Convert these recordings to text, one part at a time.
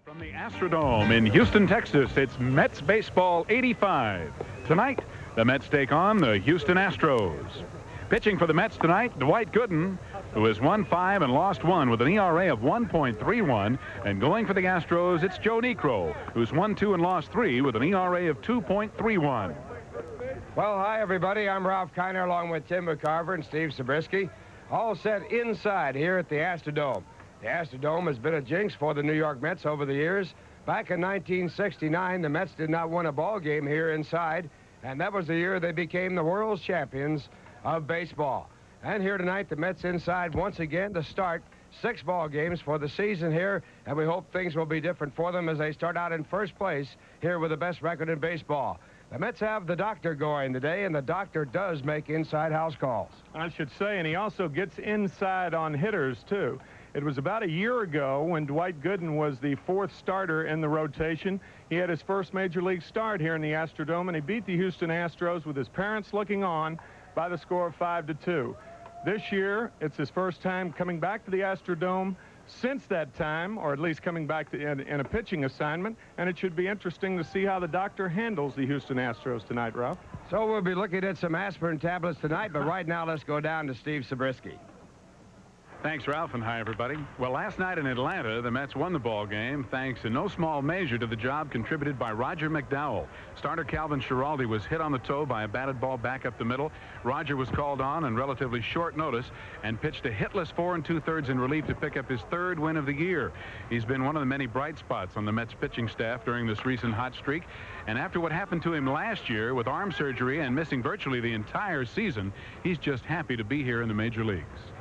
From the Astrodome in Houston, Texas, it's Mets Baseball 85. Tonight, the Mets take on the Houston Astros. Pitching for the Mets tonight, Dwight Gooden, who has won 5 and lost 1 with an ERA of 1.31. And going for the Astros, it's Joe Niekro, who's won 2 and lost 3 with an ERA of 2.31. Well, hi, everybody. I'm Ralph Kiner along with Tim McCarver and Steve Zabriskie, all set inside here at the Astrodome. The Astrodome has been a jinx for the New York Mets over the years. Back in 1969, the Mets did not win a ball game here inside, and that was the year they became the world's champions of baseball. And here tonight, the Mets inside once again to start 6 ball games for the season here, and we hope things will be different for them as they start out in first place here with the best record in baseball. The Mets have the doctor going today, and the doctor does make inside house calls. I should say, and he also gets inside on hitters, too. It was about a year ago when Dwight Gooden was the 4th starter in the rotation. He had his first major league start here in the Astrodome, and he beat the Houston Astros with his parents looking on by the score of 5-2. This year, it's his first time coming back to the Astrodome since that time, or at least coming back in a pitching assignment, and it should be interesting to see how the doctor handles the Houston Astros tonight, Ralph. So we'll be looking at some aspirin tablets tonight, but right now let's go down to Steve Zabriskie. Thanks, Ralph, and hi, everybody. Well, last night in Atlanta, the Mets won the ball game thanks in no small measure to the job contributed by Roger McDowell. Starter Calvin Schiraldi was hit on the toe by a batted ball back up the middle. Roger was called on relatively short notice and pitched a hitless 4 2/3 in relief to pick up his 3rd win of the year. He's been one of the many bright spots on the Mets pitching staff during this recent hot streak. And after what happened to him last year with arm surgery and missing virtually the entire season, he's just happy to be here in the major leagues.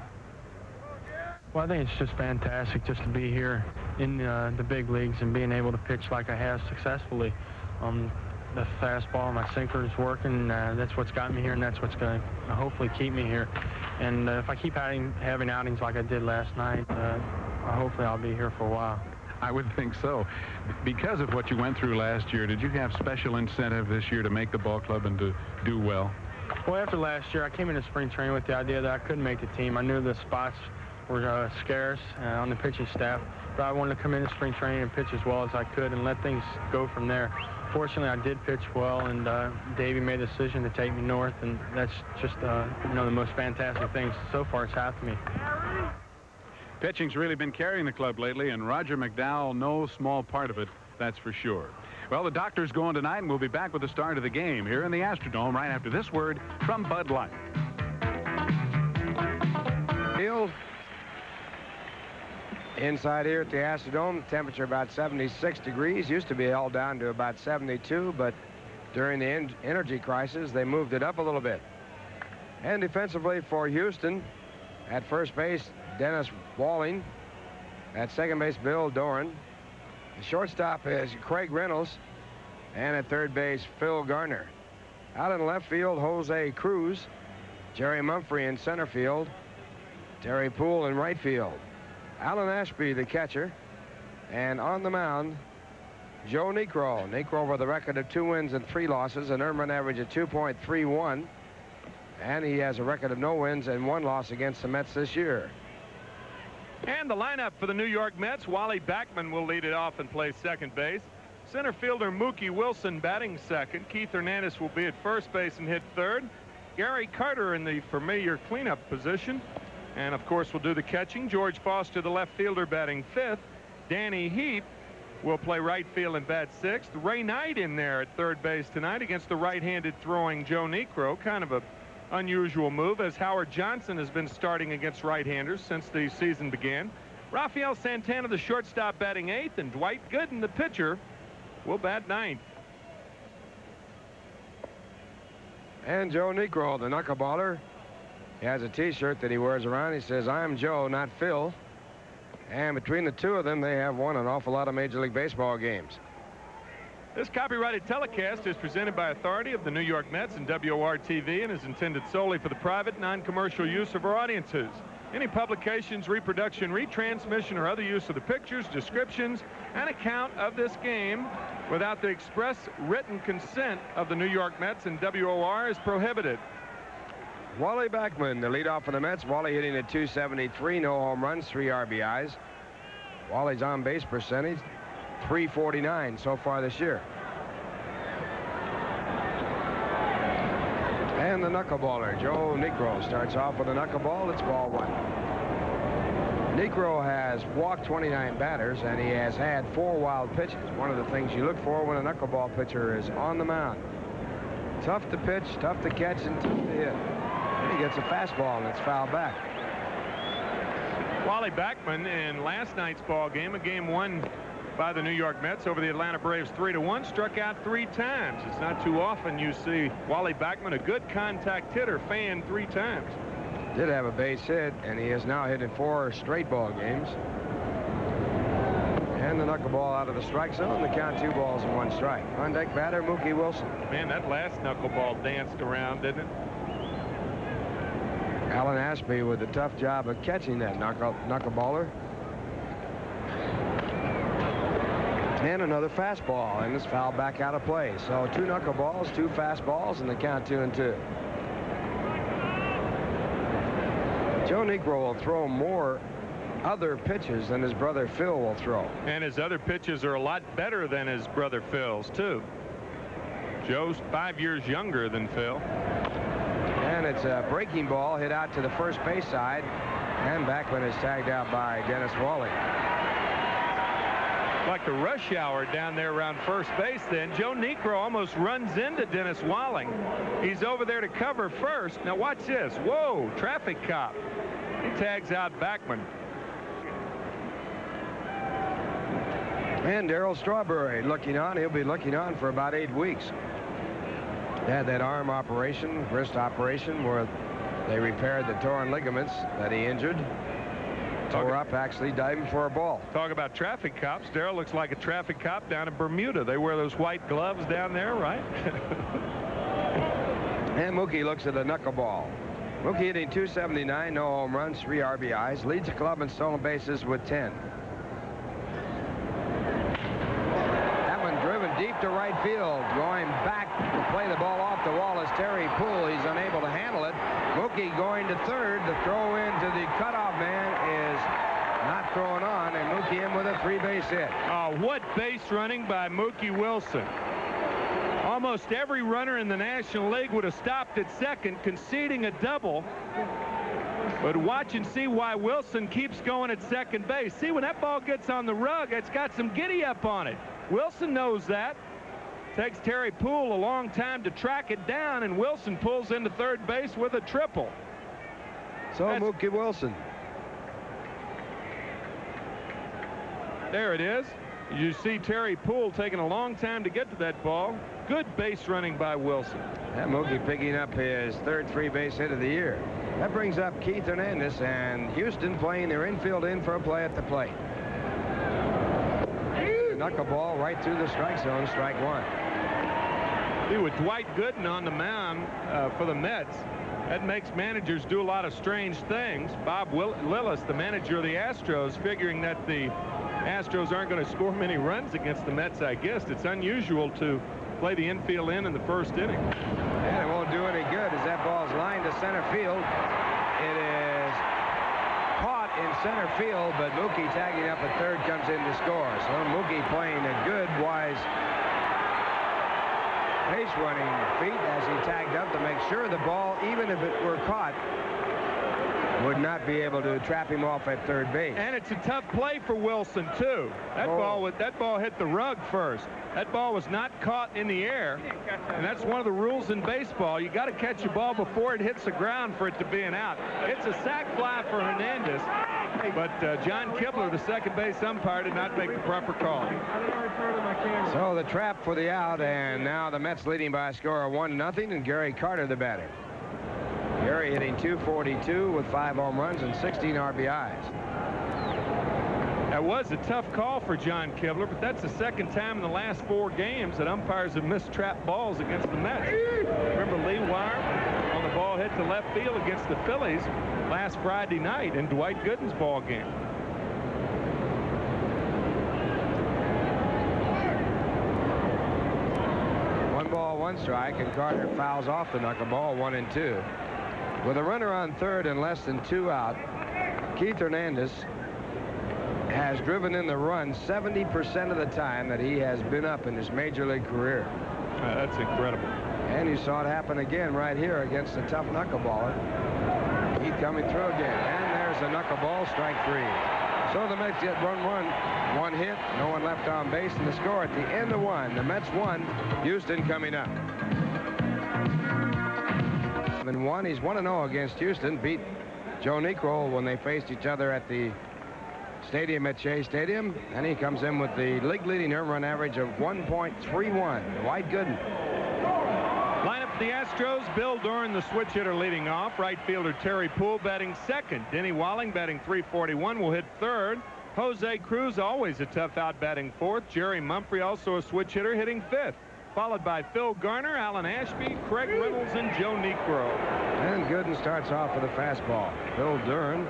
Well, I think it's just fantastic just to be here in the big leagues and being able to pitch like I have successfully. The fastball, my sinker is working. That's what's got me here, and that's what's going to hopefully keep me here. And if I keep having outings like I did last night, hopefully I'll be here for a while. I would think so. Because of what you went through last year, did you have special incentive this year to make the ball club and to do well? Well, after last year, I came into spring training with the idea that I couldn't make the team. I knew the spots were scarce on the pitching staff, but I wanted to come into spring training and pitch as well as I could and let things go from there. Fortunately, I did pitch well, and Davey made the decision to take me north, and that's just the most fantastic thing so far it's happened to me. Pitching's really been carrying the club lately, and Roger McDowell, no small part of it, that's for sure. Well, the doctor's going tonight, and we'll be back with the start of the game here in the Astrodome right after this word from Bud Light. Field. Inside here at the Astrodome, temperature about 76 degrees. Used to be held down to about 72, but during the energy crisis, they moved it up a little bit. And defensively for Houston, at first base, Dennis Walling. At second base, Bill Doran. The shortstop is Craig Reynolds. And at third base, Phil Garner. Out in left field, Jose Cruz. Jerry Mumphrey in center field. Terry Poole in right field. Alan Ashby, the catcher. And on the mound, Joe Niekro. Niekro with a record of 2 wins and 3 losses, an earned run average of 2.31. And he has a record of no wins and 1 loss against the Mets this year. And the lineup for the New York Mets, Wally Backman will lead it off and play second base. Center fielder Mookie Wilson batting second. Keith Hernandez will be at first base and hit third. Gary Carter in the familiar cleanup position. And, of course, we'll do the catching. George Foster, the left fielder, batting 5th. Danny Heap will play right field and bat 6th. Ray Knight in there at third base tonight against the right-handed throwing Joe Niekro. Kind of a unusual move, as Howard Johnson has been starting against right-handers since the season began. Rafael Santana, the shortstop, batting 8th. And Dwight Gooden, the pitcher, will bat 9th. And Joe Niekro, the knuckleballer. He has a T-shirt that he wears around. He says, "I'm Joe, not Phil." And between the two of them, they have won an awful lot of Major League Baseball games. This copyrighted telecast is presented by authority of the New York Mets and WOR-TV and is intended solely for the private, non-commercial use of our audiences. Any publications, reproduction, retransmission, or other use of the pictures, descriptions, and account of this game without the express written consent of the New York Mets and WOR is prohibited. Wally Backman, the leadoff for the Mets. Wally hitting at .273, no home runs, 3 RBIs. Wally's on-base percentage, .349 so far this year. And the knuckleballer, Joe Niekro, starts off with a knuckleball. It's ball 1. Niekro has walked 29 batters, and he has had 4 wild pitches. One of the things you look for when a knuckleball pitcher is on the mound. Tough to pitch, tough to catch, and tough to hit. And he gets a fastball, and it's fouled back. Wally Backman in last night's ball game, a game won by the New York Mets over the Atlanta Braves 3-1, struck out 3 times. It's not too often you see Wally Backman, a good contact hitter, fan 3 times. Did have a base hit, and he has now hit in 4 straight ball games. And the knuckleball out of the strike zone. The count 2 balls and 1 strike. On deck batter, Mookie Wilson. Man, that last knuckleball danced around, didn't it? Alan Ashby with a tough job of catching that knuckleballer. And another fastball, and it's fouled back out of play. So 2 knuckleballs, 2 fastballs, and the count 2-2. Joe Niekro will throw more other pitches than his brother Phil will throw. And his other pitches are a lot better than his brother Phil's, too. Joe's 5 years younger than Phil. And it's a breaking ball hit out to the first base side. And Backman is tagged out by Dennis Walling. Like the rush hour down there around first base then. Joe Niekro almost runs into Dennis Walling. He's over there to cover first. Now watch this. Whoa, traffic cop. He tags out Backman. And Darryl Strawberry looking on. He'll be looking on for about 8 weeks. They had that arm operation, wrist operation, where they repaired the torn ligaments that he injured. Tore up actually diving for a ball. Talk about traffic cops. Darryl looks like a traffic cop down in Bermuda. They wear those white gloves down there, right? And Mookie looks at a knuckleball. Mookie hitting .279, no home runs, 3 RBIs, leads the club in stolen bases with 10. That one driven deep to right field. Going back to play the ball off the wall is Terry Poole. He's unable to handle it. Mookie going to third. The throw into the cutoff man is not thrown on, and Mookie in with a 3-base hit. Oh, what base running by Mookie Wilson. Almost every runner in the National League would have stopped at second, conceding a double. But watch and see why Wilson keeps going at second base. See, when that ball gets on the rug, it's got some giddy up on it. Wilson knows that. Takes Terry Poole a long time to track it down, and Wilson pulls into third base with a triple. So Mookie Wilson. There it is. You see Terry Poole taking a long time to get to that ball. Good base running by Wilson. And Mookie picking up his 3rd 3-base hit of the year. That brings up Keith Hernandez, and Houston playing their infield in for a play at the plate. Knuckleball right through the strike zone, strike 1. See, with Dwight Gooden on the mound for the Mets, that makes managers do a lot of strange things. Bob Lillis, the manager of the Astros, figuring that the Astros aren't going to score many runs against the Mets, I guess. It's unusual to play the infield in the first inning. And it won't do any good as that ball's lined to center field. It is caught in center field, but Mookie tagging up at third comes in to score. So Mookie playing a good, wise base running feat as he tagged up to make sure the ball, even if it were caught, would not be able to trap him off at third base. And it's a tough play for Wilson, too. That ball hit the rug first. That ball was not caught in the air, and that's one of the rules in baseball. You got to catch a ball before it hits the ground for it to be an out. It's a sac fly for Hernandez, but John Kibler, the second base umpire, did not make the proper call. So the trap for the out, and now the Mets leading by a score of 1-0, and Gary Carter the batter. Gary hitting .242 with 5 home runs and 16 RBIs. That was a tough call for John Kibler, but that's the second time in the last 4 games that umpires have missed trap balls against the Mets. Remember Lee Wire on the ball hit to left field against the Phillies last Friday night in Dwight Gooden's ball game. One ball, 1 strike, and Carter fouls off the knuckleball, 1-2. With a runner on third and less than 2 out, Keith Hernandez has driven in the run 70% of the time that he has been up in his major league career. That's incredible. And you saw it happen again right here against a tough knuckleballer. He's coming through again. And there's a knuckleball, strike 3. So the Mets get one hit, no one left on base, and the score at the end of 1. The Mets 1, Houston coming up. 7-1. He's 1-0 against Houston. Beat Joe Niekro when they faced each other at the stadium at Shea Stadium. And he comes in with the league-leading earned run average of 1.31. Dwight Gooden. Lineup for the Astros. Bill Doran, the switch hitter, leading off. Right fielder Terry Poole batting second. Denny Walling batting .341 will hit third. Jose Cruz, always a tough out, batting fourth. Jerry Mumphrey, also a switch hitter, hitting fifth. Followed by Phil Garner, Alan Ashby, Craig Reynolds, and Joe Niekro. And Gooden starts off with a fastball. Bill Doran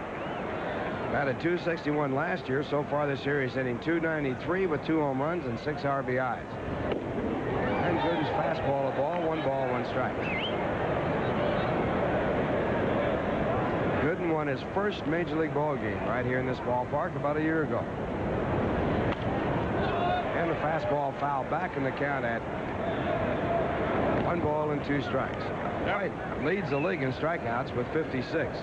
batted .261 last year. So far this year he's hitting .293 with 2 home runs and 6 RBIs. And Gooden's fastball, a ball, 1 ball, 1 strike. Gooden won his first major league ball game right here in this ballpark about a year ago. And the fastball fouled back in the count at 1 ball and 2 strikes. White leads the league in strikeouts with 56.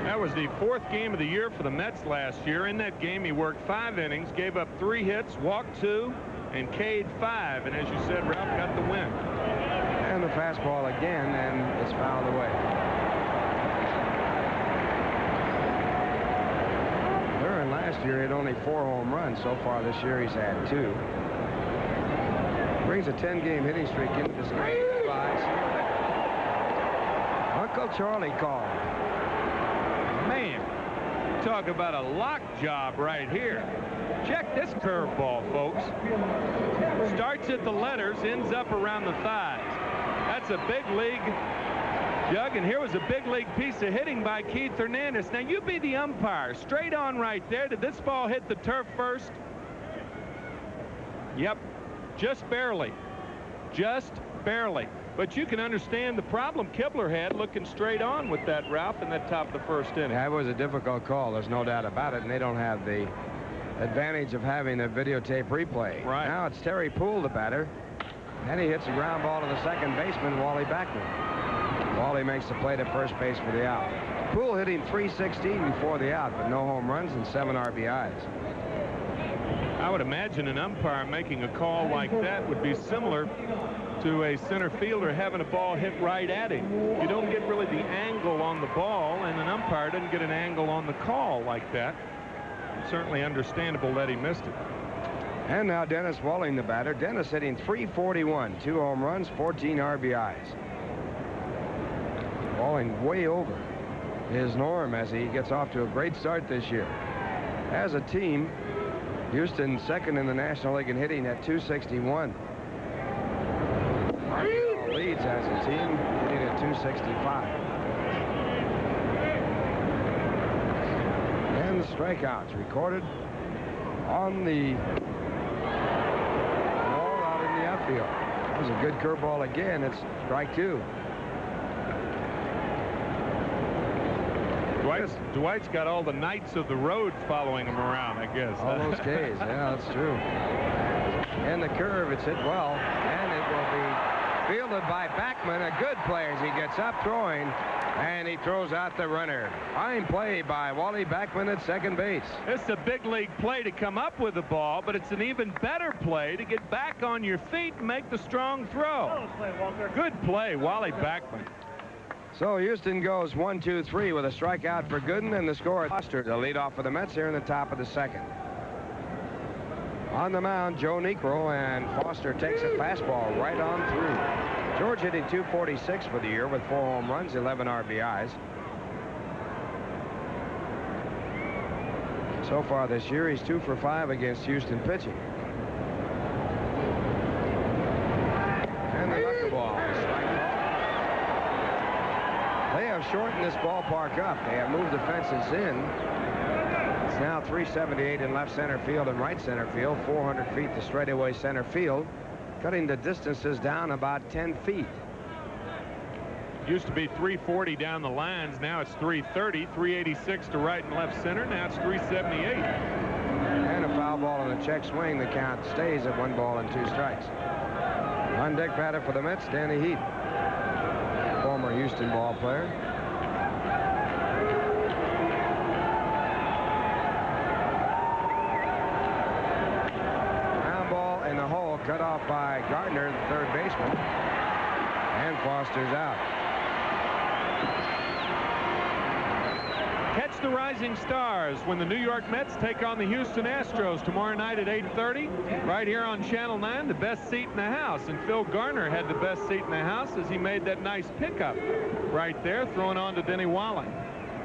That was the 4th game of the year for the Mets last year. In that game, he worked 5 innings, gave up 3 hits, walked 2, and K'd 5. And as you said, Ralph got the win. And the fastball again, and it's fouled away. During last year, he had only 4 home runs. So far this year, he's had 2. Brings a 10-game hitting streak into this game. Uncle Charlie called. Man, talk about a lock job right here. Check this curveball, folks. Starts at the letters, ends up around the thighs. That's a big league jug, and here was a big league piece of hitting by Keith Hernandez. Now, you be the umpire. Straight on right there. Did this ball hit the turf first? Yep. Just barely. Just barely. But you can understand the problem Kibler had looking straight on with that, Ralph, in that top of the first inning. Yeah, it was a difficult call. There's no doubt about it, and they don't have the advantage of having a videotape replay. Right. Now it's Terry Poole, the batter. And he hits a ground ball to the second baseman, Wally Backman. Wally makes the play to first base for the out. Poole hitting .316 before the out, but no home runs and 7 RBIs. I would imagine an umpire making a call like that would be similar to a center fielder having a ball hit right at him. You don't get really the angle on the ball, and an umpire doesn't get an angle on the call like that. It's certainly understandable that he missed it. And now Dennis Walling, the batter. Dennis hitting .341, 2 home runs, 14 RBIs. Walling way over his norm as he gets off to a great start this year. As a team, Houston second in the National League in hitting at .261. Montreal leads as a team, hitting at .265. And the strikeouts recorded on the ball out in the outfield. That was a good curveball again. It's strike 2. Dwight's got all the Knights of the Road following him around, I guess. All those Ks. Yeah, that's true. And the curve, it's hit well, and it will be fielded by Backman. A good play as he gets up throwing, and he throws out the runner. Fine play by Wally Backman at second base. It's a big league play to come up with the ball, but it's an even better play to get back on your feet and make the strong throw. Good play, Wally Backman. So Houston goes 1-2-3 with a strikeout for Gooden, and the score. Foster, the leadoff for the Mets here in the top of the second. On the mound, Joe Niekro, and Foster takes a fastball right on through. George hitting .246 for the year with 4 home runs, 11 RBIs. So far this year, he's 2 for 5 against Houston pitching. And the knuckleball. They have shortened this ballpark up. They have moved the fences in. It's now 378 in left center field and right center field, 400 feet to straightaway center field, cutting the distances down about 10 feet. Used to be 340 down the lines. Now it's 330, 386 to right and left center. Now it's 378. foul ball and a check swing. The count stays at 1 ball and 2 strikes. On deck batter for the Mets, Danny Heath, former Houston ball player. Ground ball in the hole, cut off by Gardner, the third baseman, and Foster's out. Catch the rising stars when the New York Mets take on the Houston Astros tomorrow night at 8:30 right here on Channel 9, the best seat in the house. And Phil Garner had the best seat in the house as he made that nice pickup right there, throwing on to Denny Walling.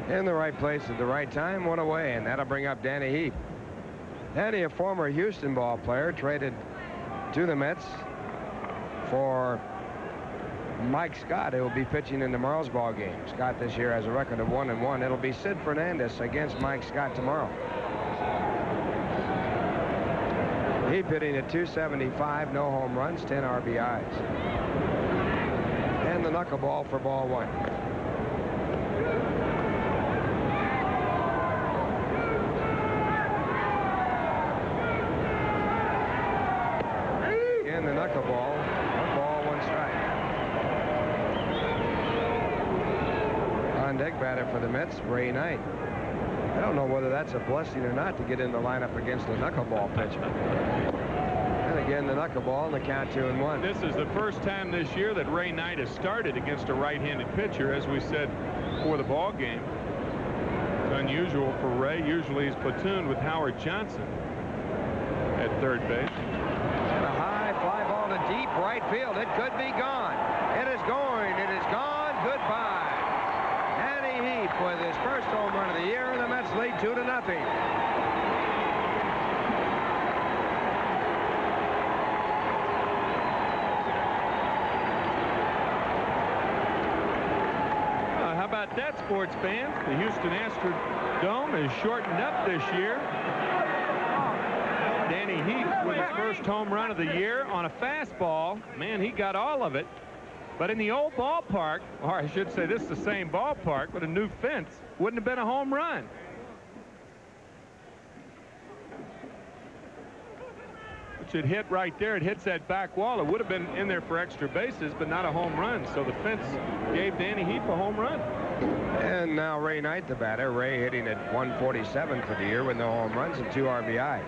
In the right place at the right time, 1 away, and that'll bring up Danny Heath. Danny, a former Houston ball player, traded to the Mets for Mike Scott, who will be pitching in tomorrow's ball game. Scott this year has a record of 1-1. It'll be Sid Fernandez against Mike Scott tomorrow. He hitting at .275, no home runs, 10 RBIs. And the knuckleball for ball 1. And the knuckleball, 1 ball, 1 strike. On deck batter for the Mets, Ray Knight. I don't know whether that's a blessing or not to get in the lineup against the knuckleball pitcher. And again, the knuckleball, and the count 2-1. This is the first time this year that Ray Knight has started against a right-handed pitcher, as we said before the ball game. It's unusual for Ray. Usually he's platooned with Howard Johnson at third base. And a high fly ball to deep right field. It could be gone. It is going. It is gone. Goodbye. Heath with his first home run of the year, and the Mets lead 2-0. How about that, sports fans? The Houston Astrodome is shortened up this year. Danny Heath with his first home run of the year on a fastball. Man, he got all of it. But in the old ballpark, or I should say this is the same ballpark, but a new fence, wouldn't have been a home run. Which it hit right there. It hits that back wall. It would have been in there for extra bases, but not a home run. So the fence gave Danny Heath a home run. And now Ray Knight, the batter. Ray hitting at .147 for the year with no home runs and 2 RBIs.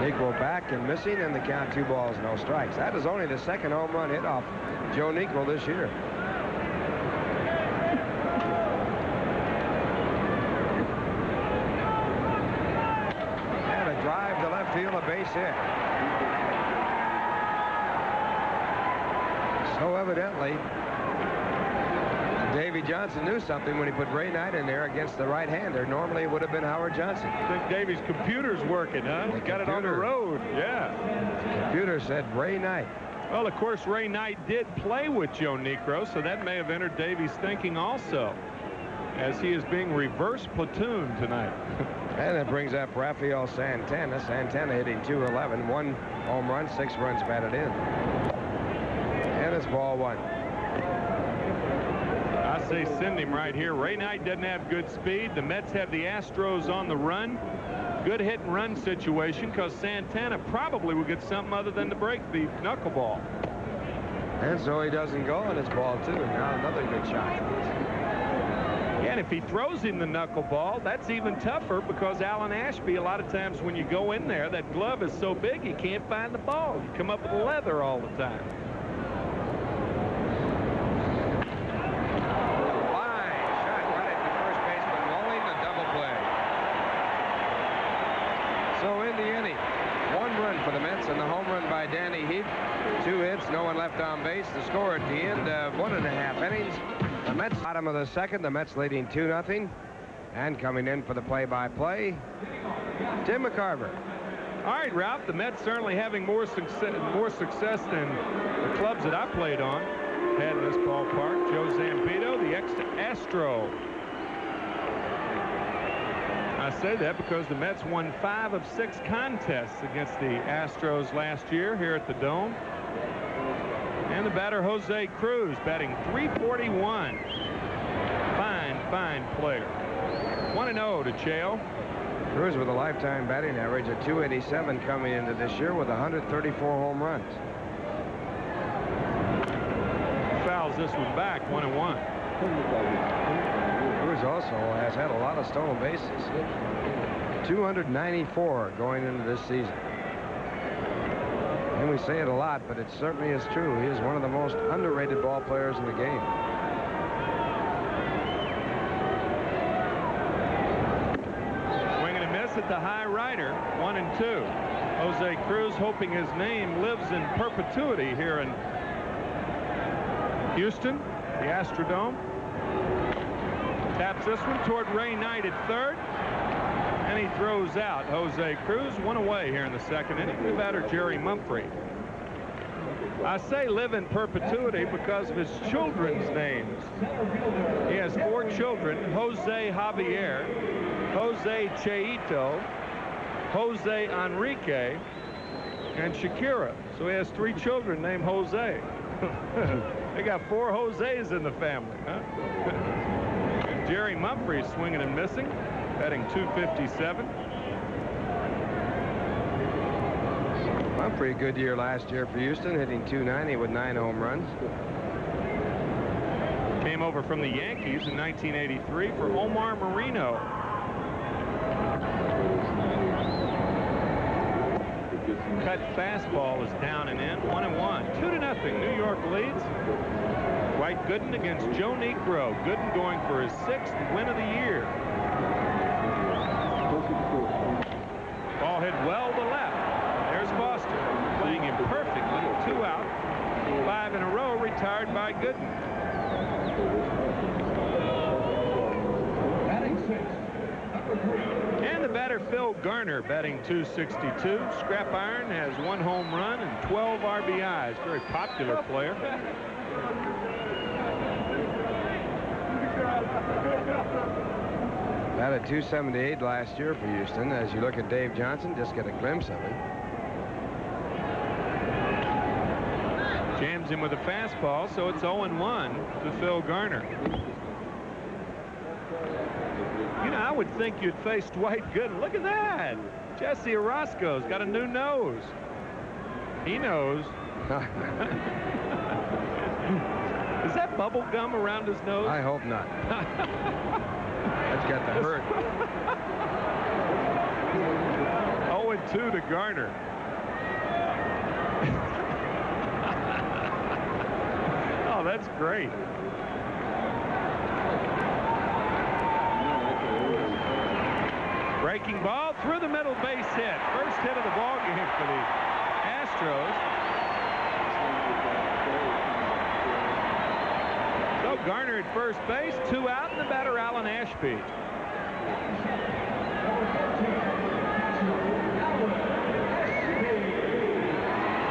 Negro back and missing, and the count 2 balls, no strikes. That is only the second home run hit off Joe Negro this year. And a drive to left field, a base hit. So evidently, Davy Johnson knew something when he put Ray Knight in there against the right-hander. Normally it would have been Howard Johnson. I think Davy's computer's working, huh? He got it on the road. Yeah. The computer said Ray Knight. Well, of course, Ray Knight did play with Joe Negro, so that may have entered Davy's thinking also, as he is being reverse platooned tonight. And that brings up Rafael Santana. Santana hitting .211, 1 home run, 6 runs batted in. And it's ball 1. I say send him right here. Ray Knight doesn't have good speed. The Mets have the Astros on the run. Good hit and run situation, because Santana probably will get something other than to break the knuckleball. And so he doesn't go, and it's ball 2. Now another good shot. Yeah, and if he throws him the knuckleball, that's even tougher, because Alan Ashby, a lot of times when you go in there, that glove is so big you can't find the ball. You come up with leather all the time. For the Mets, and the home run by Danny Heath. 2 hits, no one left on base. The score at the end of 1.5 innings. The Mets, bottom of the second. The Mets leading 2-0. And coming in for the play-by-play, Tim McCarver. All right, Ralph. The Mets certainly having more success than the clubs that I played on had in this ballpark. Joe Zampito, the ex-Astro. I say that because the Mets won 5 of 6 contests against the Astros last year here at the Dome. And the batter, Jose Cruz, batting .341. Fine player. 1-0 to Chale. Cruz with a lifetime batting average of .287 coming into this year with 134 home runs. Fouls this one back, 1-1. Cruz also has had a lot of stolen bases. 294 going into this season. And we say it a lot, but it certainly is true. He is one of the most underrated ball players in the game. Swing and a miss at the high rider, 1-2. Jose Cruz hoping his name lives in perpetuity here in Houston, the Astrodome. Taps this one toward Ray Knight at third. And he throws out Jose Cruz. One away here in the second inning. The batter, Jerry Mumphrey. I say live in perpetuity because of his children's names. He has 4 children: Jose Javier, Jose Cheito, Jose Enrique, and Shakira. So he has 3 children named Jose. They got 4 Jose's in the family, huh? Jerry Mumphrey swinging and missing, batting .257. Mumphrey, a good year last year for Houston, hitting .290 with 9 home runs. Came over from the Yankees in 1983 for Omar Marino. Cut fastball is down and in, 1-1. 2-0. New York leads. Dwight Gooden against Joe Niekro. Gooden going for his 6th win of the year. Ball hit well to left. There's Foster playing him perfectly. 2 out. 5 in a row retired by Gooden. And the batter Phil Garner batting .262. Scrap iron, has 1 home run and 12 RBIs. Very popular player. Batted .278 last year for Houston. As you look at Dave Johnson, just get a glimpse of it. Jams him with a fastball, so it's 0-1 to Phil Garner. You know, I would think you'd face Dwight Gooden. Look at that. Jesse Orozco's got a new nose. He knows. Is that bubble gum around his nose? I hope not. That's got the hurt. 0-2 to Garner. Oh, that's great. Breaking ball through the middle, base hit. First hit of the ball game for the Astros. So Garner at first base, 2 out, and the batter Alan Ashby.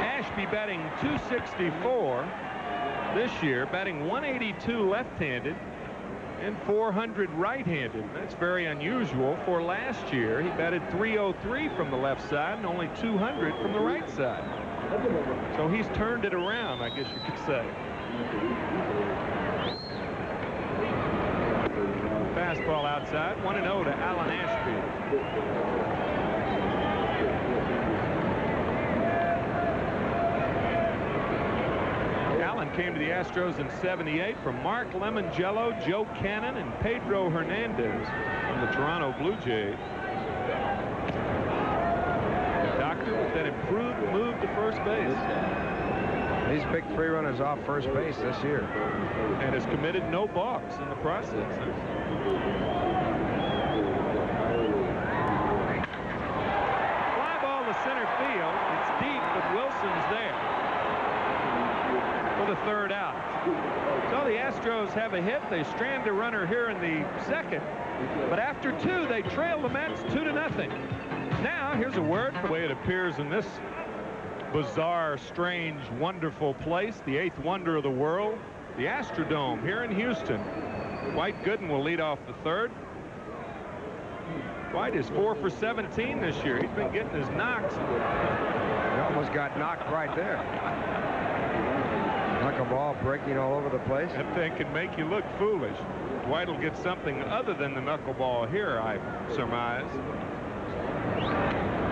Ashby batting .264 this year, batting .182 left-handed and .400 right-handed. That's very unusual for last year. He batted .303 from the left side and only .200 from the right side. So he's turned it around, I guess you could say. Fastball outside, 1-0 to Alan Ashby. Allen came to the Astros in '78 from Mark Lemongello, Joe Cannon, and Pedro Hernandez from the Toronto Blue Jays. Doctor with that improved move to first base. He's picked 3 runners off first base this year. And has committed no balks in the process. Fly ball to center field. It's deep, but Wilson's there for the 3rd out. So the Astros have a hit. They strand a runner here in the 2nd. But after 2, they trail the Mets 2-0. Now, here's a word for the way it appears in this bizarre, strange, wonderful place, the 8th wonder of the world, the Astrodome here in Houston. Dwight Gooden will lead off the 3rd. Dwight is 4 for 17 this year. He's been getting his knocks. He almost got knocked right there. Knuckleball breaking all over the place. That thing can make you look foolish. Dwight will get something other than the knuckleball here, I surmise.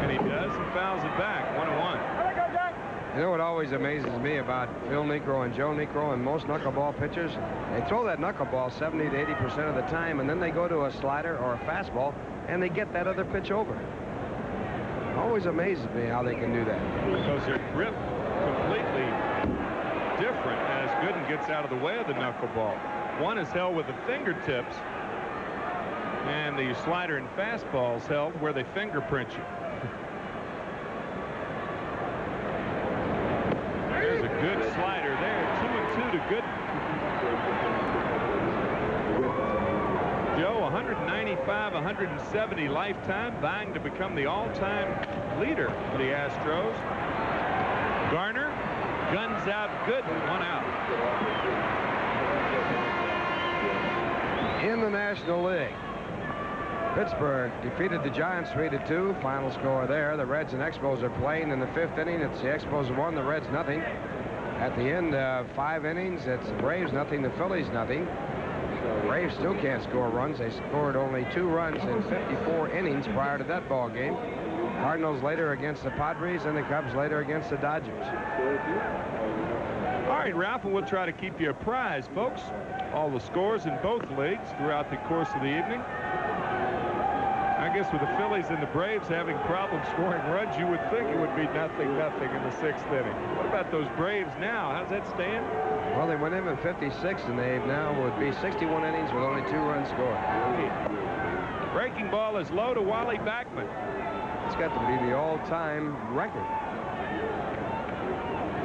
And he does, and fouls it back. 1-1. You know what always amazes me about Phil Niekro and Joe Niekro and most knuckleball pitchers? They throw that knuckleball 70 to 80% of the time, and then they go to a slider or a fastball, and they get that other pitch over. Always amazes me how they can do that. Because their grip completely different as Gooden gets out of the way of the knuckleball. One is held with the fingertips, and the slider and fastball is held where they fingerprint you. There's a good slider there. 2-2 to Gooden. Joe, 195, 170 lifetime, vying to become the all-time leader for the Astros. Garner guns out Gooden, 1 out. In the National League, Pittsburgh defeated the Giants 3-2. Final score there. The Reds and Expos are playing in the 5th inning. It's the Expos 1, the Reds nothing. At the end of 5 innings, it's the Braves nothing, the Phillies nothing. The Braves still can't score runs. They scored only 2 runs in 54 innings prior to that ball game. Cardinals later against the Padres, and the Cubs later against the Dodgers. All right, Ralph, and we'll try to keep you apprised, folks. All the scores in both leagues throughout the course of the evening. I guess with the Phillies and the Braves having problems scoring runs, you would think it would be 0-0 in the 6th inning. What about those Braves now? How's that stand? Well, they went in 56, and they now would be 61 innings with only 2 runs scored. Breaking ball is low to Wally Backman. It's got to be the all-time record.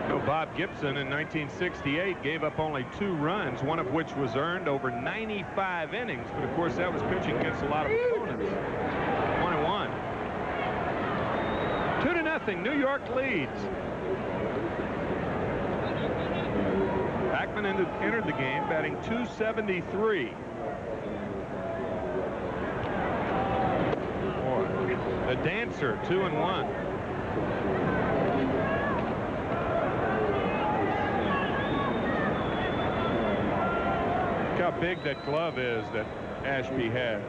You know, Bob Gibson in 1968 gave up only 2 runs, one of which was earned over 95 innings. But, of course, that was pitching against a lot of opponents. 1-1. 2-0. New York leads. Backman entered the game batting .273. The dancer, 2-1. Look how big that glove is that Ashby has.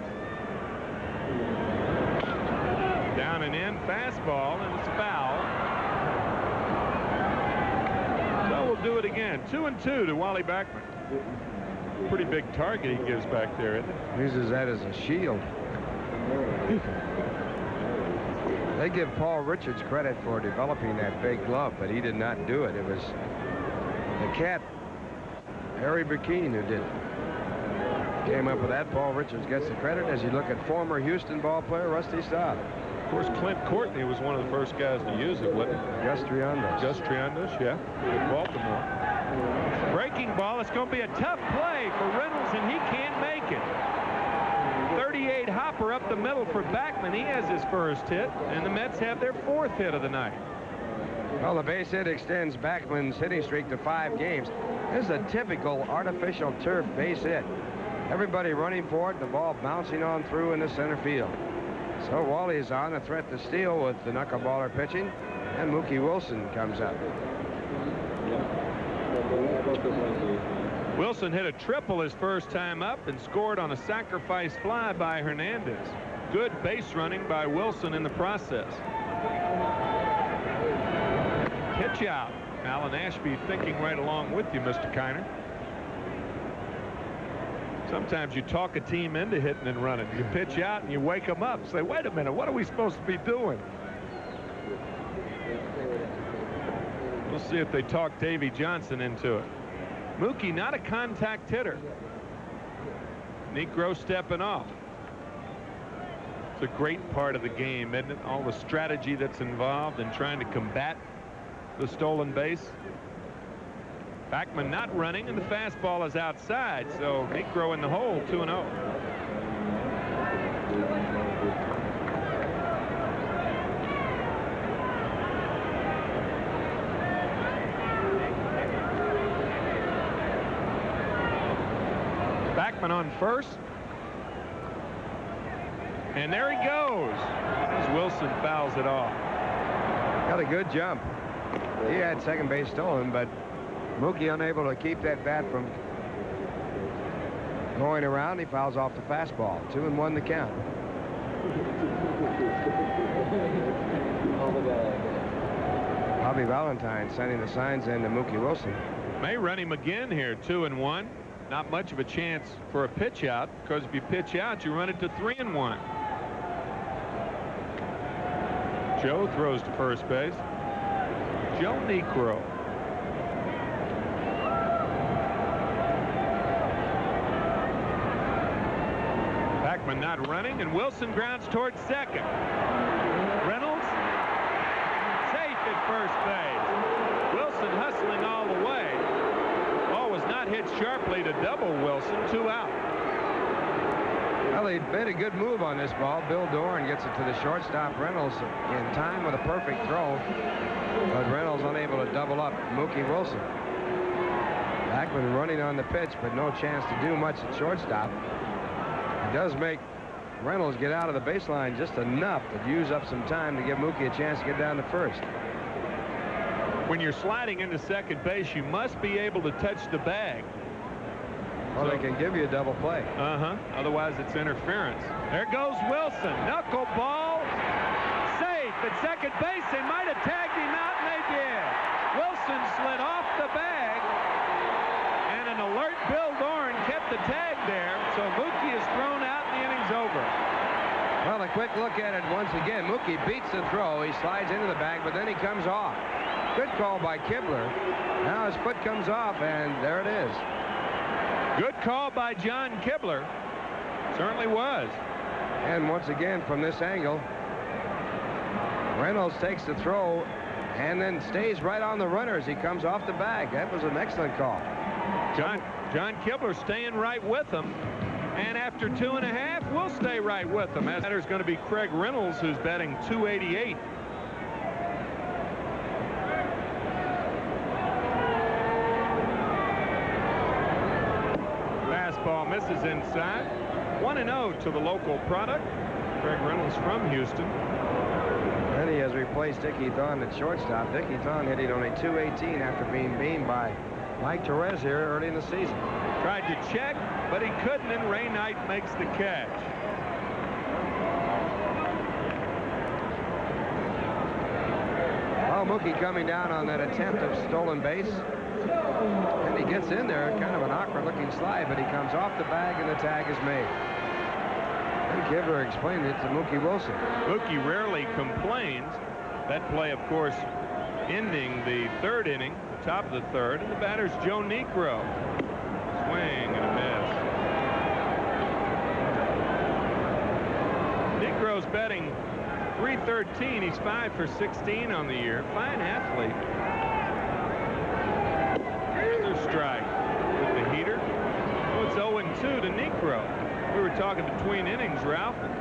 Down and in, fastball, and it's foul. So we'll do it again. 2-2 to Wally Backman. Pretty big target he gives back there, isn't it? Uses that as a shield. They give Paul Richards credit for developing that big glove, but he did not do it. It was the cat, Harry Burkeen, who did it. Came up with that. Paul Richards gets the credit as you look at former Houston ball player Rusty Staub. Of course, Clint Courtney was one of the first guys to use it, wasn't he? Gus Triandos. Gus Triandos, yeah, with Baltimore. Breaking ball. It's going to be a tough play for Reynolds, and he can't make it. 38 hopper up the middle for Backman. He has his first hit, and the Mets have their 4th hit of the night. Well, the base hit extends Backman's hitting streak to 5 games. This is a typical artificial turf base hit. Everybody running for it, the ball bouncing on through in the center field. So Wally is on, a threat to steal with the knuckleballer pitching, and Mookie Wilson comes up. Wilson hit a triple his first time up and scored on a sacrifice fly by Hernandez. Good base running by Wilson in the process. Pitch out. Alan Ashby thinking right along with you, Mr. Kiner. Sometimes you talk a team into hitting and running. You pitch out and you wake them up. Say, wait a minute, what are we supposed to be doing? We'll see if they talk Davey Johnson into it. Mookie, not a contact hitter. Niekro stepping off. It's a great part of the game, isn't it? All the strategy that's involved in trying to combat the stolen base. Backman not running, and the fastball is outside, so Niekro in the hole, 2-0. Backman on first. And there he goes. As Wilson fouls it off. Got a good jump. He had second base stolen, but Mookie unable to keep that bat from going around. He fouls off the fastball. 2-1 the count. Bobby Valentine sending the signs in to Mookie Wilson. May run him again here. 2-1. Not much of a chance for a pitch out, because if you pitch out, you run it to 3-1. Joe throws to first base. Joe Niekro. Backman not running, and Wilson grounds towards second. Reynolds safe at first base. Wilson hustling all the way. Ball was not hit sharply to double Wilson. 2 out. Well, he made a good move on this ball. Bill Doran gets it to the shortstop. Reynolds in time with a perfect throw, but Reynolds unable to double up Mookie Wilson. Backman running on the pitch, but no chance to do much at shortstop. It does make Reynolds get out of the baseline just enough to use up some time to give Mookie a chance to get down to first. When you're sliding into second base, you must be able to touch the bag. Well, they can give you a double play. Otherwise, it's interference. There goes Wilson. Knuckleball. Safe at second base. They might have tagged him out, and they did. Wilson slid off the bag, and an alert Bill Doran kept the tag there. So Mookie is thrown out, and the inning's over. Well, a quick look at it once again. Mookie beats the throw. He slides into the bag, but then he comes off. Good call by Kibler. Now his foot comes off, and there it is. Good call by John Kibler. Certainly was. And once again, from this angle, Reynolds takes the throw and then stays right on the runner as he comes off the bag. That was an excellent call. John Kibler staying right with him. And after 2.5, we'll stay right with him. As batter's going to be Craig Reynolds, who's batting .288. Fastball misses inside. 1-0 to the local product. Craig Reynolds from Houston. And he has replaced Dickie Thon at shortstop. Dickie Thon hitting only .218 after being beamed by Mike Torres here early in the season. Tried to check, but he couldn't, and Ray Knight makes the catch. Oh, Mookie coming down on that attempt of stolen base. And he gets in there, kind of an awkward-looking slide, but he comes off the bag, and the tag is made. And Kibler explained it to Mookie Wilson. Mookie rarely complains. That play, of course, ending the third inning, the top of the third, and the batter's Joe Niekro. Swing and a miss. Niekro's batting .313. He's 5 for 16 on the year. Fine athlete. Another strike with the heater. Oh, it's 0-2 to Niekro. We were talking between innings, Ralph, and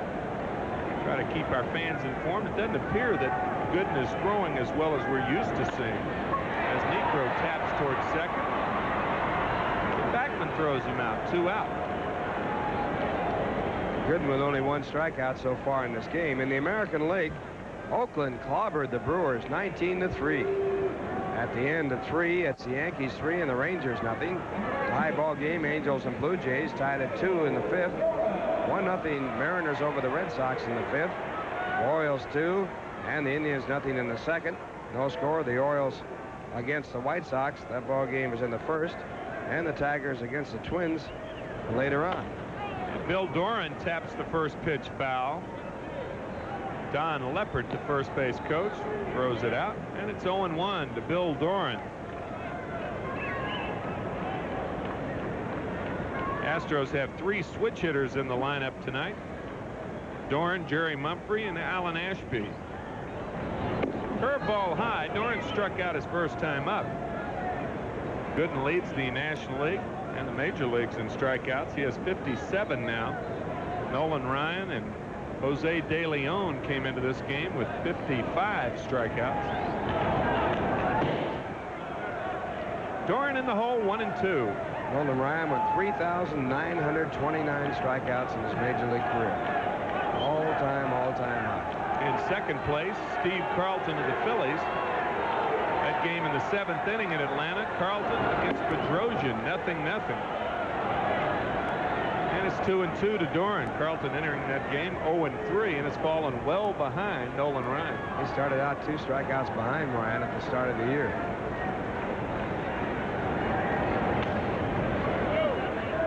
try to keep our fans informed. It doesn't appear that Gooden is throwing as well as we're used to seeing. As Niekro taps towards second. Backman throws him out. 2 out. Gooden with only 1 strikeout so far in this game. In the American League, Oakland clobbered the Brewers 19-3. At the end of 3, it's the Yankees 3 and the Rangers nothing. Tie ball game. Angels and Blue Jays tied at 2 in the 5th. 1-0 Mariners over the Red Sox in the 5th. Orioles 2 and the Indians nothing in the 2nd. No score. The Orioles against the White Sox. That ball game was in the 1st. And the Tigers against the Twins later on. Bill Doran taps the first pitch foul. Don Leppert, the first base coach, throws it out, and it's 0-1 to Bill Doran. Astros have 3 switch hitters in the lineup tonight. Doran, Jerry Mumphrey, and Alan Ashby. Curveball high. Doran struck out his first time up. Gooden leads the National League and the major leagues in strikeouts. He has 57 now. Nolan Ryan and Jose De Leon came into this game with 55 strikeouts. Doran in the hole, 1-2. Nolan Ryan with 3,929 strikeouts in his major league career. All-time high. In second place, Steve Carlton of the Phillies. That game in the 7th inning in Atlanta. Carlton against Bedrosian, 0-0. And it's 2-2 to Doran. Carlton entering that game 0-3 and has fallen well behind Nolan Ryan. He started out 2 strikeouts behind Ryan at the start of the year.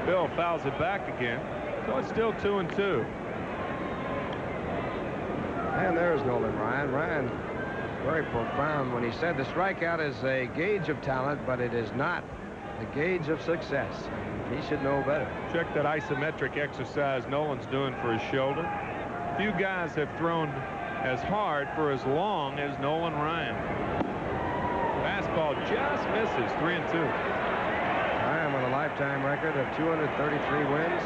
Bill fouls it back again, so it's still 2-2. And there's Nolan Ryan. Ryan, very profound when he said the strikeout is a gauge of talent, but it is not a gauge of success. He should know better. Check that isometric exercise Nolan's doing for his shoulder. Few guys have thrown as hard for as long as Nolan Ryan. Fastball just misses. 3-2. Ryan with a lifetime record of 233 wins,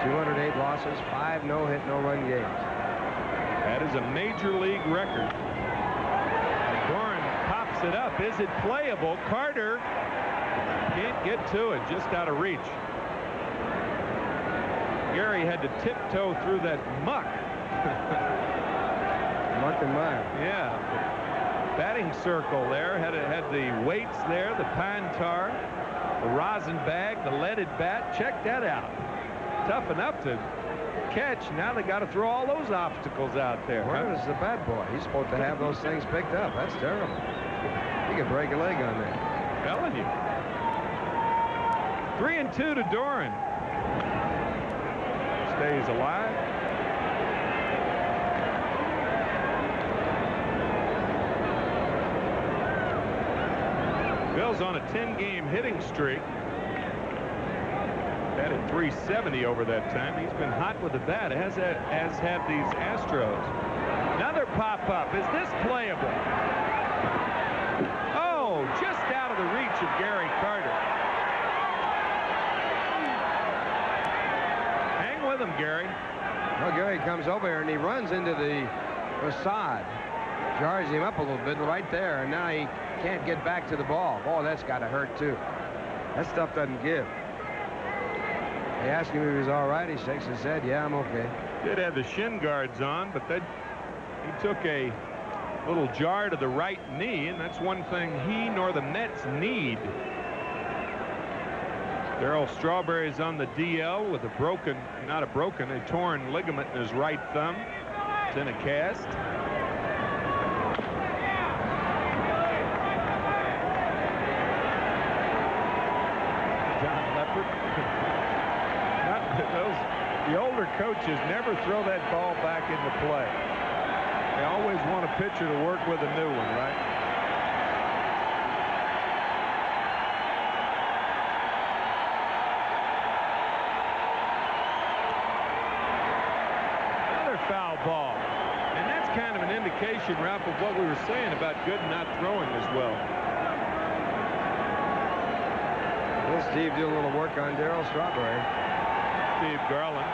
208 losses, 5 no-hit, no-run games. That is a major league record. Doran pops it up. Is it playable? Carter can't get to it. Just out of reach. Gary had to tiptoe through that muck. Muck and mire. Yeah. The batting circle there had the weights there, the pine tar, the rosin bag, the leaded bat. Check that out. Tough enough to catch. Now they got to throw all those obstacles out there. Where is the bat boy? He's supposed to have those things picked up. That's terrible. He could break a leg on that. Telling you. 3-2 to Doran. Stays alive. Bill's on a 10-game hitting streak. Batted .370 over that time. He's been hot with the bat, as have these Astros. Another pop-up. Is this playable? Oh, just out of the reach of Gary Carter. Hang with him, Gary. Well, Gary comes over here and he runs into the facade. Jars him up a little bit right there, and now he can't get back to the ball. Oh, that's got to hurt, too. That stuff doesn't give. They asked him if he was all right. He shakes his head. Yeah, I'm okay. Did have the shin guards on, but he took a little jar to the right knee, and that's one thing he nor the Mets need. Darryl Strawberry's on the DL with a torn ligament in his right thumb. It's in a cast. John Leopard. The older coaches never throw that ball back into play. They always want a pitcher to work with a new one, right? Another foul ball. And that's kind of an indication, Ralph, of what we were saying about Gooden not throwing as well. Well, Steve did a little work on Darryl Strawberry. Steve Garland.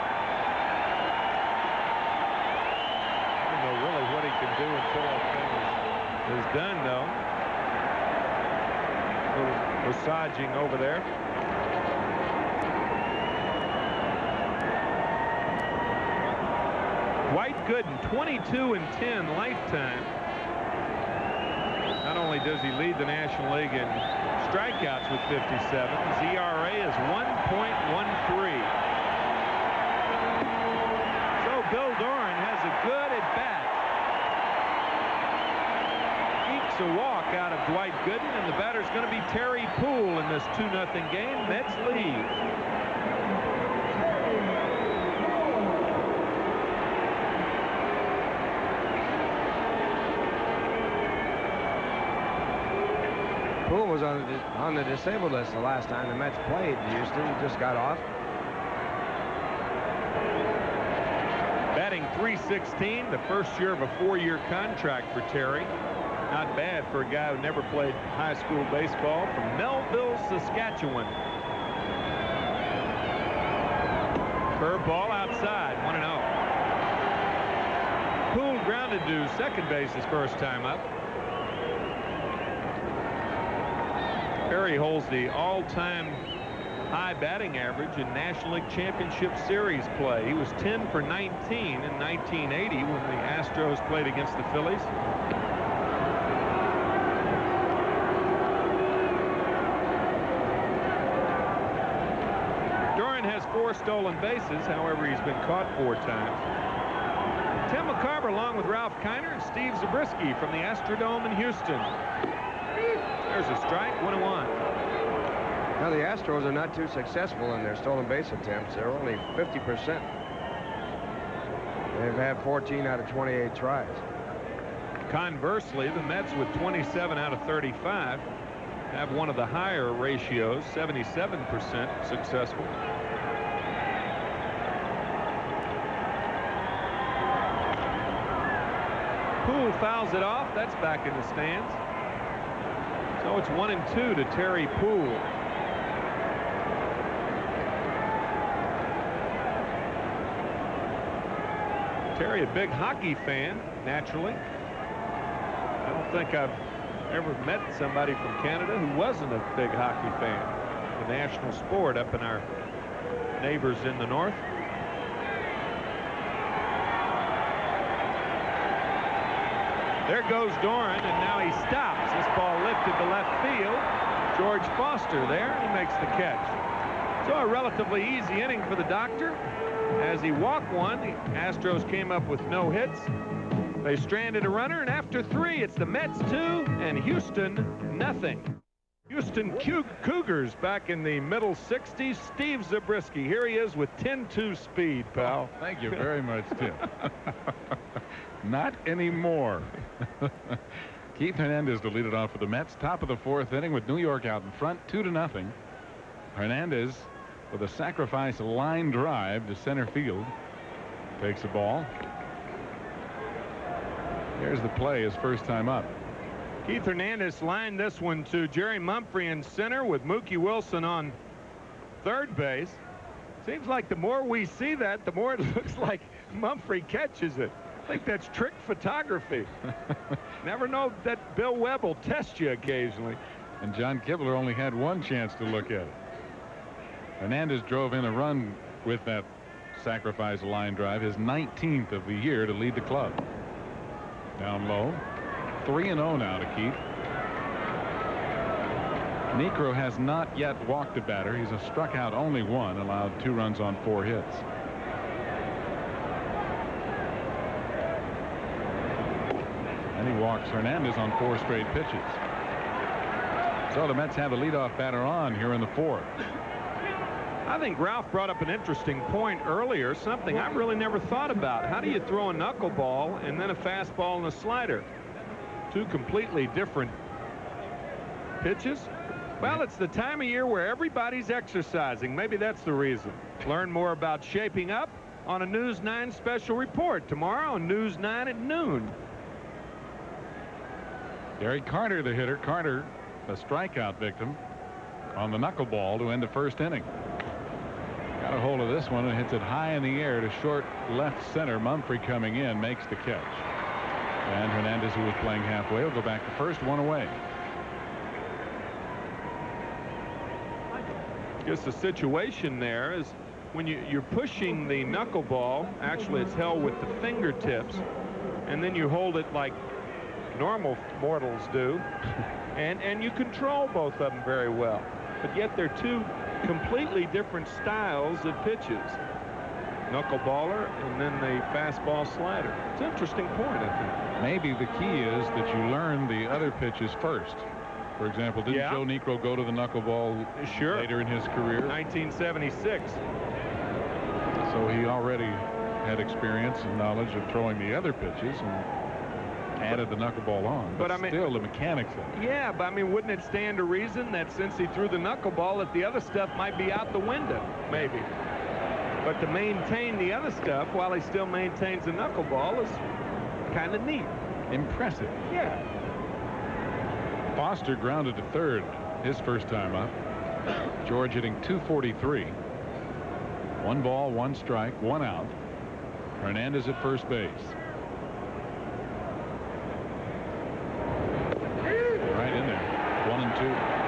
I don't know really what he can do until that thing is done, though. A little massaging over there. Dwight Gooden, 22-10 lifetime. Not only does he lead the National League in strikeouts with 57, his ERA is 1.13. Bill Doran has a good at-bat. Ekes a walk out of Dwight Gooden, and the batter's going to be Terry Poole in this 2-0 game. Mets lead. Poole was on the disabled list the last time the Mets played Houston. He just got off. Batting .316, the first year of a 4-year contract for Terry. Not bad for a guy who never played high school baseball, from Melville, Saskatchewan. Curveball outside, 1-0. Poole grounded to second base his first time up. Terry holds the all-time high batting average in National League Championship Series play. He was 10 for 19 in 1980 when the Astros played against the Phillies. has 4 stolen bases. However, he's been caught 4 times. Tim McCarver along with Ralph Kiner and Steve Zabriskie from the Astrodome in Houston. There's a strike, 1-1. Now the Astros are not too successful in their stolen base attempts. They're only 50%. They've had 14 out of 28 tries. Conversely, the Mets with 27 out of 35 have one of the higher ratios, 77% successful. Poole fouls it off. That's back in the stands. So it's 1-2 to Terry Poole. Terry, a big hockey fan, naturally. I don't think I've ever met somebody from Canada who wasn't a big hockey fan. The national sport up in our neighbors in the north. There goes Doran, and now he stops. This ball lifted to left field. George Foster there. He makes the catch. So a relatively easy inning for the doctor. As he walked one, the Astros came up with no hits. They stranded a runner, and after 3, it's the Mets 2 and Houston nothing. Houston Cougars back in the middle 60s. Steve Zabriskie. Here he is with 10-2 speed, pal. Oh, thank you very much, Tim. Not anymore. Keith Hernandez to lead it off for the Mets. Top of the 4th inning with New York out in front, 2-0. Hernandez with a sacrifice line drive to center field. Takes the ball. Here's the play, his first time up. Keith Hernandez lined this one to Jerry Mumphrey in center with Mookie Wilson on third base. Seems like the more we see that, the more it looks like Mumphrey catches it. I think that's trick photography. Never know that Bill Webb will test you occasionally. And John Kibler only had one chance to look at it. Hernandez drove in a run with that sacrifice line drive, his 19th of the year to lead the club. Down low. 3-0 now to Keith. Niekro has not yet walked a batter. He's struck out only 1, allowed 2 runs on 4 hits. And he walks Hernandez on 4 straight pitches. So the Mets have a leadoff batter on here in the 4th. I think Ralph brought up an interesting point earlier, something I really never thought about. How do you throw a knuckleball and then a fastball and a slider? 2 completely different pitches. Well, it's the time of year where everybody's exercising. Maybe that's the reason. Learn more about shaping up on a News 9 special report tomorrow on News 9 at noon. Derek Carter, the hitter. Carter, a strikeout victim on the knuckleball to end the 1st inning. Got a hold of this one and hits it high in the air to short left center. Mumphrey coming in makes the catch. And Hernandez, who was playing halfway, will go back to first, 1 away. I guess the situation there is when you're pushing the knuckleball, actually it's held with the fingertips, and then you hold it like normal mortals do, and you control both of them very well. But yet they're 2 completely different styles of pitches. Knuckleballer and then the fastball slider. It's an interesting point, I think. Maybe the key is that you learn the other pitches first. For example, didn't Joe Niekro go to the knuckleball later in his career? 1976. So he already had experience and knowledge of throwing the other pitches and added the knuckleball on. But I mean, still the mechanics of it. Yeah, but I mean, wouldn't it stand to reason that since he threw the knuckleball that the other stuff might be out the window? Maybe. But to maintain the other stuff while he still maintains the knuckleball is kind of neat. Impressive. Yeah. Foster grounded to third his first time up. George hitting .243. 1 ball, 1 strike, 1 out. Hernandez at first base. Right in there. 1-2.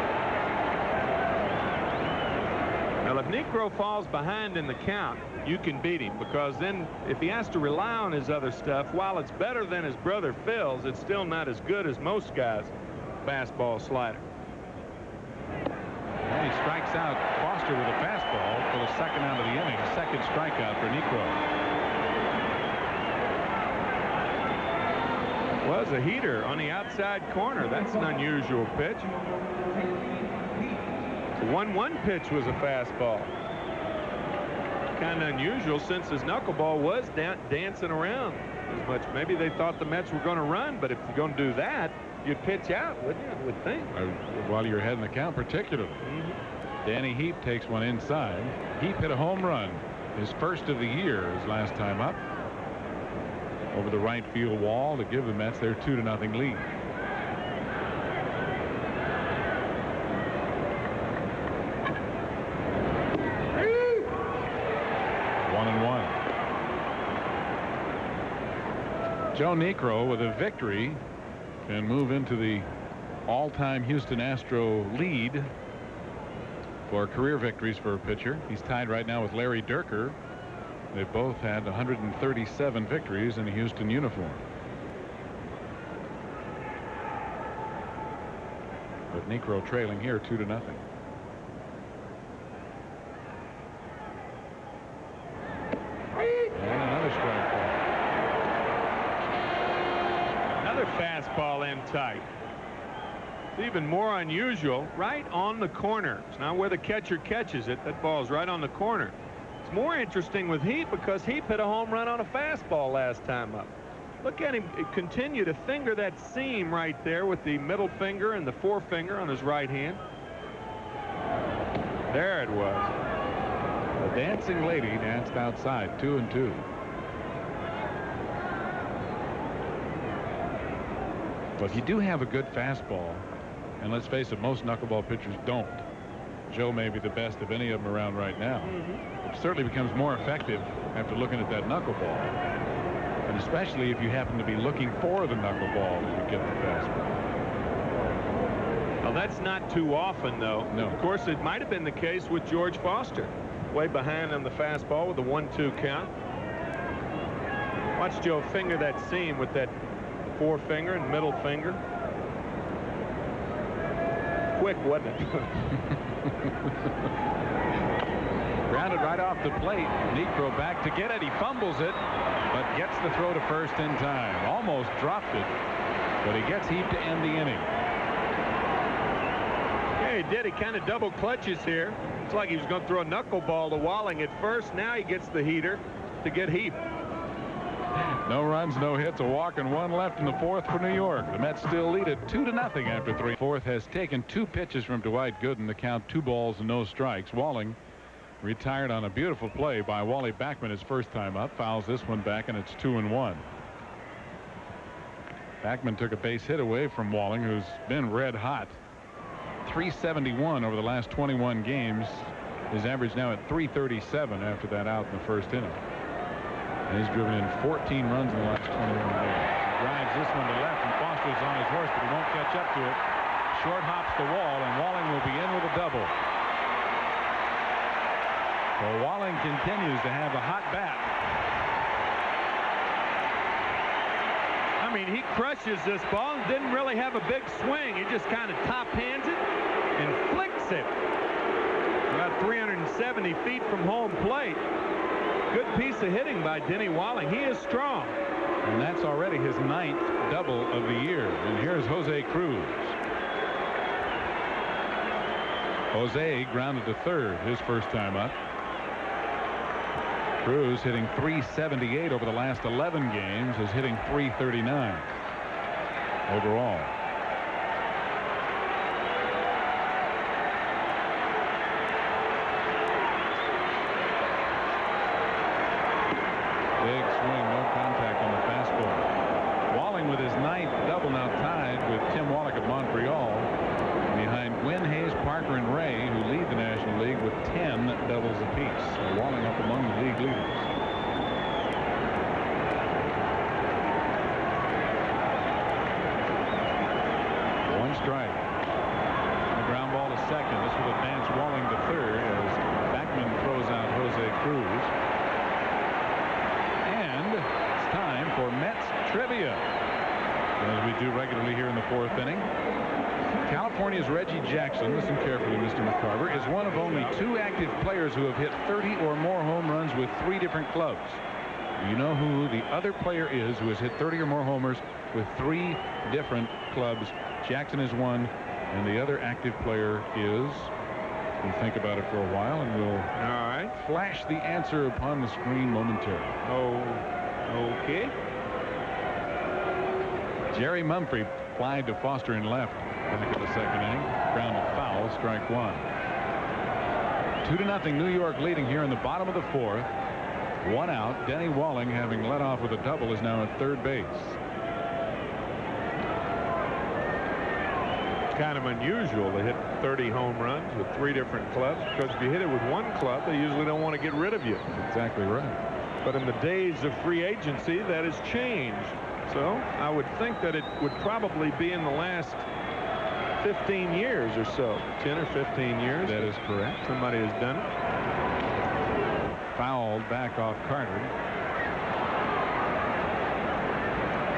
Well, if Niekro falls behind in the count, you can beat him, because then if he has to rely on his other stuff, while it's better than his brother Phil's, it's still not as good as most guys' fastball slider. And Then he strikes out Foster with a fastball for the second out of the inning. Second strikeout for Niekro. Was a heater on the outside corner. That's an unusual pitch. The 1-1 pitch was a fastball. Kind of unusual since his knuckleball was dancing around as much. Maybe they thought the Mets were going to run, but if you're going to do that, you'd pitch out, wouldn't you? I would think. While you're ahead in the count, particularly. Danny Heap takes one inside. Heap hit a home run, his first of the year, his last time up, over the right field wall to give the Mets their 2-0 lead. Joe Niekro with a victory can move into the all-time Houston Astro lead for career victories for a pitcher. He's tied right now with Larry Dierker. They both had 137 victories in a Houston uniform. But Niekro trailing here 2-0. And another strike ball. Another fastball in tight. It's even more unusual. Right on the corner. It's not where the catcher catches it. That ball's right on the corner. It's more interesting with Heap because Heap hit a home run on a fastball last time up. Look at him continue to finger that seam right there with the middle finger and the forefinger on his right hand. There it was. The dancing lady danced outside, 2-2. But you do have a good fastball, and let's face it, most knuckleball pitchers don't. Joe may be the best of any of them around right now. It certainly becomes more effective after looking at that knuckleball, and especially if you happen to be looking for the knuckleball and you get the fastball. Well, that's not too often, though. No. Of course, it might have been the case with George Foster. Way behind on the fastball with the 1-2 count. Watch Joe finger that seam with that forefinger and middle finger. Quick, wasn't it? Grounded right off the plate. Niekro back to get it. He fumbles it, but gets the throw to first in time. Almost dropped it, but he gets Heap to end the inning. Yeah, he did. He kind of double clutches here. It's like he was going to throw a knuckleball to Walling at first. Now he gets the heater to get Heap. No runs, no hits, a walk, and one left in the fourth for New York. The Mets still lead it 2-0 after three. Fourth has taken 2 pitches from Dwight Gooden to count 2 balls and no strikes. Walling retired on a beautiful play by Wally Backman his first time up. Fouls this one back, and it's 2-1. Backman took a base hit away from Walling, who's been red hot. 371 over the last 21 games. His average now at 337 after that out in the first inning. And he's driven in 14 runs in the last 21 games. He drives this one to left, and Foster's on his horse, but he won't catch up to it. Short hops the wall, and Walling will be in with a double. So Walling continues to have a hot bat. I mean, he crushes this ball and didn't really have a big swing. He just kind of top hands it and flicks it. About 370 feet from home plate. Good piece of hitting by Denny Walling. He is strong. And that's already his 9th double of the year. And here's Jose Cruz. Jose grounded to third his first time up. Cruz hitting .378 over the last 11 games, is hitting .339 overall. Big swing, no contact on the fastball. Walling with his 9th double, now tied with Tim Wallach of Montreal, behind Gwynn, Hayes, Parker, and Ray, who lead the National League with 10 doubles apiece. So Walling up among the league leaders. One strike. The ground ball to second. This will advance Walling to third as Backman throws out Jose Cruz. And it's time for Mets trivia. As we do regularly here in the 4th inning. California's Reggie Jackson, listen carefully, Mr. McCarver, is one of only 2 active players who have hit 30 or more home runs with 3 different clubs. Do you know who the other player is who has hit 30 or more homers with 3 different clubs? Jackson is one, and the other active player is... We'll think about it for a while, and we'll flash the answer upon the screen momentarily. Oh, okay. Jerry Mumphrey flied to Foster in left back at the 2nd inning. Grounded foul, strike 1. 2-0 New York leading here in the bottom of the 4th. 1 out. Denny Walling, having led off with a double, is now at 3rd base. Kind of unusual to hit 30 home runs with 3 different clubs, because if you hit it with one club, they usually don't want to get rid of you. That's exactly right. But in the days of free agency, that has changed. So I would think that it would probably be in the last 15 years or so, 10 or 15 years. That is correct. Somebody has done it. Fouled back off Carter.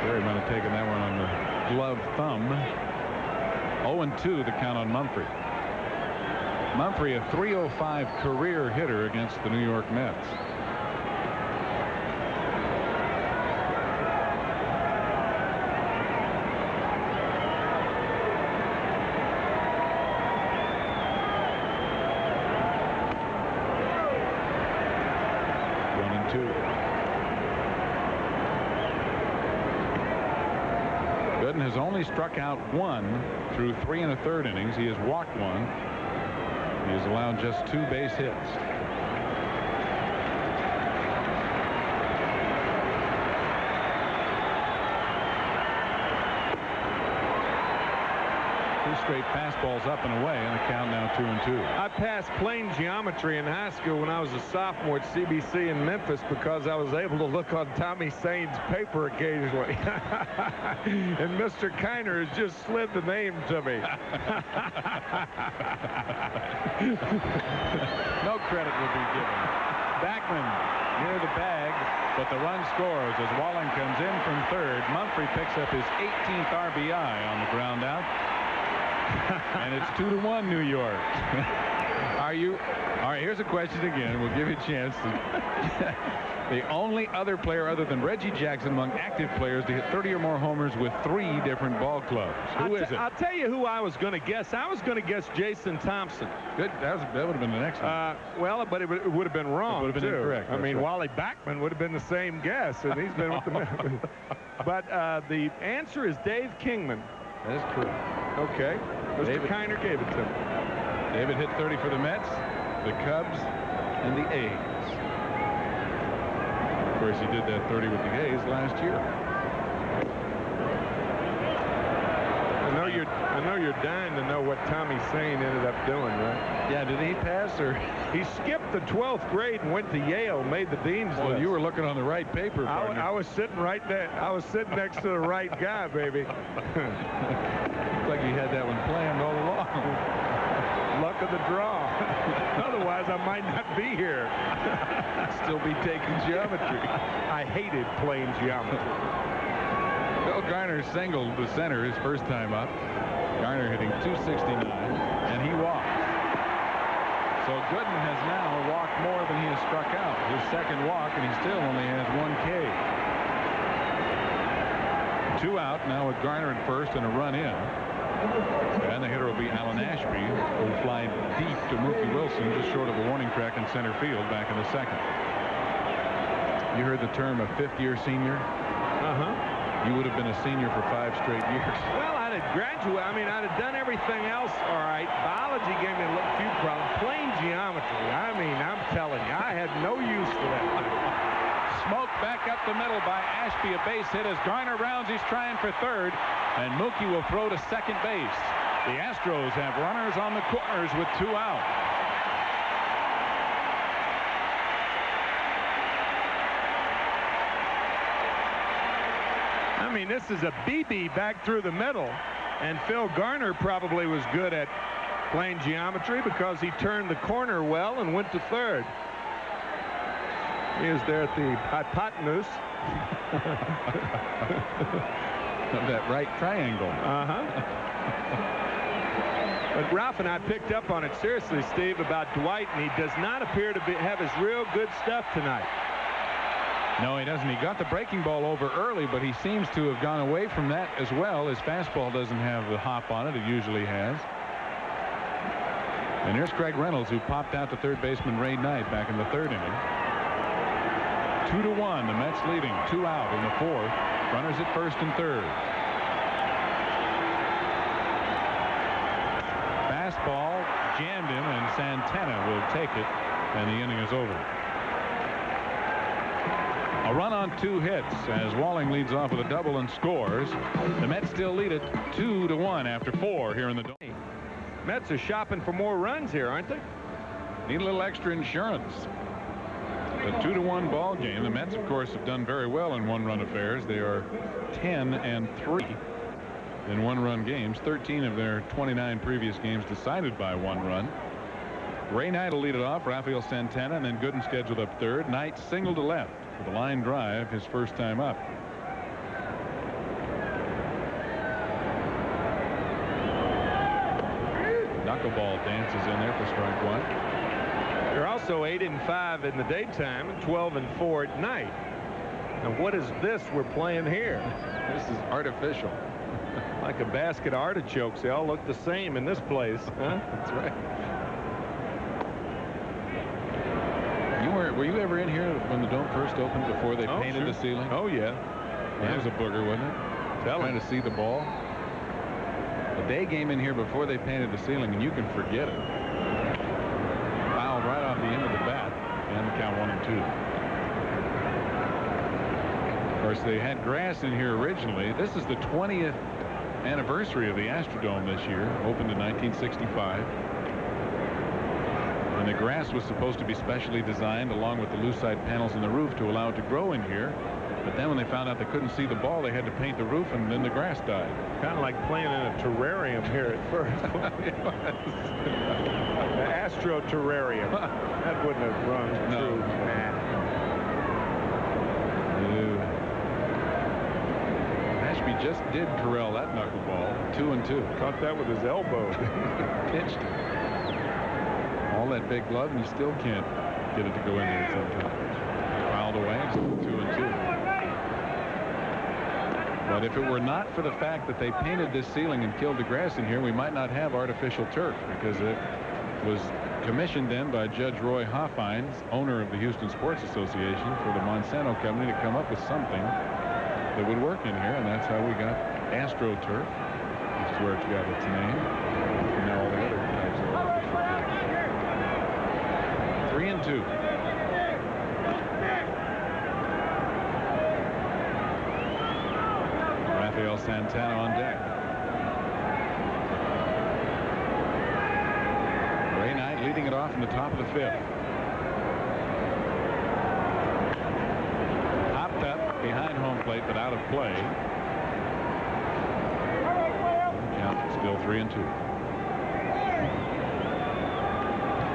Jerry might have taken that one on the glove thumb. 0-2 the count on Mumphrey. Mumphrey, a .305 career hitter against the New York Mets. Gooden has only struck out 1 through 3 1/3 innings. He has walked 1. He has allowed just 2 base hits. Straight fastballs up and away, and the count now 2-2. I passed plane geometry in high school when I was a sophomore at CBC in Memphis, because I was able to look on Tommy Sain's paper occasionally. And Mr. Kiner has just slid the name to me. No credit will be given. Backman near the bag, but the run scores as Walling comes in from 3rd. Mumphrey picks up his 18th RBI on the ground out. And it's 2-1 New York. Are you? All right, here's a question again. We'll give you a chance to. The only other player other than Reggie Jackson among active players to hit 30 or more homers with 3 different ball clubs. Who is it? I'll tell you who I was going to guess. I was going to guess Jason Thompson. Good. That would have been the next one. Well, but it would have been wrong. It would have been incorrect. I mean, Wally Backman would have been the same guess, and he's been with the Mets. But the answer is Dave Kingman. That is correct. Okay. Mr. Kiner gave it to him. David hit 30 for the Mets, the Cubs, and the A's. Of course, he did that 30 with the A's last year. I know you're dying to know what Tommy Sain ended up doing, right? Yeah, did he pass or? He skipped the 12th grade and went to Yale, made the dean's list. You were looking on the right paper. I was sitting right there. I was sitting next to the right guy, baby. Looks like you had that one planned all along. Luck of the draw. Otherwise, I might not be here. Still be taking geometry. I hated plain geometry. Bill Garner singled the center his first time up. Garner hitting .269, and he walked. So Gooden has now walked more than he has struck out. His second walk, and he still only has 1 K. 2 out now with Garner at first and a run in. And the hitter will be Alan Ashby, who will fly deep to Mookie Wilson, just short of a warning track in center field back in the 2nd. You heard the term a 5th-year senior? You would have been a senior for 5 straight years. Well, I'd have graduated. I mean, I'd have done everything else all right. Biology gave me a few problems. Plain geometry. I mean, I'm telling you, I had no use for that thing. Smoke back up the middle by Ashby, a base hit as Garner rounds. He's trying for 3rd, and Mookie will throw to 2nd base. The Astros have runners on the corners with 2 out. I mean, this is a BB back through the middle, and Phil Garner probably was good at plain geometry because he turned the corner well and went to 3rd. He is there at the hypotenuse. of that right triangle. But Ralph and I picked up on it seriously, Steve, about Dwight, and he does not appear to have his real good stuff tonight. No, he doesn't. He got the breaking ball over early, but he seems to have gone away from that as well. His fastball doesn't have the hop on it usually has. And here's Craig Reynolds, who popped out to third baseman Ray Knight back in the third inning. 2-1, the Mets leading, 2 out in the fourth. Runners at first and third. Fastball jammed him, and Santana will take it, and the inning is over. A run on 2 hits as Walling leads off with a double and scores. The Mets still lead it 2-1 after 4 here in the Dome. Mets are shopping for more runs here, aren't they? Need a little extra insurance. A 2-1 ball game. The Mets, of course, have done very well in one-run affairs. They are 10-3 in one-run games. 13 of their 29 previous games decided by 1 run. Ray Knight will lead it off. Rafael Santana, and then Gooden scheduled up third. Knight single to left with a line drive, his first time up. Knuckleball dances in there for strike 1. They're also 8-5 in the daytime and 12-4 at night. Now, what is this we're playing here? This is artificial. Like a basket of artichokes. They all look the same in this place. Huh? That's right. Were you ever in here when the Dome first opened before they painted the ceiling? Oh, yeah. That was a booger, wasn't it? Trying to see the ball. A day game in here before they painted the ceiling, and you can forget it. Fouled right off the end of the bat, and the count 1-2. Of course, they had grass in here originally. This is the 20th anniversary of the Astrodome this year, opened in 1965. And the grass was supposed to be specially designed along with the lucite panels in the roof to allow it to grow in here. But then when they found out they couldn't see the ball, they had to paint the roof, and then the grass died. Kind of like playing in a terrarium here at first. The Astro terrarium. That wouldn't have run true. Ashby just did corral that knuckleball. 2-2. Caught that with his elbow. Pitched it. All that big glove, and you still can't get it to go in there sometimes. Fouled away. 2-2. But if it were not for the fact that they painted this ceiling and killed the grass in here, we might not have artificial turf, because it was commissioned then by Judge Roy Hoffines, owner of the Houston Sports Association, for the Monsanto Company to come up with something that would work in here, and that's how we got AstroTurf. That's where it got its name. And now all the other types of artificial turf. 3-2. Rafael Santana on deck. Ray Knight leading it off in the top of the 5th. Hopped up behind home plate, but out of play. Count still 3-2.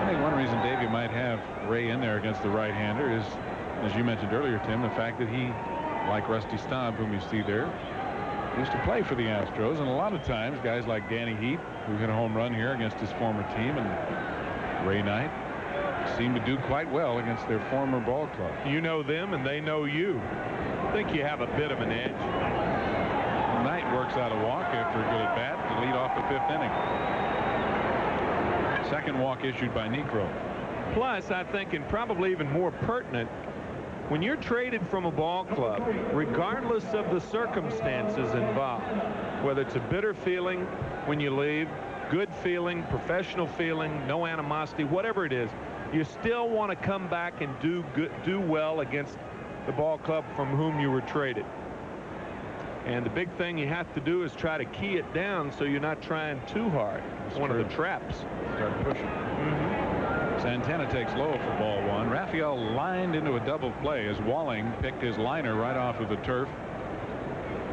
I think one reason Davey might have Ray in there against the right-hander is, as you mentioned earlier, Tim, the fact that he, like Rusty Staub, whom you see there, used to play for the Astros, and a lot of times guys like Danny Heat, who hit a home run here against his former team, and Ray Knight, seem to do quite well against their former ball club. You know them, and they know you. I think you have a bit of an edge. Knight works out a walk after a good at bat to lead off the 5th inning. Second walk issued by Niekro. Plus, I think, and probably even more pertinent, when you're traded from a ball club, regardless of the circumstances involved, whether it's a bitter feeling when you leave, good feeling, professional feeling, no animosity, whatever it is, you still want to come back and do well against the ball club from whom you were traded. And the big thing you have to do is try to key it down so you're not trying too hard. It's one of the traps. Start pushing. Santana takes low for ball 1. Rafael lined into a double play as Walling picked his liner right off of the turf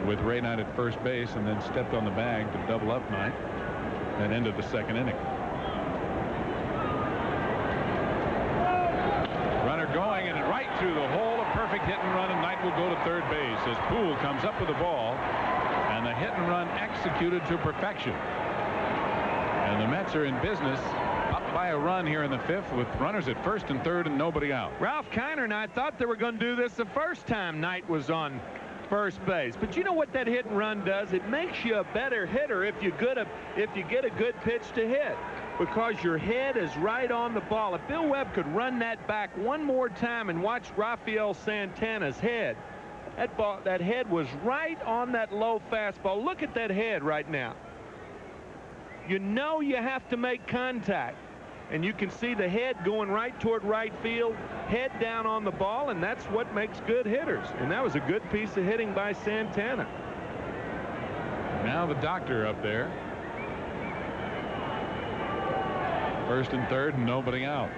with Ray Knight at first base, and then stepped on the bag to double up Knight. That ended the 2nd inning. Runner going, and right through the hole, a perfect hit and run, and Knight will go to third base as Poole comes up with the ball, And the hit and run executed to perfection. And the Mets are in business, up by a run here in the 5th with runners at first and third and nobody out. Ralph Kiner and I thought they were going to do this the first time Knight was on first base. But you know what that hit and run does? It makes you a better hitter if you get a good pitch to hit, because your head is right on the ball. If Bill Webb could run that back one more time and watch Rafael Santana's head, that head was right on that low fastball. Look at that head right now. You know you have to make contact. And you can see the head going right toward right field, head down on the ball, and that's what makes good hitters. And that was a good piece of hitting by Santana. Now the doctor up there. First and third and nobody out.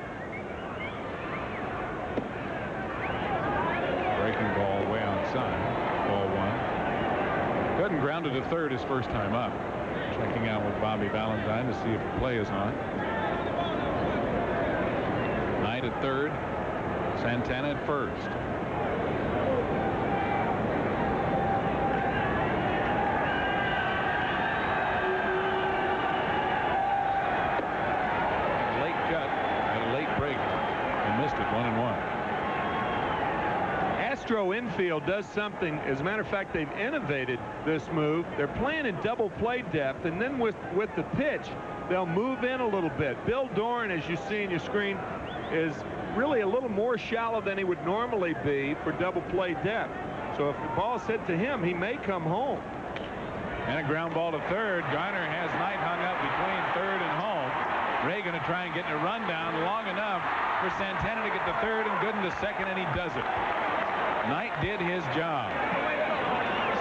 Breaking ball way outside. Ball 1. Gooden grounded to third his first time up. Checking out with Bobby Valentine to see if the play is on. Knight at third. Santana at first. Late cut and a late break. And missed it. 1-1. Astro infield does something. As a matter of fact, they've innovated this move. They're playing in double play depth, and then with the pitch, they'll move in a little bit. Bill Doran, as you see in your screen, is really a little more shallow than he would normally be for double play depth. So if the ball's hit to him, he may come home. And a ground ball to third. Garner has Knight hung up between third and home. Ray going to try and get a run down long enough for Santana to get to third and Gooden to second, and he does it. Knight did his job.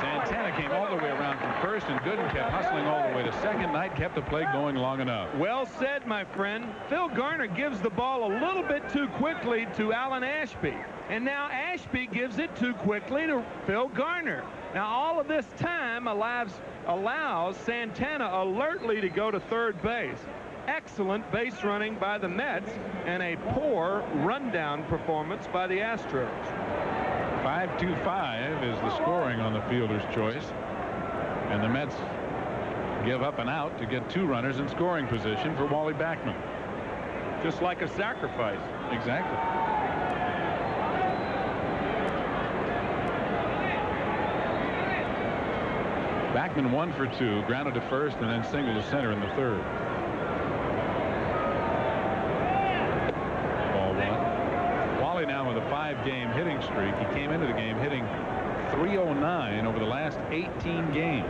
Santana came all the way around from first, and Gooden kept hustling all the way to second. Knight kept the play going long enough. Well said, my friend. Phil Garner gives the ball a little bit too quickly to Alan Ashby. And now Ashby gives it too quickly to Phil Garner. Now all of this time allows Santana alertly to go to third base. Excellent base running by the Mets, and a poor rundown performance by the Astros. 5-2-5 is the scoring on the fielder's choice, and the Mets give up and out to get 2 runners in scoring position for Wally Backman. Just like a sacrifice. Exactly. Backman 1 for 2, grounded to first and then single to center in the third. Now with a 5-game hitting streak. He came into the game hitting .309 over the last 18 games.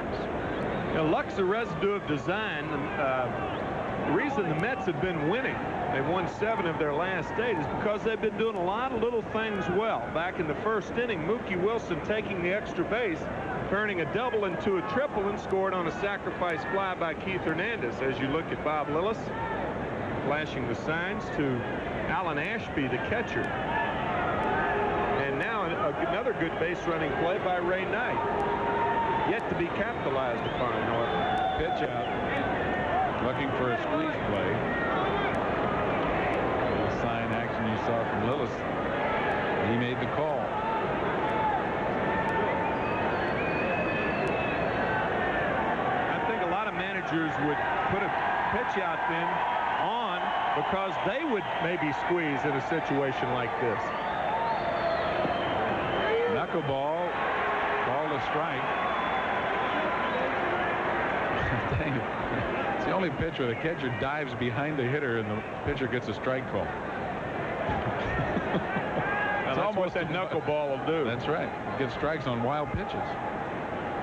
Luck's a residue of design. The reason the Mets have been winning, they've won 7 of their last 8, is because they've been doing a lot of little things well. Back in the first inning, Mookie Wilson taking the extra base, turning a double into a triple, and scored on a sacrifice fly by Keith Hernandez. As you look at Bob Lillis flashing the signs to Alan Ashby, the catcher. And now another good base running play by Ray Knight. Yet to be capitalized upon, Norton. Pitch out. Looking for a squeeze play. The sign action you saw from Lillis. He made the call. I think a lot of managers would put a pitch out then on because they would maybe squeeze in a situation like this. Knuckleball, ball to strike. Dang it. It's the only pitch where the catcher dives behind the hitter and the pitcher gets a strike call. It's almost what that knuckleball will do. That's right. Get strikes on wild pitches.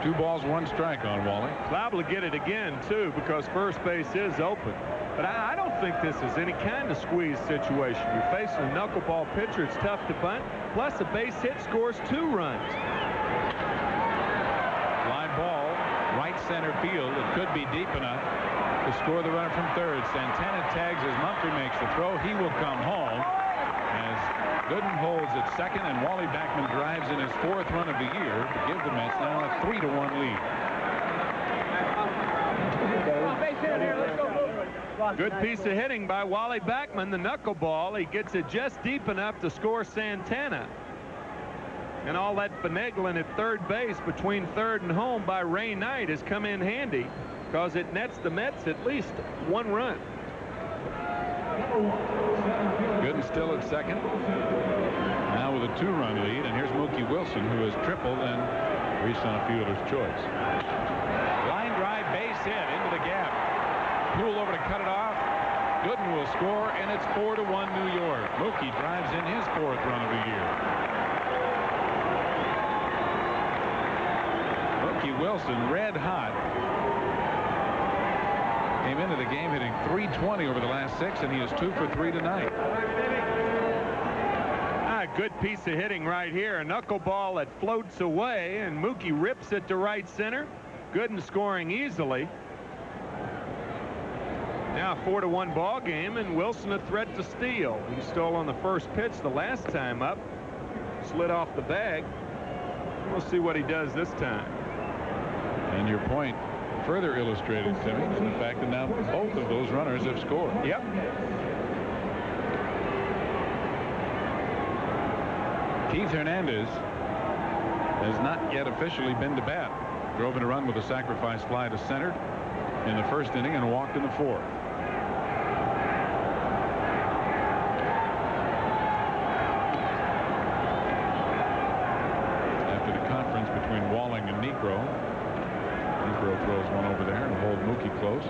2 balls, 1 strike on Wally. Liable to get it again, too, because first base is open. But I don't think this is any kind of squeeze situation. You're facing a knuckleball pitcher. It's tough to bunt. Plus, a base hit scores 2 runs. Line ball, right center field. It could be deep enough to score the runner from third. Santana tags as Mumphrey makes the throw. He will come home as Gooden holds at second, and Wally Backman drives in his 4th run of the year to give the Mets now a 3-1 lead. Good piece of hitting by Wally Backman, the knuckleball. He gets it just deep enough to score Santana. And all that finagling at third base between third and home by Ray Knight has come in handy, because it nets the Mets at least 1 run. Gooden still at second. Now with a 2-run lead, and here's Mookie Wilson, who has tripled and reached on a fielder's choice. Line drive, base hit into the gap. Poole over to cut it off. Gooden will score, and it's 4-1 New York. Mookie drives in his 4th run of the year. Mookie Wilson, red hot. Came into the game hitting .320 over the last 6, and he is 2 for 3 tonight. Good piece of hitting right here. A knuckleball that floats away, and Mookie rips it to right center. Gooden scoring easily. Now a 4-1 ball game, and Wilson a threat to steal. He stole on the first pitch the last time up. Slid off the bag. We'll see what he does this time. And your point further illustrated, Timmy, in the fact that now both of those runners have scored. Yep. Keith Hernandez has not yet officially been to bat. Drove in a run with a sacrifice fly to center in the first inning and walked in the 4th. After the conference between Walling and Negro throws one over there and hold Mookie close.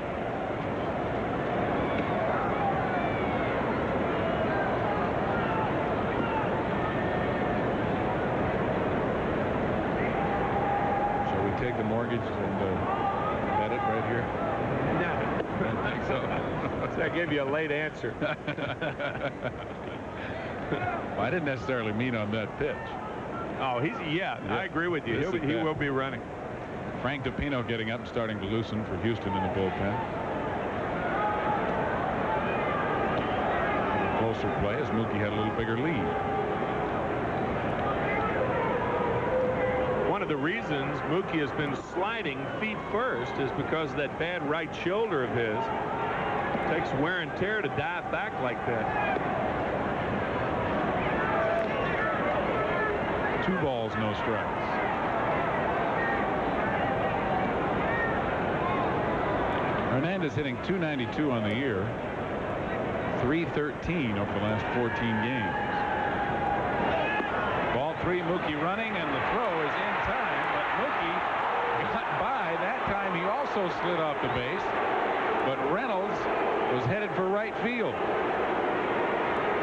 Take the mortgage and bet it right here? No. I don't think so. I gave you a late answer. Well, I didn't necessarily mean on that pitch. Oh, yeah, I agree with you. He will be running. Frank DiPino getting up and starting to loosen for Houston in the bullpen. Closer play as Mookie had a little bigger lead. One of the reasons Mookie has been sliding feet first is because that bad right shoulder of his takes wear and tear to dive back like that. 2 balls, no strikes. Hernandez hitting .292 on the year, .313 over the last 14 games. Ball 3, Mookie running, and the throw is in time, but Mookie got by. That time he also slid off the base, but Reynolds was headed for right field.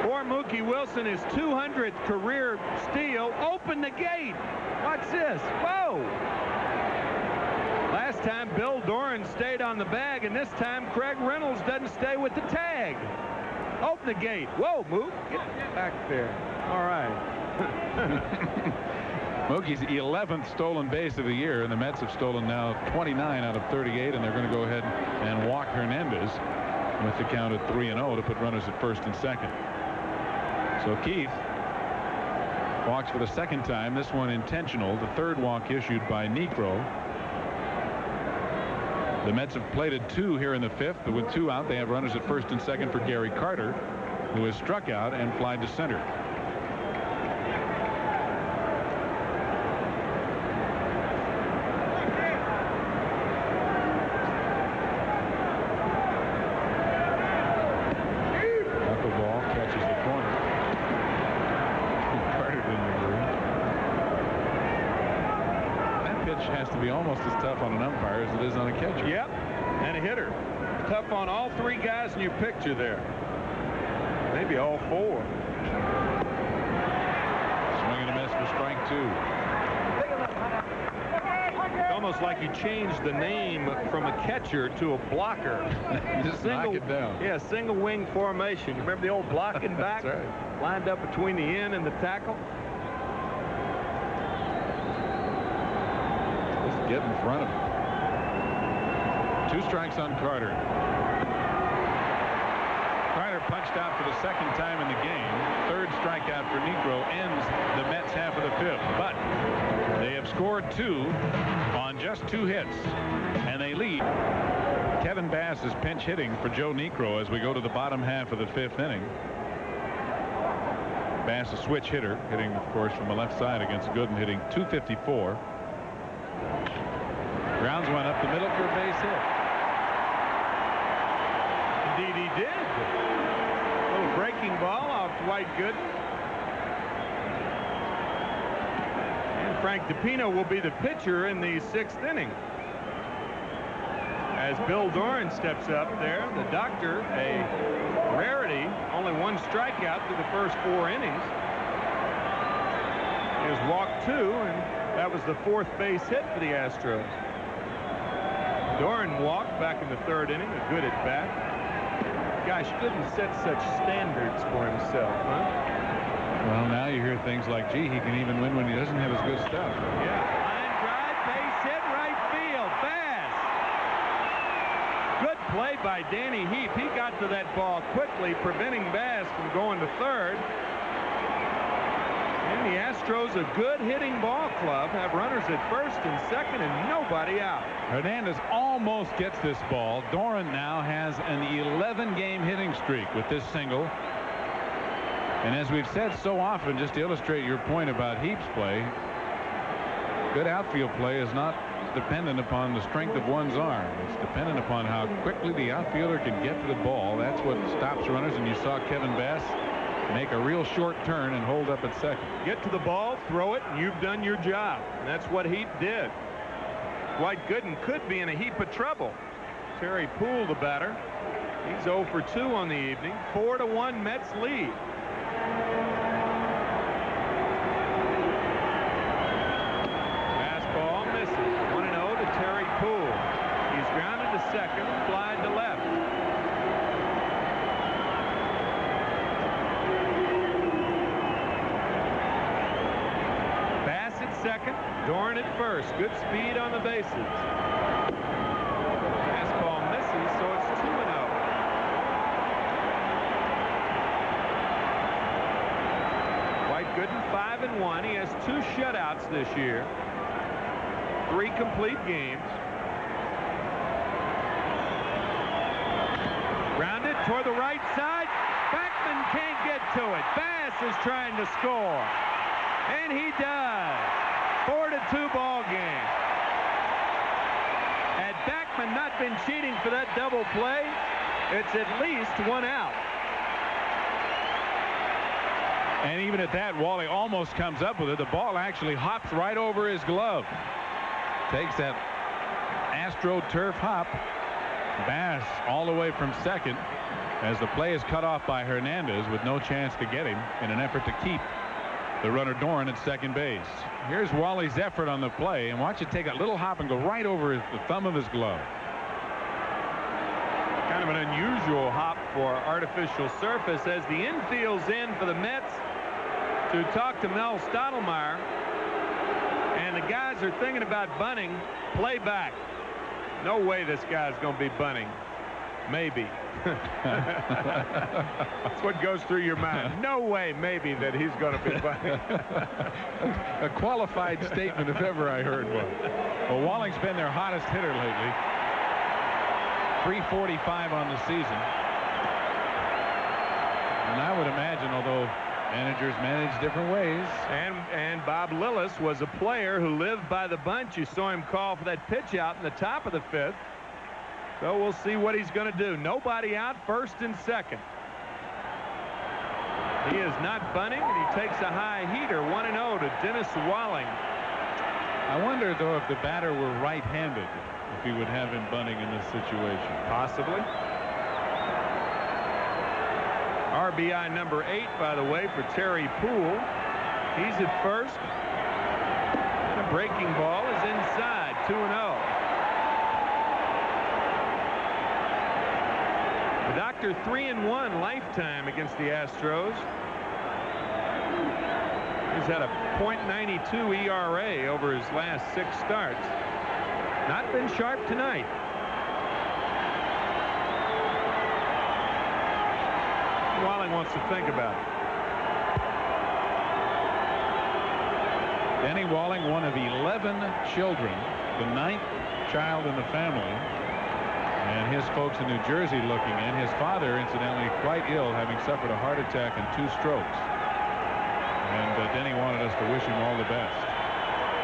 For Mookie Wilson, his 200th career steal. Open the gate. What's this? Whoa! Last time Bill Doran stayed on the bag, and this time Craig Reynolds doesn't stay with the tag. Open the gate. Whoa, Mook. Get back there. All right. Mookie's 11th stolen base of the year, and the Mets have stolen now 29 out of 38, and they're going to go ahead and walk Hernandez with the count at 3-0 to put runners at first and second. So Keith walks for the second time, this one intentional. The third walk issued by Negro. The Mets have plated 2 here in the 5th, but with 2 out, they have runners at first and second for Gary Carter, who has struck out and flied to center. Has to be almost as tough on an umpire as it is on a catcher. Yep, and a hitter. Tough on all 3 guys in your picture there. Maybe all 4. Swing and a miss for strike 2. It's almost like you changed the name from a catcher to a blocker. Just knock it down. Yeah, single wing formation. You remember the old blocking back? That's right. Lined up between the in and the tackle. Get in front of him. 2 strikes on Carter. Carter punched out for the second time in the game. 3rd strikeout for Negro ends the Mets half of the 5th. But they have scored 2 on just 2 hits, and they lead. Kevin Bass is pinch hitting for Joe Negro as we go to the bottom half of the 5th inning. Bass, a switch hitter, hitting, of course, from the left side against Gooden, hitting .254. Grounds one up the middle for a base hit. Indeed, he did. A little breaking ball off Dwight Gooden. And Frank DePino will be the pitcher in the 6th inning. As Bill Doran steps up there, the doctor, a rarity, only 1 strikeout through the first 4 innings. He has walked 2, and that was the 4th base hit for the Astros. Doran walked back in the 3rd inning, a good at bat. Gosh, Gooden set such standards for himself, huh? Well, now you hear things like, gee, he can even win when he doesn't have his good stuff. Yeah, line drive, base hit, right field, Bass. Good play by Danny Heap. He got to that ball quickly, preventing Bass from going to 3rd. And the Astros, a good hitting ball club, have runners at 1st and 2nd and nobody out. Hernandez almost gets this ball. Doran now has an 11-game hitting streak with this single. And as we've said so often, just to illustrate your point about Heap's play, good outfield play is not dependent upon the strength of one's arm. It's dependent upon how quickly the outfielder can get to the ball. That's what stops runners, and you saw Kevin Bass make a real short turn and hold up at 2nd. Get to the ball, throw it, and you've done your job. And that's what Heap did. Dwight Gooden could be in a heap of trouble. Terry Poole, the batter. He's 0 for 2 on the evening. 4-1 Mets lead. Fastball misses. 1-0 to Terry Poole. He's grounded to 2nd, fly to left. Bass at 2nd, Doran at 1st. Good speed on the bases. Fastball misses, so it's 2-0. Gooden 5-1. He has 2 shutouts this year. 3 complete games. Grounded toward the right side. Backman can't get to it. Bass is trying to score. And he does. 4-2 ball game. Had Backman not been cheating for that double play, it's at least 1 out. And even at that, Wally almost comes up with it. The ball actually hops right over his glove. Takes that Astro turf hop. Bass all the way from 2nd as the play is cut off by Hernandez with no chance to get him in an effort to keep the runner Doran at 2nd base. Here's Wally's effort on the play, and watch it take a little hop and go right over the thumb of his glove. Kind of an unusual hop for artificial surface as the infield's in for the Mets to talk to Mel Stottlemyre, and the guys are thinking about bunting. Play back. No way this guy's going to be bunting. Maybe. That's what goes through your mind. No way, maybe, that he's going to be bunting. A qualified statement if ever I heard one. Well, Walling's been their hottest hitter lately. 345 on the season. And I would imagine, although managers manage different ways. And Bob Lillis was a player who lived by the bunch. You saw him call for that pitch out in the top of the 5th. So we'll see what he's going to do. Nobody out, 1st and 2nd. He is not bunting, and he takes a high heater. 1-0 to Dennis Walling. I wonder, though, if the batter were right-handed, if he would have him bunting in this situation. Possibly. RBI number 8, by the way, for Terry Poole. He's at 1st. And a breaking ball is inside. 2-0. The doctor 3-1 lifetime against the Astros. He's had a .92 ERA over his last 6 starts. Not been sharp tonight. Walling wants to think about it. Denny Walling, one of 11 children, the 9th child in the family, and his folks in New Jersey looking in. His father, incidentally, quite ill, having suffered a heart attack and 2 strokes. And Denny wanted us to wish him all the best.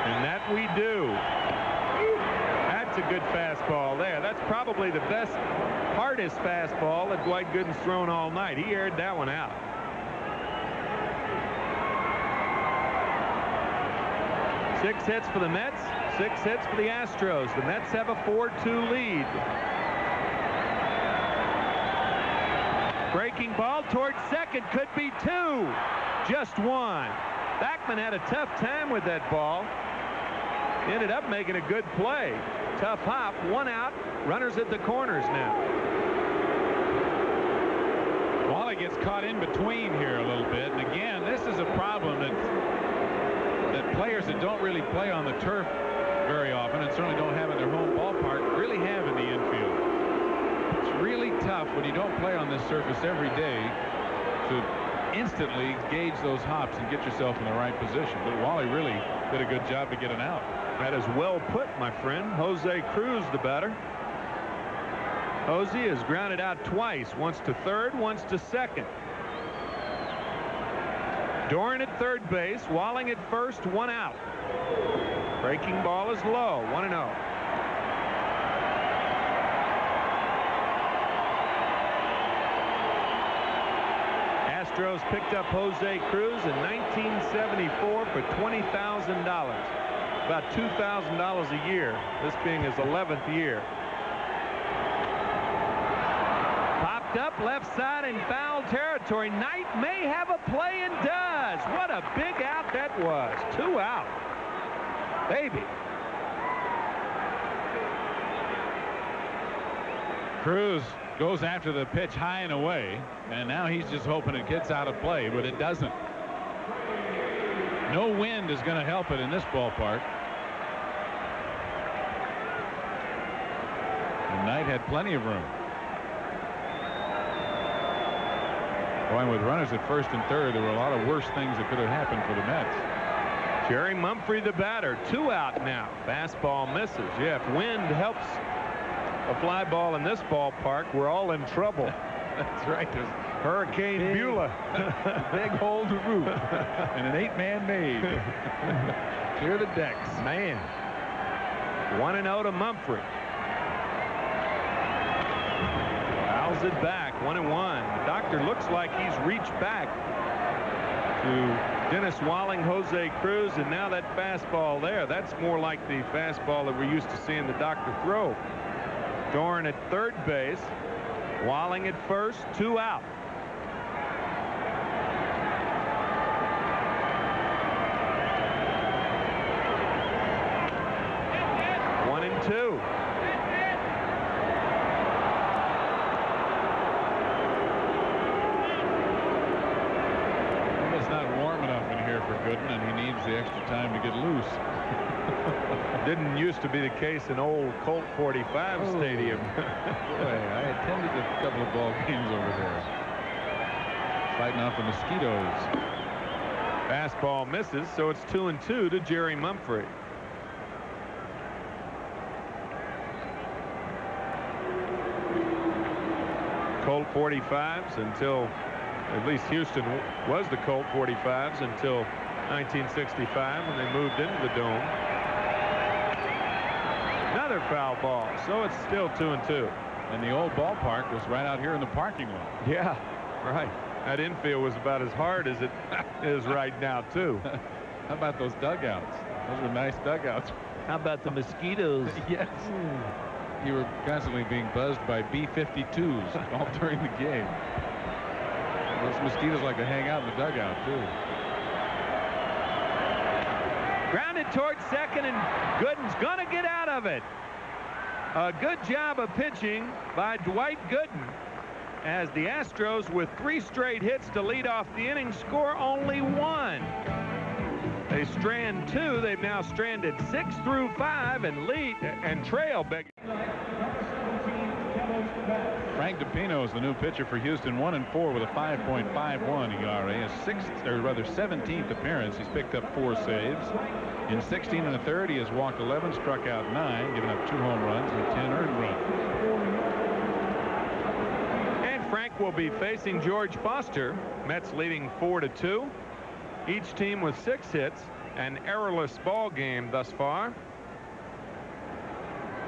And that we do. That's a good fastball there. That's probably the best, hardest fastball that Dwight Gooden's thrown all night. He aired that one out. Six hits for the Mets, 6 hits for the Astros. The Mets have a 4-2 lead. Breaking ball towards second, could be 2. Just 1. Backman had a tough time with that ball. Ended up making a good play. Tough hop, 1 out. Runners at the corners now. Wally gets caught in between here a little bit. And again, this is a problem that players that don't really play on the turf very often, and certainly don't have in their home ballpark, really have in the infield. It's really tough when you don't play on this surface every day to instantly gauge those hops and get yourself in the right position. But Wally really did a good job to get an out. That is well put, my friend. Jose Cruz, the batter. Jose has grounded out twice, once to third, once to second. Doran at third base, Walling at first, 1 out. Breaking ball is low, 1-0. Astros picked up Jose Cruz in 1974 for $20,000. About $2,000 a year, this being his 11th year. Popped up left side in foul territory. Knight may have a play and does. What a big out that was. 2 out. Baby. Cruz goes after the pitch high and away, and now he's just hoping it gets out of play, but it doesn't. No wind is going to help it in this ballpark. And Knight had plenty of room. Going with runners at first and third, there were a lot of worse things that could have happened for the Mets. Jerry Mumphrey, the batter, 2 out now. Fastball misses. Yeah, if wind helps a fly ball in this ballpark, we're all in trouble. That's right. There's Hurricane Beulah. Big hole to root. And an 8-man made. Clear the decks. Man. 1-0 to Mumphrey. Fouls it back. 1-1. The doctor looks like he's reached back to Dennis Walling, Jose Cruz, and now that fastball there. That's more like the fastball that we're used to seeing the doctor throw. Doran at third base. Walling at first, 2 out. One and 2. It's not warm enough in here for Gooden, and he needs the extra time to get loose. Didn't used to be the case in old Colt 45 Stadium. Boy, I attended a couple of ball games over there. Fighting off the mosquitoes. Fastball misses, so it's 2-2 to Jerry Mumphrey. Colt 45s until, at least Houston was the Colt 45s until 1965 when they moved into the Dome. Another foul ball, so it's still 2-2. And the old ballpark was right out here in the parking lot. Yeah, right. That infield was about as hard as it is right now, too. How about those dugouts? Those were nice dugouts. How about the mosquitoes? Yes. You were constantly being buzzed by B-52s all during the game. Those mosquitoes like to hang out in the dugout, too. Grounded towards second, and Gooden's going to get out of it. A good job of pitching by Dwight Gooden, as the Astros, with 3 straight hits to lead off the inning, score only 1. They strand 2. They've now stranded 6 through 5 and lead and trail. Frank DePino is the new pitcher for Houston, 1-4 with a 5.51 ERA, his 17th appearance. He's picked up 4 saves. In 16 1/3, he has walked 11, struck out 9, given up 2 home runs and 10 earned runs. And Frank will be facing George Foster. Mets leading 4-2. Each team with 6 hits, an errorless ball game thus far.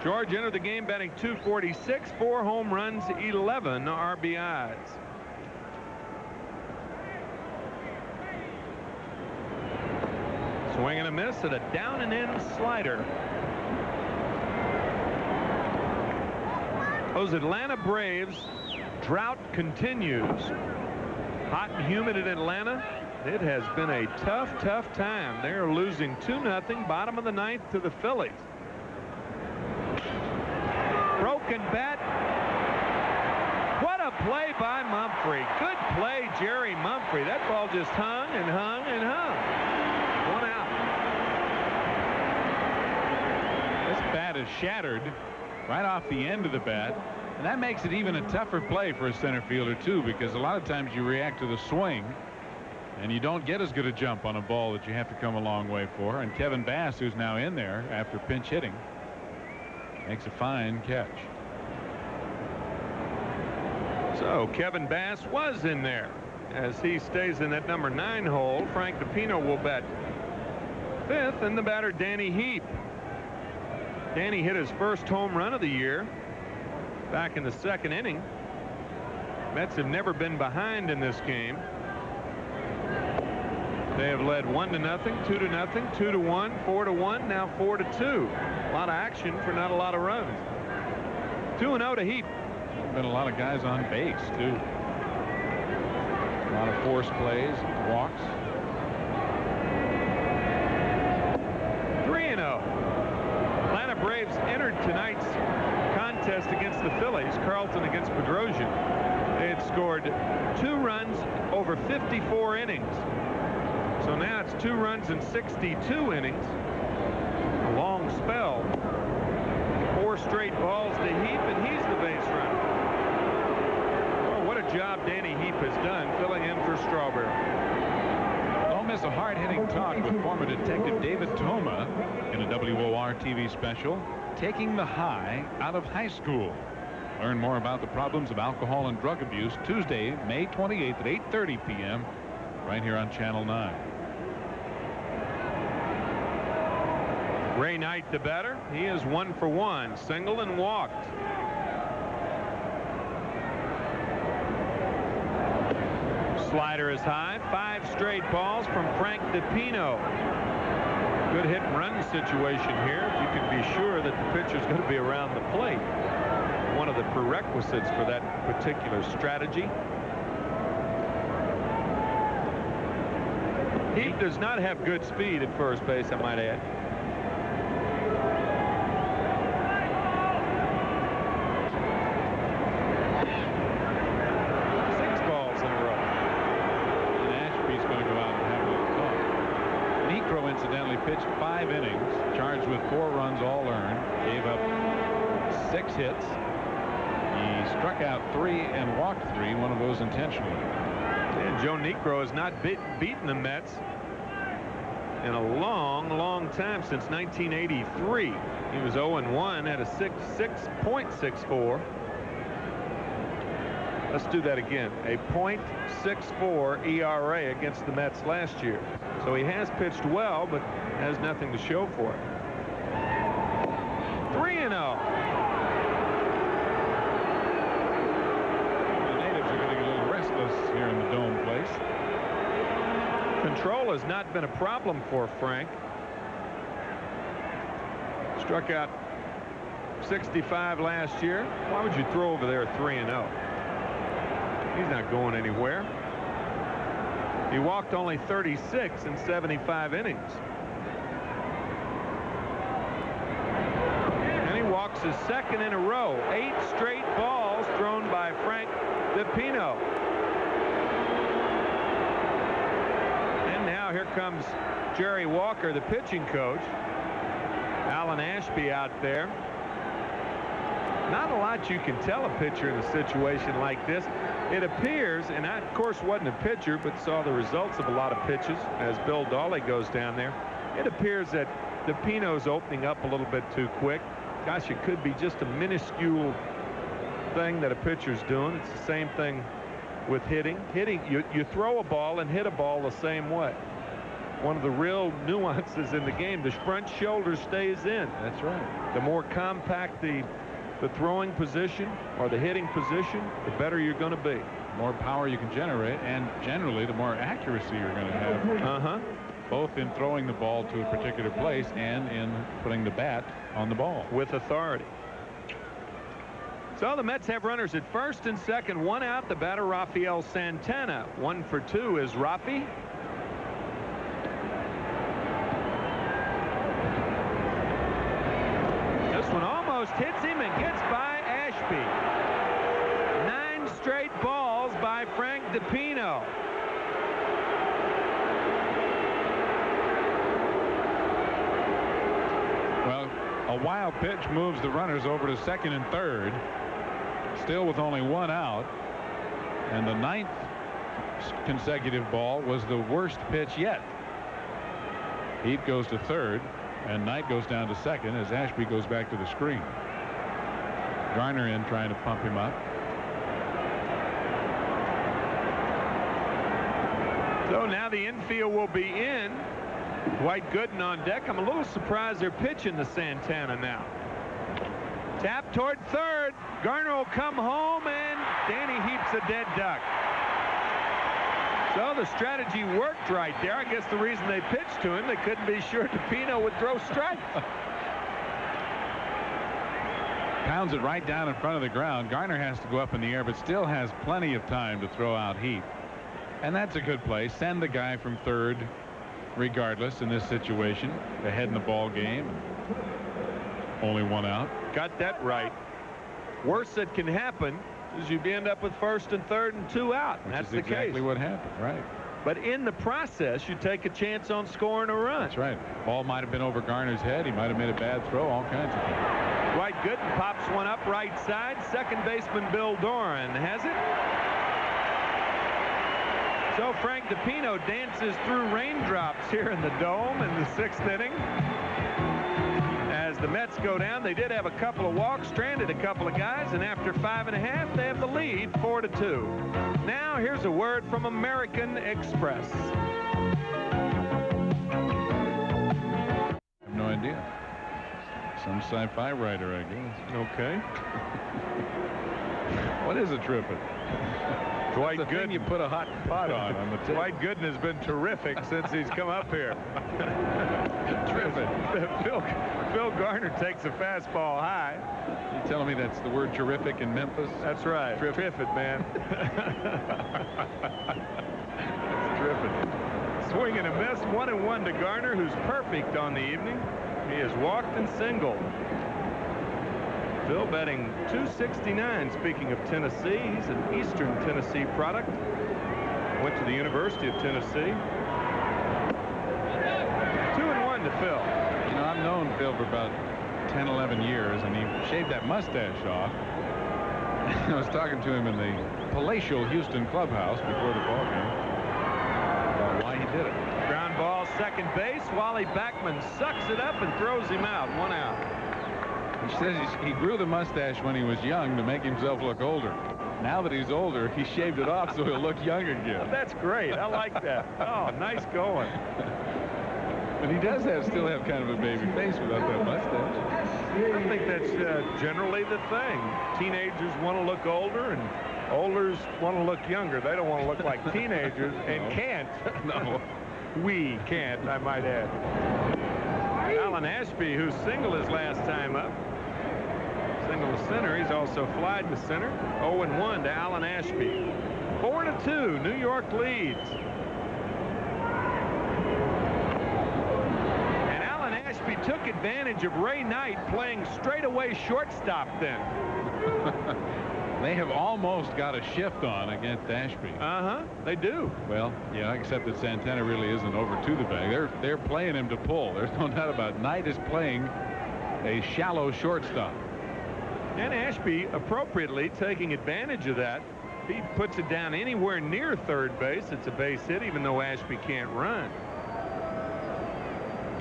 George entered the game batting .246, 4 home runs, 11 RBIs. Swing and a miss at a down and in slider. Those Atlanta Braves, drought continues. Hot and humid in Atlanta. It has been a tough time. They're losing 2-0, bottom of the 9th, to the Phillies. Broken bat. What a play by Mumphrey. Good play, Jerry Mumphrey. That ball just hung and hung and hung. 1 out. This bat is shattered right off the end of the bat, and that makes it even a tougher play for a center fielder too, because a lot of times you react to the swing and you don't get as good a jump on a ball that you have to come a long way for. And Kevin Bass, who's now in there after pinch hitting, makes a fine catch. So Kevin Bass was in there. As he stays in that number 9 hole, Frank DePino will bat 5th, and the batter Danny Heap. Danny hit his first home run of the year back in the 2nd inning. Mets have never been behind in this game. They have led 1-0, 2-0, 2-1, 4-1, now 4-2. A lot of action for not a lot of runs. 2-0 to Heap. Been a lot of guys on base too. A lot of forced plays, walks. 3-0. Atlanta Braves entered tonight's contest against the Phillies, Carlton against Bedrosian. They had scored 2 runs over 54 innings. So now it's 2 runs in 62 innings. A long spell. 4 straight balls to Heap, and he's the base runner. Oh, what a job Danny Heap has done filling in for Strawberry. Don't miss a hard-hitting talk with former Detective David Toma in a WOR TV special, Taking the High Out of High School. Learn more about the problems of alcohol and drug abuse Tuesday, May 28th at 8:30 p.m. right here on Channel 9. Ray Knight, the batter. He is 1 for 1, single and walked. Slider is high. 5 straight balls from Frank DePino. Good hit and run situation here. You can be sure that the pitcher's going to be around the plate. One of the prerequisites for that particular strategy. He does not have good speed at first base, I might add. Pitched 5 innings, charged with 4 runs all earned, gave up 6 hits. He struck out 3 and walked 3, one of those intentionally. And Joe Niekro has not beaten the Mets in a long time, since 1983. He was 0-1 at a 6.64. Let's do that again. A .64 ERA against the Mets last year. So he has pitched well, but has nothing to show for it. 3-0. The natives are getting a little restless here in the Dome place. Control has not been a problem for Frank. Struck out 65 last year. Why would you throw over there 3-0? He's not going anywhere. He walked only 36 in 75 innings. And he walks his 2nd in a row. 8 straight balls thrown by Frank DePino. And now here comes Jerry Walker, the pitching coach. Alan Ashby out there. Not a lot you can tell a pitcher in a situation like this. It appears, and I, of course, wasn't a pitcher, but saw the results of a lot of pitches as Bill Dawley goes down there. It appears that DePino's opening up a little bit too quick. Gosh, it could be just a minuscule thing that a pitcher's doing. It's the same thing with hitting. You throw a ball and hit a ball the same way. one of the real nuances in the game. The front shoulder stays in. That's right. The more compact the throwing position or the hitting position, the better you're going to be. The more power you can generate, and generally the more accuracy you're going to have. Both in throwing the ball to a particular place and in putting the bat on the ball with authority. So the Mets have runners at first and second, one out. The batter Rafael Santana. 1 for 2 is Rafi. This one almost hits him and gets by Ashby. 9 straight balls by Frank DiPino. Well, a wild pitch moves the runners over to second and third, still with only 1 out, and the 9th consecutive ball was the worst pitch yet. Heat goes to third, and Knight goes down to second as Ashby goes back to the screen. Garner in trying to pump him up. So now the infield will be in. Dwight Gooden on deck. I'm a little surprised they're pitching to Santana now. Tap toward third. Garner will come home, and Danny Heap's a dead duck. So the strategy worked right there. I guess the reason they pitched to him, they couldn't be sure DiPino would throw strikes. Pounds it right down in front of the ground. Garner has to go up in the air, but still has plenty of time to throw out Heap. And that's a good play. Send the guy from third regardless in this situation. Ahead in the ball game. Only 1 out. Got that right. Worst that can happen is you end up with first and third and 2 out. Which that's is the exactly case. what happened, right? But in the process, you take a chance on scoring a run. That's right. Ball might have been over Garner's head. He might have made a bad throw. All kinds of things. Dwight Gooden pops one up right side. Second baseman Bill Doran has it. So Frank DiPino dances through raindrops here in the Dome in the 6th inning. As the Mets go down, they did have a couple of walks, stranded a couple of guys, and after 5.5, they have the lead 4-2. Now here's a word from American Express. I have no idea. Some sci-fi writer, I guess. Okay. What is a trippet? Dwight Gooden. You put a hot pot on the tip. Dwight Gooden has been terrific since he's come up here. Trippet. Phil Garner takes a fastball high. You telling me that's the word terrific in Memphis? That's right. Triffid, man. That's terrific. Swing and a miss. 1-1 to Garner, who's perfect on the evening. He has walked and singled. Phil batting .269. Speaking of Tennessee, he's an Eastern Tennessee product. Went to the University of Tennessee. 2-1 to Phil. You know, I've known Phil for about 10, 11 years, and he shaved that mustache off. I was talking to him in the palatial Houston clubhouse before the ball game about why he did it. Ground ball, second base. Wally Backman sucks it up and throws him out. 1 out. He says he grew the mustache when he was young to make himself look older. Now that he's older, he shaved it off so he'll look young again. That's great. I like that. Oh, nice going. But he does still have kind of a baby face without that mustache. I think that's generally the thing. Teenagers want to look older, and olders want to look younger. They don't want to look like teenagers and can't. No. We can't, I might add. Alan Ashby, who singled his last time up. Single to center. He's also flied to center. 0-1 to Alan Ashby. 4-2. New York leads. And Alan Ashby took advantage of Ray Knight playing straightaway shortstop then. They have almost got a shift on against Ashby. They do. Well, yeah, except that Santana really isn't over to the bag. They're playing him to pull. There's no doubt about it. Knight is playing a shallow shortstop. And Ashby appropriately taking advantage of that. If he puts it down anywhere near third base, it's a base hit, even though Ashby can't run.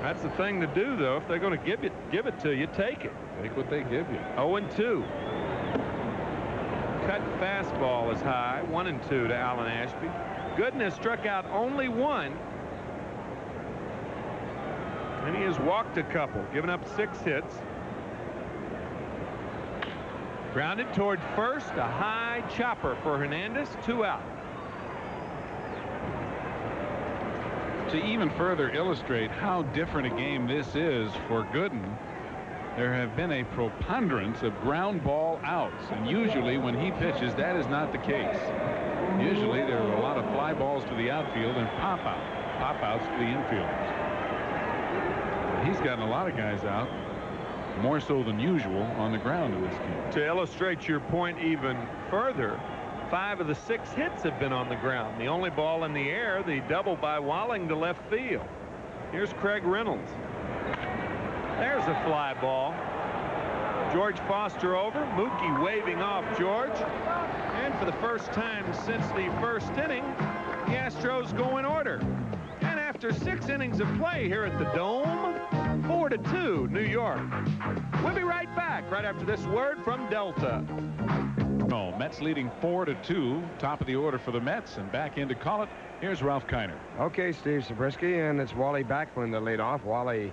That's the thing to do, though. If they're going to give it to you, take it. Take what they give you. 0-2. Cut fastball is high. 1-2 to Alan Ashby. Gooden has struck out only 1. And he has walked a couple, given up 6 hits. Grounded toward first, a high chopper for Hernandez, 2 out. To even further illustrate how different a game this is for Gooden, there have been a preponderance of ground ball outs, and usually when he pitches, that is not the case. Usually there are a lot of fly balls to the outfield and pop outs to the infielders. But he's gotten a lot of guys out, more so than usual, on the ground in this game. To illustrate your point even further, 5 of the 6 hits have been on the ground. The only ball in the air, the double by Walling to left field. Here's Craig Reynolds. There's a fly ball. George Foster over. Mookie waving off George. And for the first time since the first inning, the Astros go in order. And after 6 innings of play here at the Dome, 4-2 New York. We'll be right back right after this word from Delta. Oh, Mets leading 4-2, top of the order for the Mets, and back in to call it. Here's Ralph Kiner. Okay, Steve Zabriskie, and it's Wally Bachman to lead off. Wally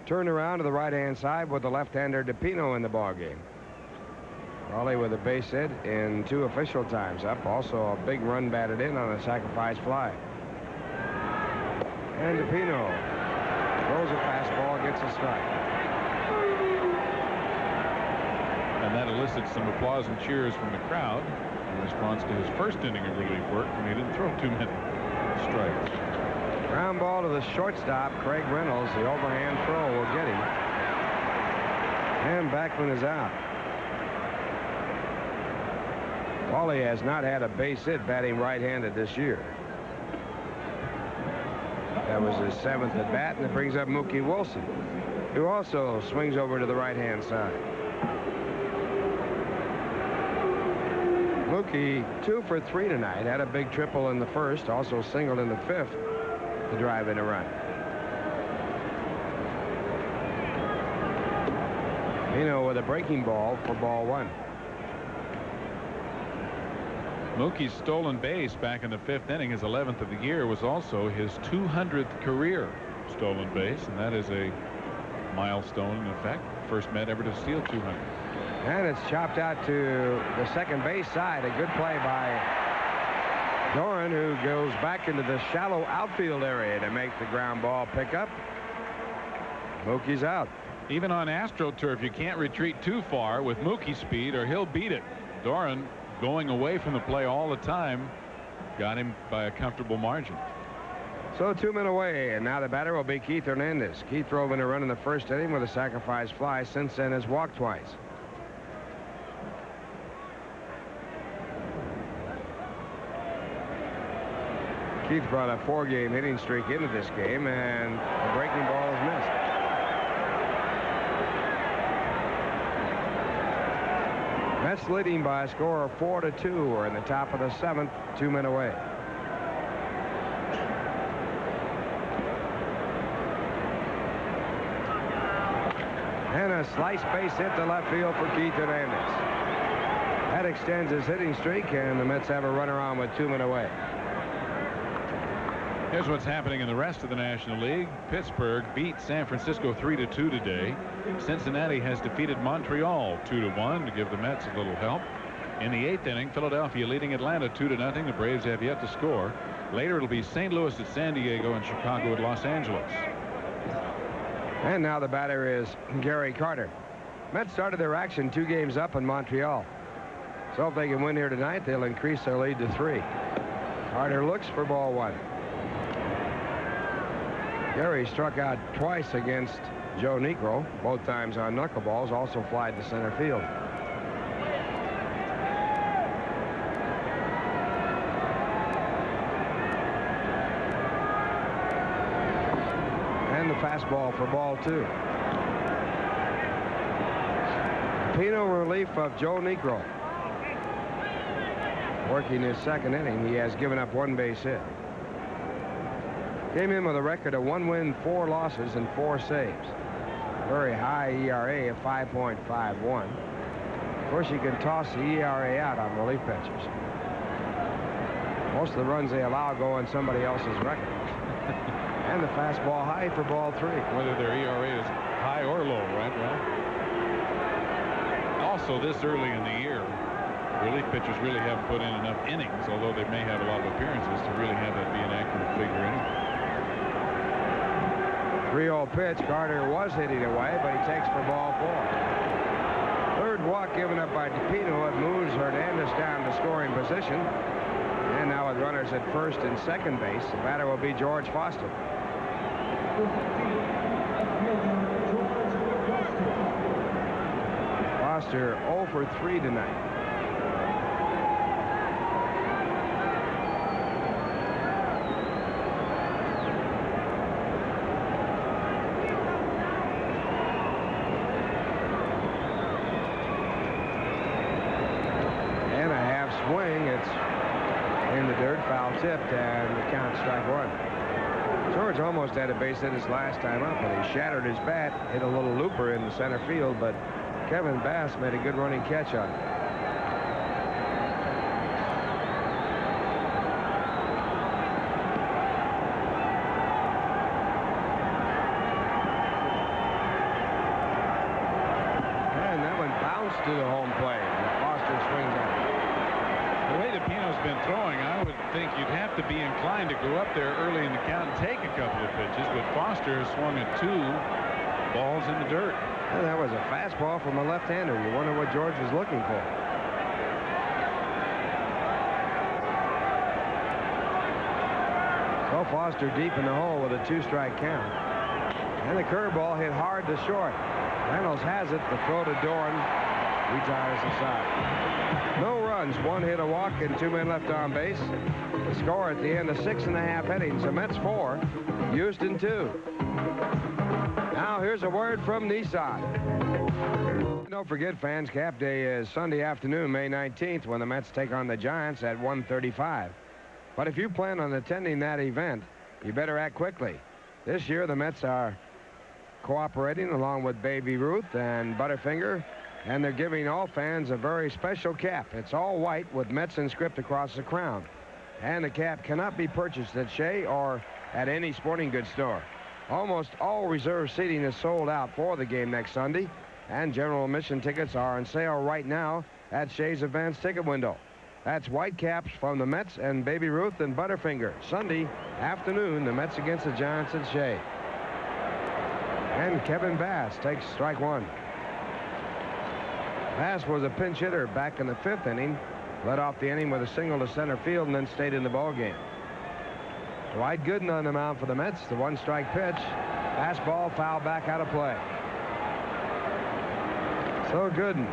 turned around to the right-hand side with the left-hander DePino in the ballgame. Wally with a base hit in 2 official times up. Also a big run batted in on a sacrifice fly. And DePino throws a fastball, gets a strike. And that elicits some applause and cheers from the crowd in response to his first inning of relief work when he didn't throw too many strikes. Ground ball to the shortstop, Craig Reynolds. The overhand throw will get him. And Bachman is out. Wally has not had a base hit batting right-handed this year. That was his 7th at bat, and it brings up Mookie Wilson, who also swings over to the right-hand side. Mookie 2 for 3 tonight. Had a big triple in the first, also singled in the 5th to drive in a run. Pino with a breaking ball for ball 1. Mookie's stolen base back in the 5th inning, his 11th of the year, was also his 200th career stolen base, and that is a milestone in effect. First Met ever to steal 200. And it's chopped out to the second base side. A good play by Doran, who goes back into the shallow outfield area to make the ground ball pick up. Mookie's out. Even on AstroTurf, you can't retreat too far with Mookie speed or he'll beat it. Doran, going away from the play all the time, got him by a comfortable margin. So 2 men away, and now the batter will be Keith Hernandez. Keith drove in a run in the first inning with a sacrifice fly. Since then has walked twice. Keith brought a 4-game hitting streak into this game, and the breaking ball is missed. Mets leading by a score of 4-2. We're in the top of the 7th, 2 men away. And a slice base hit to left field for Keith Hernandez. That extends his hitting streak, and the Mets have a runner on with 2 men away. Here's what's happening in the rest of the National League. Pittsburgh beat San Francisco 3-2 today. Cincinnati has defeated Montreal 2-1 to give the Mets a little help. In the 8th inning, Philadelphia leading Atlanta 2-0. The Braves have yet to score. Later it'll be St. Louis at San Diego and Chicago at Los Angeles. And now the batter is Gary Carter. Mets started their action 2 games up in Montreal. So if they can win here tonight, they'll increase their lead to 3. Carter looks for ball 1. Gary struck out twice against Joe Niekro, both times on knuckleballs, also flied to center field. And the fastball for ball 2. Pino relief of Joe Niekro. Working his 2nd inning, he has given up 1 base hit. Came in with a record of 1 win, 4 losses, and 4 saves. Very high ERA of 5.51. Of course, you can toss the ERA out on relief pitchers. Most of the runs they allow go on somebody else's record. And the fastball high for ball 3. Whether their ERA is high or low, right, Ralph? Also, this early in the year, relief pitchers really haven't put in enough innings, although they may have a lot of appearances, to really have that be an accurate figure inning. 3-0 pitch. Carter was hitting away, but he takes for ball 4. Third walk given up by DePino. It moves Hernandez down to scoring position. And now with runners at first and second base, the batter will be George Foster. Foster 0 for 3 tonight. Tipped, and the count strike 1. George almost had a base hit his last time up, and he shattered his bat, hit a little looper in the center field, but Kevin Bass made a good running catch on it. And that one bounced to the home plate, and Foster swings at it. The way DePino's been throwing, I would think you'd have to be inclined to go up there early in the count and take a couple of pitches, but Foster swung at 2 balls in the dirt. And that was a fastball from a left-hander. You wonder what George was looking for. So Foster deep in the hole with a 2-strike count. And the curveball hit hard to short. Reynolds has it. The throw to Doran retires the side. No runs, 1 hit, a walk, and 2 men left on base. The score at the end of 6.5 innings. The Mets 4, Houston 2. Now here's a word from Nissan. Don't forget, fans, Cap Day is Sunday afternoon, May 19th, when the Mets take on the Giants at 1:35. But if you plan on attending that event, you better act quickly. This year, the Mets are cooperating along with Baby Ruth and Butterfinger, and they're giving all fans a very special cap. It's all white with Mets inscript across the crown. And the cap cannot be purchased at Shea or at any sporting goods store. Almost all reserve seating is sold out for the game next Sunday, and general admission tickets are on sale right now at Shea's advanced ticket window. That's white caps from the Mets and Baby Ruth and Butterfinger. Sunday afternoon, the Mets against the Giants at Shea. And Kevin Bass takes strike 1. Bass was a pinch hitter back in the 5th inning. Led off the inning with a single to center field and then stayed in the ballgame. Dwight Gooden on the mound for the Mets. The 1-strike pitch. Fastball foul back out of play. So Gooden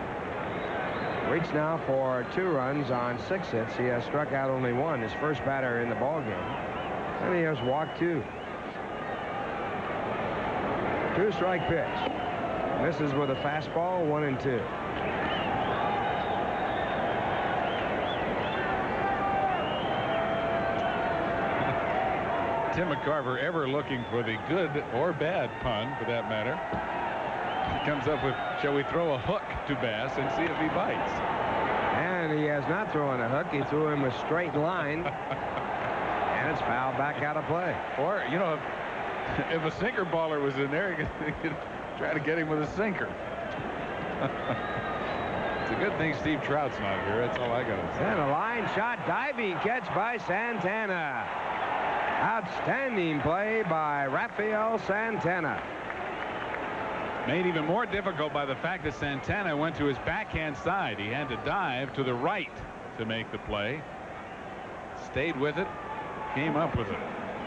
waits now for 2 runs on 6 hits. He has struck out only 1, his first batter in the ballgame. And he has walked 2. 2-strike pitch. Misses with a fastball, 1-2. Tim McCarver ever looking for the good or bad pun, for that matter. He comes up with, shall we throw a hook to Bass and see if he bites? And he has not thrown a hook. He threw him a straight line. And it's fouled back out of play. Or, you know, if a sinker baller was in there, you could try to get him with a sinker. It's a good thing Steve Trout's not here. That's all I got to say. And a line shot, diving catch by Santana. Outstanding play by Rafael Santana. Made even more difficult by the fact that Santana went to his backhand side. He had to dive to the right to make the play. Stayed with it, came up with it.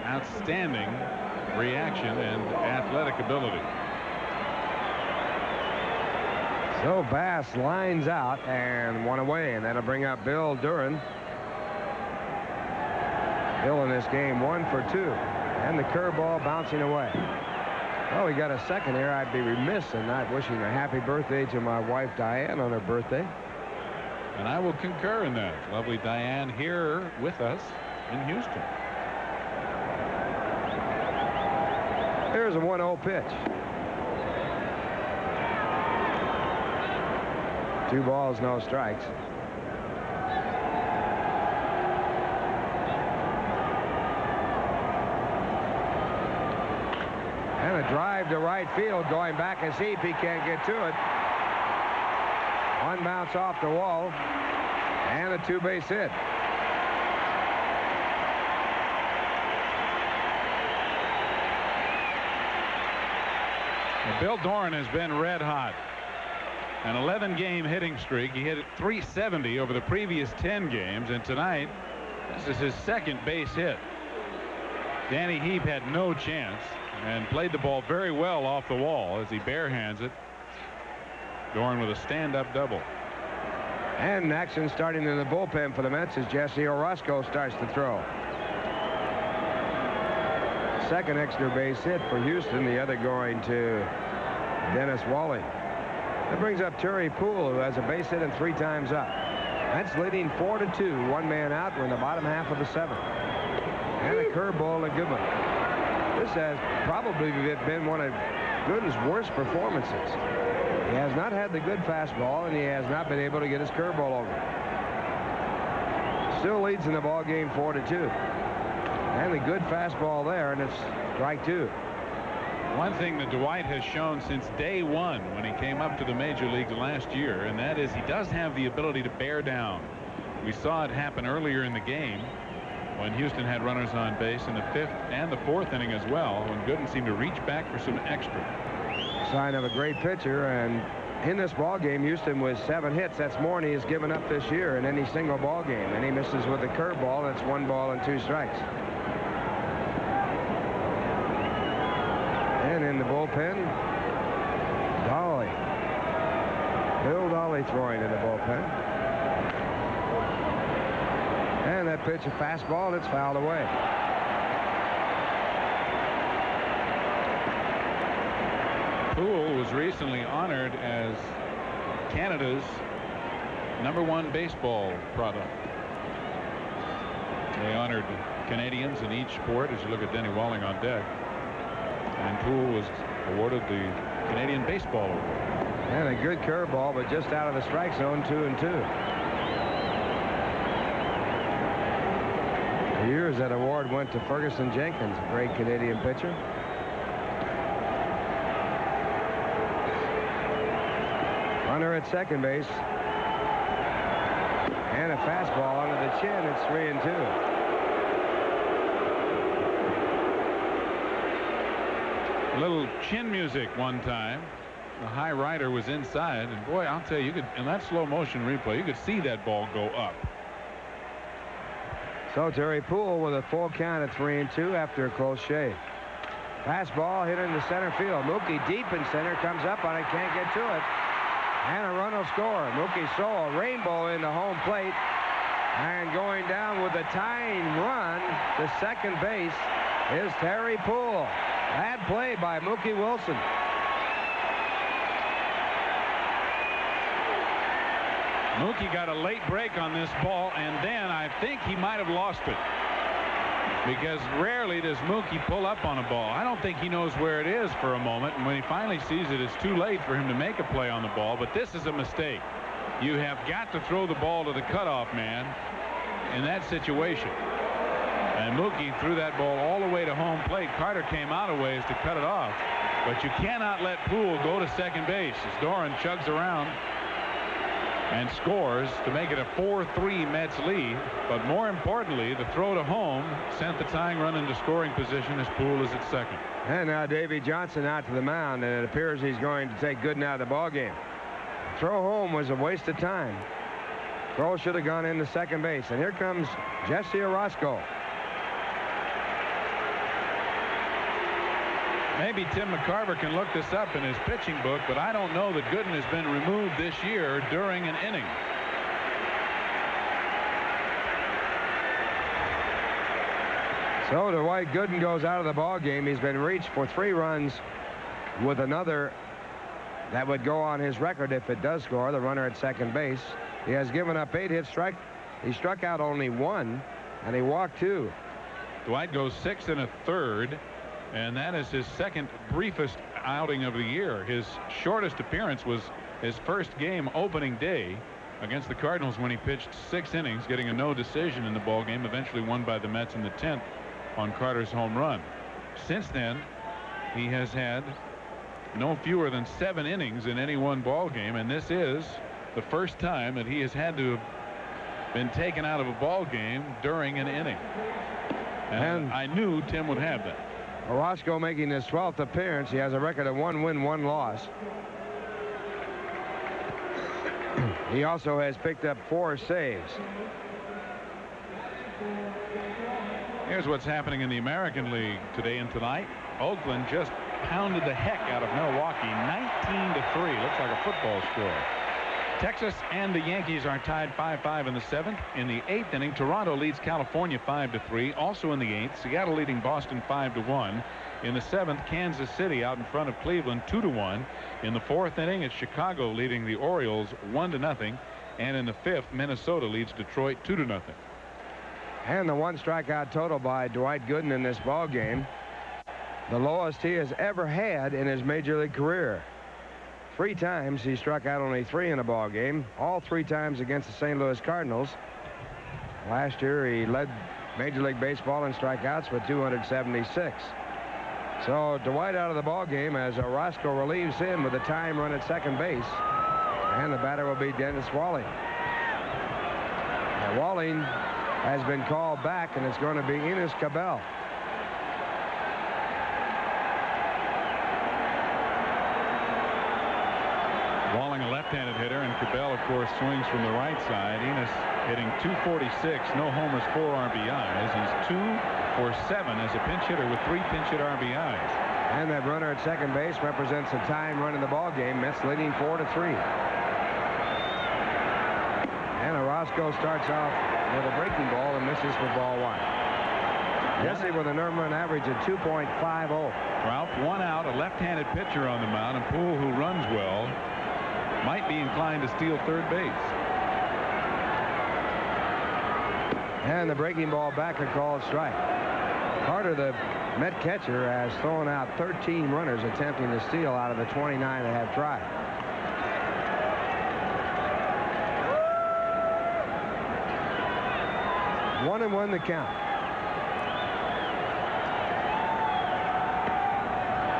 Outstanding reaction and athletic ability. So Bass lines out and 1 away, and that'll bring up Bill Duran. Bill in this game 1 for 2, and the curveball bouncing away. Well, we got a second here. I'd be remiss in not wishing a happy birthday to my wife Diane on her birthday. And I will concur in that. Lovely Diane here with us in Houston. Here's a 1-0 pitch. 2 balls, no strikes. And a drive to right field, going back as deep. He can't get to it. One bounce off the wall, and a 2-base hit. Bill Doran has been red hot. An 11-game hitting streak. He hit .370 over the previous 10 games, and tonight this is his second base hit. Danny Heap had no chance and played the ball very well off the wall as he barehands it. Doran with a stand-up double. And action starting in the bullpen for the Mets as Jesse Orozco starts to throw. Second extra base hit for Houston, the other going to Dennis Wally. That brings up Terry Poole, who has a base hit and 3 times up. Mets leading 4-2. 1 man out. We're in the bottom half of the 7th. And a curveball, a good one. This has probably been one of Gooden's worst performances. He has not had the good fastball, and he has not been able to get his curveball over. Still leads in the ball game 4-2. And a good fastball there, and it's strike 2. One thing that Dwight has shown since day one when he came up to the major leagues last year, and that is he does have the ability to bear down. We saw it happen earlier in the game when Houston had runners on base in the 5th and the 4th inning as well, when Gooden seemed to reach back for some extra. Sign of a great pitcher, and in this ball game, Houston with 7 hits. That's more than he has given up this year in any single ball game. And he misses with a curveball. That's 1 ball and 2 strikes. And in the bullpen, Dolly. Bill Dolly throwing in the bullpen. And that pitch, a fastball, and it's fouled away. Poole was recently honored as Canada's #1 baseball product. They honored Canadians in each sport, as you look at Denny Walling on deck. And Poole was awarded the Canadian Baseball Award. And a good curveball, but just out of the strike zone, 2-2. For years, that award went to Ferguson Jenkins, a great Canadian pitcher. Runner at second base. And a fastball under the chin. It's 3-2. A little chin music one time. The high rider was inside, and boy, I'll tell you, you could, in that slow motion replay, you could see that ball go up. So Terry Poole with a full count at 3-2 after a close shave. Fastball hit into center field. Mookie deep in center, comes up on it, can't get to it. And a run will score. Mookie saw a rainbow into home plate. And going down with a tying run to second base is Terry Poole. Bad play by Mookie Wilson. Mookie got a late break on this ball, and then I think he might have lost it. Because rarely does Mookie pull up on a ball. I don't think he knows where it is for a moment, and when he finally sees it, it's too late for him to make a play on the ball. But this is a mistake. You have got to throw the ball to the cutoff man in that situation. And Mookie threw that ball all the way to home plate. Carter came out a ways to cut it off. But you cannot let Poole go to second base as Doran chugs around and scores to make it a 4-3 Mets lead. But more importantly, the throw to home sent the tying run into scoring position as Poole is at second. And now Davey Johnson out to the mound, and it appears he's going to take Gooden out of the ball game. Throw home was a waste of time. Throw should have gone into second base. And here comes Jesse Orozco. Maybe Tim McCarver can look this up in his pitching book, but I don't know that Gooden has been removed this year during an inning. So Dwight Gooden goes out of the ball game. He's been reached for 3 runs with another that would go on his record if it does score, the runner at second base. He has given up 8 hits. He struck out only 1, and he walked 2. Dwight goes 6 1/3. And that is his second briefest outing of the year. His shortest appearance was his first game opening day against the Cardinals when he pitched 6 innings, getting a no decision in the ball game, eventually won by the Mets in the 10th on Carter's home run. Since then, He has had no fewer than 7 innings in any one ball game, and this is the first time that he has had to have been taken out of a ball game during an inning. And I knew Tim would have that. Orozco making his 12th appearance. He has a record of 1 win, 1 loss. He also has picked up 4 saves. Here's what's happening in the American League today and tonight. Oakland just pounded the heck out of Milwaukee, 19-3. Looks like a football score. Texas and the Yankees are tied 5-5 in the 7th. In the 8th inning, Toronto leads California 5-3. Also in the 8th, Seattle leading Boston 5-1. In the 7th, Kansas City out in front of Cleveland 2-1. In the 4th inning, it's Chicago leading the Orioles 1-0. And in the 5th, Minnesota leads Detroit 2-0. And the 1 strikeout total by Dwight Gooden in this ball game, the lowest he has ever had in his major league career. 3 times he struck out only 3 in a ball game, all 3 times against the St. Louis Cardinals. Last year he led Major League Baseball in strikeouts with 276. So Dwight out of the ball game as Orozco relieves him with a time run at second base, and the batter will be Dennis Walling. Now, Walling has been called back, and it's going to be Enos Cabell. Walling a left-handed hitter, and Cabell, of course, swings from the right side. Enos hitting .246, no homers, 4 RBIs. He's 2 for 7 as a pinch hitter with 3 pinch hit RBIs. And that runner at second base represents a time run in the ball game. Mets leading 4-3. And Orozco starts off with a breaking ball and misses for ball 1. Jesse with an earned run average of 2.50. Ralph, 1 out, a left-handed pitcher on the mound, and Poole, who runs well, might be inclined to steal third base. And the breaking ball back, a called strike. Carter, the Met catcher, has thrown out 13 runners attempting to steal out of the 29 that have tried. One and 1 the count.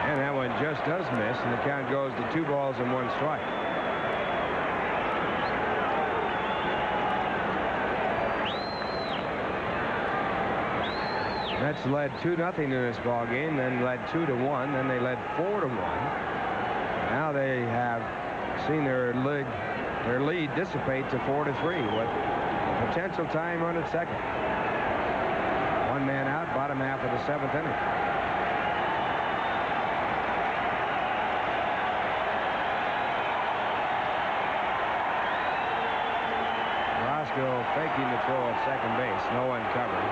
And that one just does miss, and the count goes to 2 balls and 1 strike. Mets led 2-0 in this ball game, then led 2-1, then they led 4-1. Now they have seen their lead dissipate to 4-3 with a potential time run at second. 1 man out, bottom half of the 7th inning. Orozco faking the throw at second base, no one covering.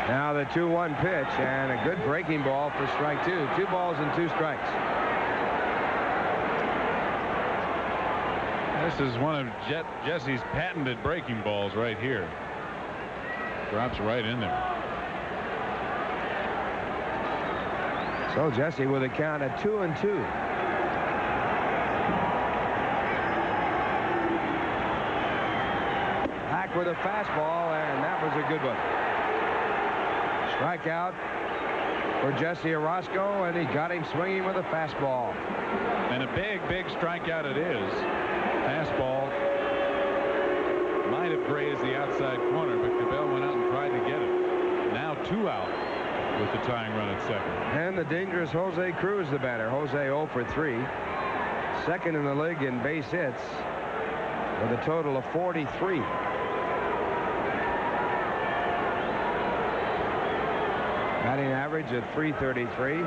Now the 2-1 pitch, and a good breaking ball for strike 2. 2 balls and 2 strikes. This is one of Jesse's patented breaking balls right here. Drops right in there. So Jesse with a count at 2-2. Back with a fastball, and that was a good one. Strikeout for Jesse Orozco, and he got him swinging with a fastball. And a big, big strikeout it is. Fastball might have grazed the outside corner, but Cabell went out and tried to get it. Now 2 out with the tying run at second. And the dangerous Jose Cruz, the batter. Jose 0 for 3. Second in the league in base hits with a total of 43. Batting average of .333.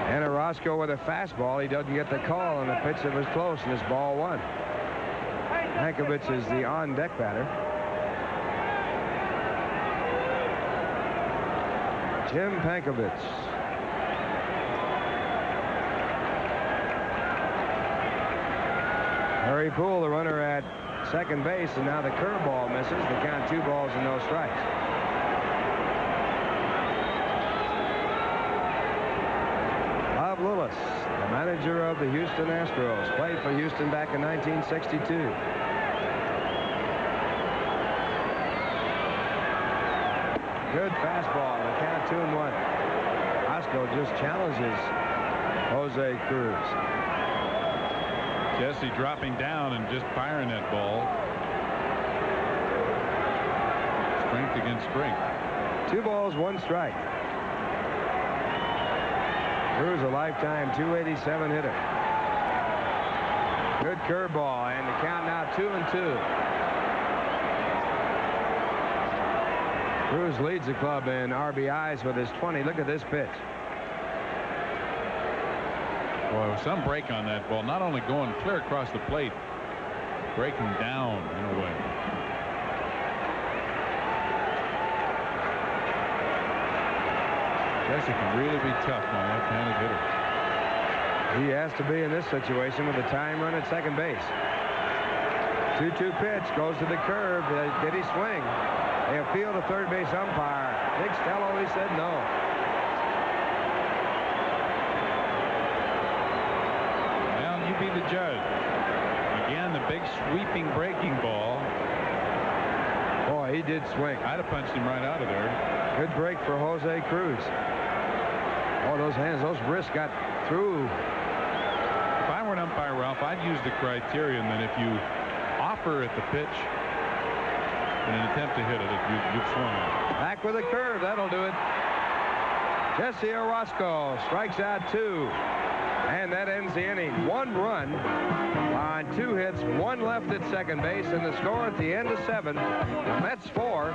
And Orozco with a fastball. He doesn't get the call on the pitch that was close, and it's ball 1. Hankovich is the on-deck batter. Jim Pankovich. Harry Poole, the runner at second base, and now the curveball misses. The count 2 balls and no strikes. Bob Lillis, the manager of the Houston Astros, played for Houston back in 1962. Good fastball. The count 2-1. Roscoe just challenges Jose Cruz. Jesse dropping down and just firing that ball. Strength against strength. 2 balls, 1 strike. Cruz, a lifetime .287 hitter. Good curveball, and the count now 2-2. Cruz leads the club in RBIs with his 20. Look at this pitch. Boy, some break on that ball. Not only going clear across the plate, breaking down in a way. Jesse can really be tough on a left-handed hitter. He has to be in this situation with a tying run at second base. 2-2 pitch goes to the curve. Did he swing? They appeal to third base umpire. Big Stello, he said no. Well, you be the judge. Again, the big sweeping breaking ball. Boy, he did swing. I'd have punched him right out of there. Good break for Jose Cruz. Oh, those hands, those wrists got through. If I were an umpire, Ralph, I'd use the criterion that if you offer at the pitch in an attempt to hit it, you've swung it. Back with a curve. That'll do it. Jesse Orozco strikes out 2. And that ends the inning. 1 run on 2 hits, 1 left at second base, and the score at the end of 7. The Mets 4,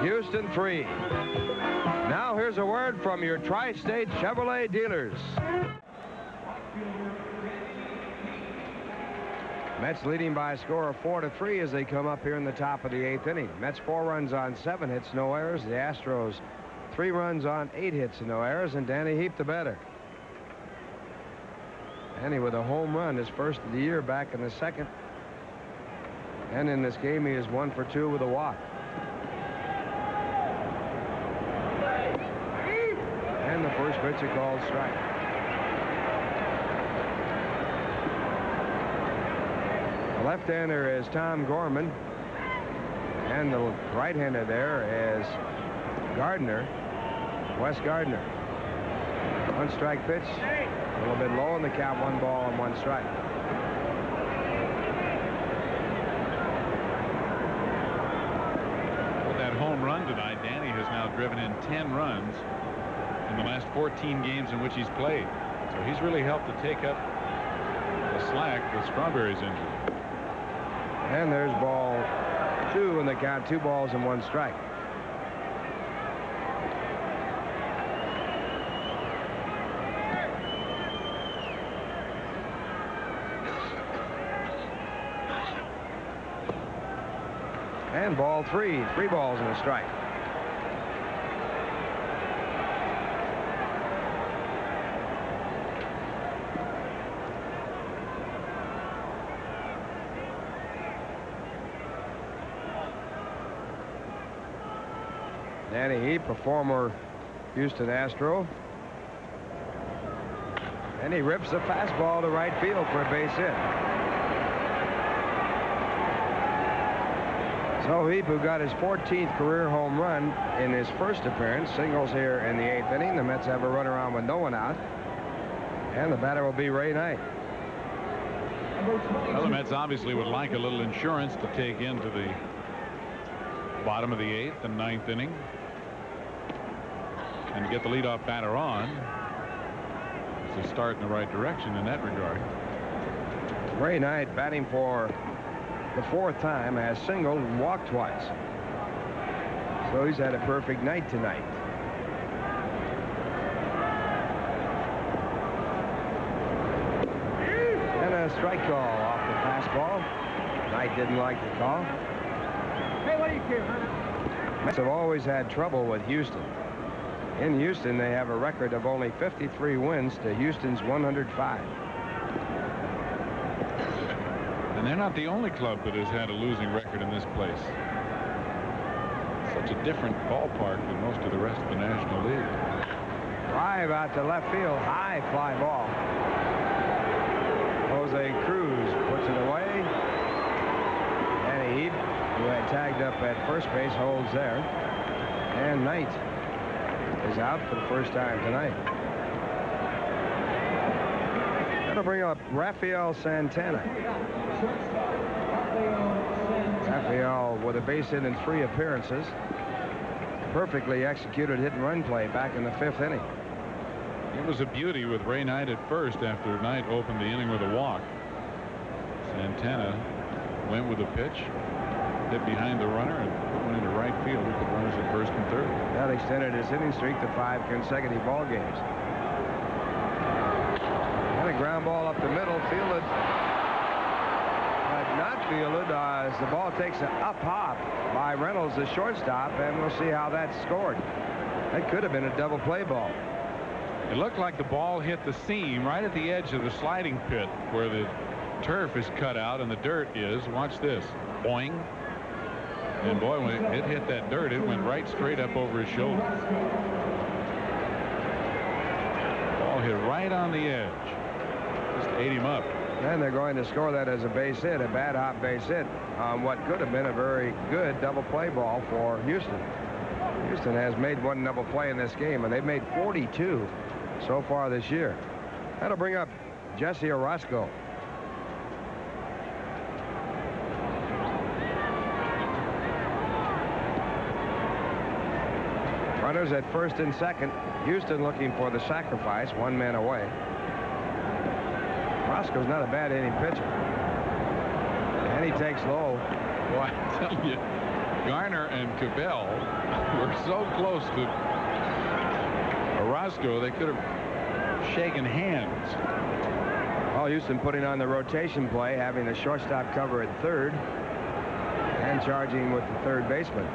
Houston 3. Now here's a word from your Tri-State Chevrolet dealers. Mets leading by a score of 4-3 as they come up here in the top of the 8th inning. Mets 4 runs on 7 hits, no errors. The Astros 3 runs on 8 hits and no errors, and Danny Heap the batter. Danny with a home run, his first of the year, back in the 2nd. And in this game, he is 1 for 2 with a walk. And the first pitch is called strike. The left-hander is Tom Gorman. And the right-hander there is Gardner, Wes Gardner. 1 strike pitch. A little bit low in the count, 1 ball and 1 strike. With that home run tonight, Danny has now driven in 10 runs in the last 14 games in which he's played. So he's really helped to take up the slack with Strawberry's injury. And there's ball 2 in the count, 2 balls and 1 strike. And ball 3, 3 balls and a strike. Danny Heap, a former Houston Astro. And he rips a fastball to right field for a base hit. So Heap, who got his 14th career home run in his first appearance, singles here in the 8th inning. The Mets have a run around with no one out. And the batter will be Ray Knight. Well, the Mets obviously would like a little insurance to take into the bottom of the 8th and 9th inning. And to get the leadoff batter on is a start in the right direction in that regard. Ray Knight batting for the 4th time, has singled and walked twice. So he's had a perfect night tonight. And a strike call off the fastball. Knight didn't like the call. Hey, what do you care, huh? Mets have always had trouble with Houston. In Houston, they have a record of only 53 wins to Houston's 105. The they're not the only club that has had a losing record in this place. Such a different ballpark than most of the rest of the National League. Drive out to left field. High fly ball. Jose Cruz puts it away. Danny Heap, who had tagged up at first base, holds there. And Knight is out for the first time tonight. That'll bring up Rafael Santana. Rafael with a base hit in 3 appearances. Perfectly executed hit and run play back in the 5th inning. It was a beauty with Ray Knight at first after Knight opened the inning with a walk. Santana went with a pitch, hit behind the runner, and put one into right field with the runners at first and third. That extended his hitting streak to 5 consecutive ball games. And a ground ball up the middle, fielded, but not fielded as the ball takes an up hop by Reynolds, the shortstop, and we'll see how that's scored. That could have been a double play ball. It looked like the ball hit the seam right at the edge of the sliding pit where the turf is cut out and the dirt is. Watch this. Boing. And boy, when it hit that dirt, it went right straight up over his shoulder. Ball hit right on the edge. Just ate him up. And they're going to score that as a base hit, a bad hop base hit on what could have been a very good double play ball for Houston. Houston has made 1 double play in this game, and they've made 42 so far this year. That'll bring up Jesse Orozco. Runners at first and second. Houston looking for the sacrifice, 1 man away. Orozco's not a bad hitting pitcher. And he takes low. Boy, I'm telling you, Garner and Cabell were so close to Orozco, they could have shaken hands. Oh, Houston putting on the rotation play, having the shortstop cover at third and charging with the third baseman.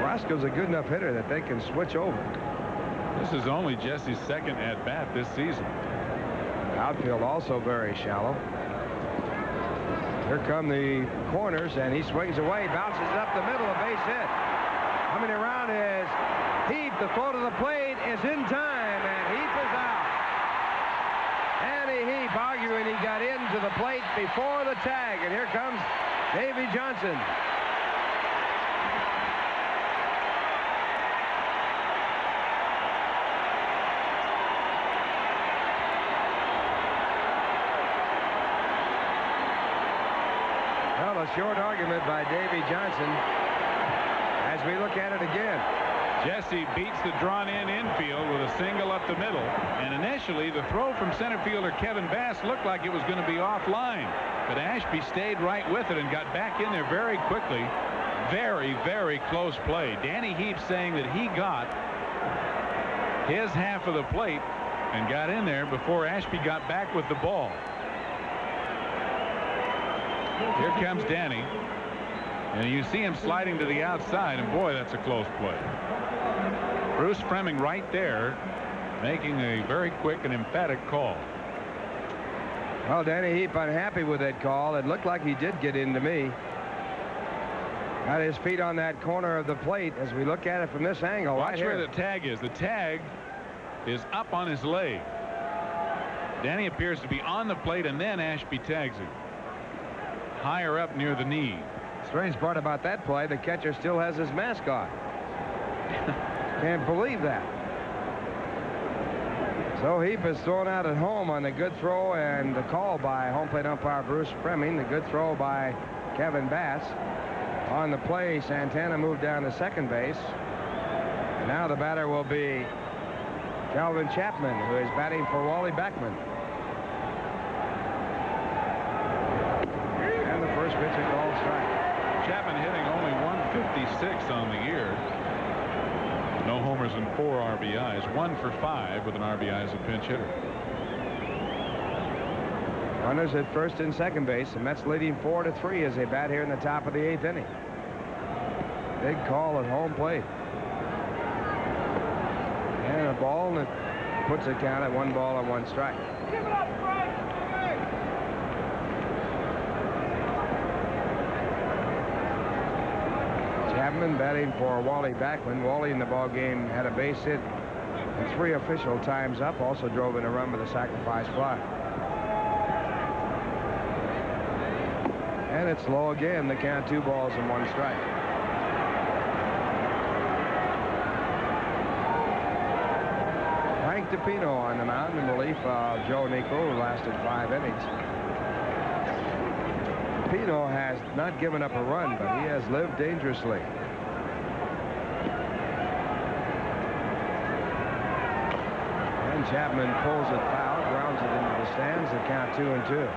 Orozco's a good enough hitter that they can switch over. This is only Jesse's second at-bat this season. Outfield also very shallow. Here come the corners, and he swings away, bounces up the middle, a base hit. Coming around is Heap. The throw to the plate is in time, and Heap is out. Danny Heap arguing he got into the plate before the tag, and here comes Davy Johnson. Well, a short argument by Davy Johnson as we look at it again. Jesse beats the drawn-in infield with a single up the middle, and initially the throw from center fielder Kevin Bass looked like it was going to be offline, but Ashby stayed right with it and got back in there very quickly. Very, very close play. Danny Heap saying that he got his half of the plate and got in there before Ashby got back with the ball. Here comes Danny, and you see him sliding to the outside, and boy, that's a close play. Bruce Fremming right there making a very quick and emphatic call. Well, Danny Heap unhappy with that call. It looked like he did get into me. Got his feet on that corner of the plate as we look at it from this angle. Watch right where here. the tag is. The tag is up on his leg. Danny appears to be on the plate, and then Ashby tags him higher up near the knee. Strange part about that play, the catcher still has his mask on. Can't believe that. So Heap is thrown out at home on the good throw and the call by home plate umpire Bruce Fremming. The good throw by Kevin Bass. On the play, Santana moved down to second base. And now the batter will be Calvin Chapman, who is batting for Wally Backman. And the first pitch is called strike. Chapman hitting only 156 on the year. No homers and 4 RBIs. 1 for 5 with an RBI as a pinch hitter. Runners at first and second base. The Mets leading 4-3 as they bat here in the top of the 8th inning. Big call at home plate. And a ball that puts the count at 1 ball and 1 strike. Chapman batting for Wally Backman. Wally in the ball game had a base hit and 3 official times up. Also drove in a run with a sacrifice fly. And it's low again. The count 2 balls and 1 strike. Frank DePino on the mound in relief of Joe Nico, who lasted 5 innings. DePino has not given up a run, but he has lived dangerously. And Chapman pulls it foul, grounds it into the stands. The count 2-2.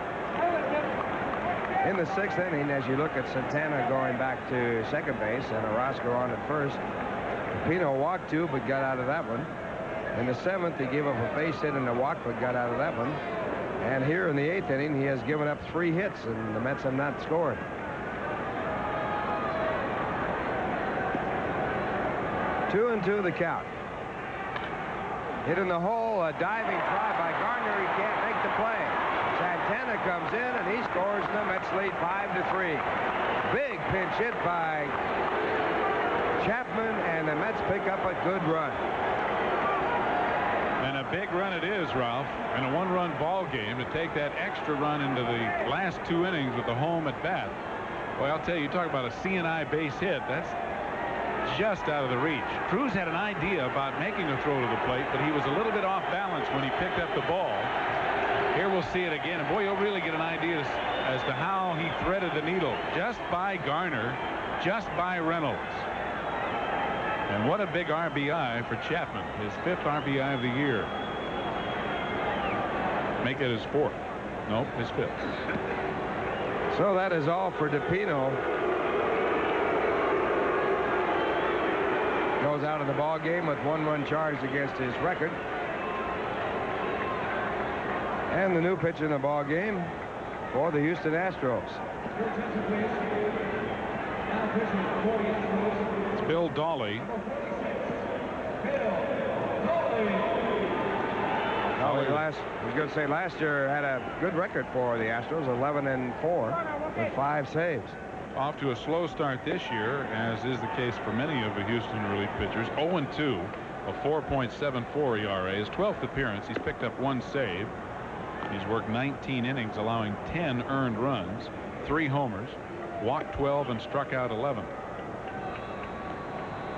In the 6th inning, as you look at Santana going back to second base and Orozco on at first, DePino walked 2 but got out of that one. In the 7th, he gave up a base hit and a walk but got out of that one. And here in the 8th inning, he has given up 3 hits, and the Mets have not scored. Two and 2 the count. Hit in the hole, a diving try by Garner. He can't make the play. Santana comes in and he scores. The Mets lead 5-3. Big pinch hit by Chapman, and the Mets pick up a good run. And a big run it is, Ralph, in a 1-run ball game to take that extra run into the last 2 innings with the home at bat. Well, I'll tell you, talk about a C&I base hit. That's just out of the reach. Cruz had an idea about making a throw to the plate, but he was a little bit off balance when he picked up the ball. Here we'll see it again, and boy, you'll really get an idea as to how he threaded the needle. Just by Garner, just by Reynolds. And what a big RBI for Chapman, his 5th RBI of the year. Make it his 4th. Nope, his 5th. So that is all for DePino. Goes out of the ball game with 1 run charged against his record. And the new pitcher in the ball game for the Houston Astros. It's Bill Dawley. I was going to say last year had a good record for the Astros, 11-4 with 5 saves. Off to a slow start this year, as is the case for many of the Houston relief pitchers. 0-2, a 4.74 ERA. His 12th appearance, he's picked up 1 save. He's worked 19 innings, allowing 10 earned runs, 3 homers, walked 12, and struck out 11.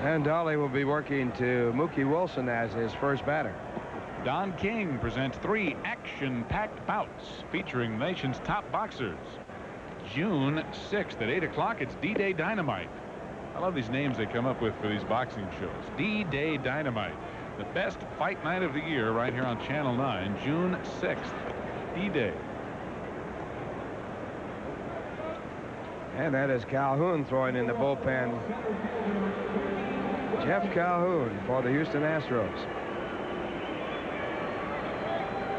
And Dolly will be working to Mookie Wilson as his first batter. Don King presents 3 action-packed bouts featuring the nation's top boxers. June 6th at 8 o'clock, it's D-Day Dynamite. I love these names they come up with for these boxing shows. D-Day Dynamite. The best fight night of the year right here on Channel 9, June 6th. D-Day. And that is Calhoun throwing in the bullpen. Jeff Calhoun for the Houston Astros.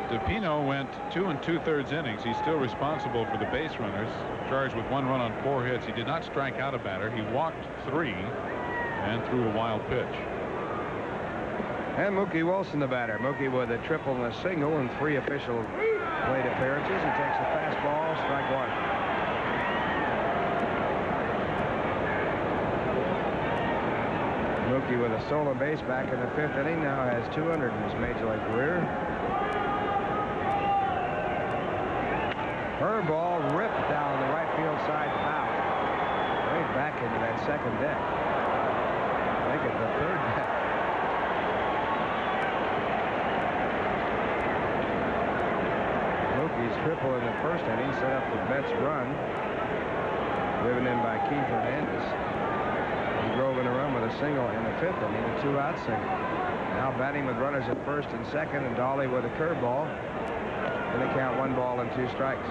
DePino went 2 2/3 innings. He's still responsible for the base runners, charged with 1 run on 4 hits. He did not strike out a batter. He walked 3 and threw a wild pitch. And Mookie Wilson the batter. Mookie with a triple and a single and 3 official plate appearances. He takes a fastball, strike 1. Mookie with a solo base back in the 5th inning, now has 200 in his major league career. Curveball ripped down the right field side foul. Right back into that second deck. I think it's the 3rd deck. Mookie's triple in the 1st inning set up the Mets run. Driven in by Keith Hernandez. He drove in a run with a single in the 5th inning, a 2-out single. Now batting with runners at 1st and 2nd, and Dolly with a curveball. And they count 1 ball and 2 strikes.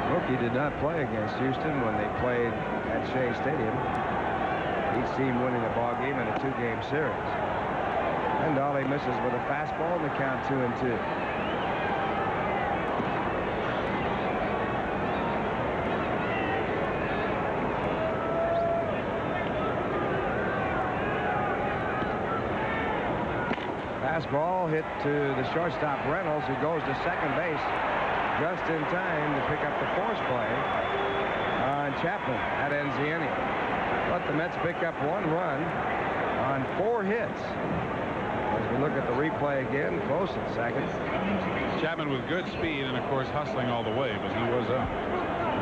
Mookie did not play against Houston when they played at Shea Stadium. Each team winning a ball game in a 2-game series. And Dolly misses with a fastball, and the count 2-2. Fastball hit to the shortstop Reynolds, who goes to second base just in time to pick up the force play on Chapman. That ends the inning. But the Mets pick up 1 run on 4 hits. As we look at the replay again, close at second. Chapman with good speed and, of course, hustling all the way, but he was up.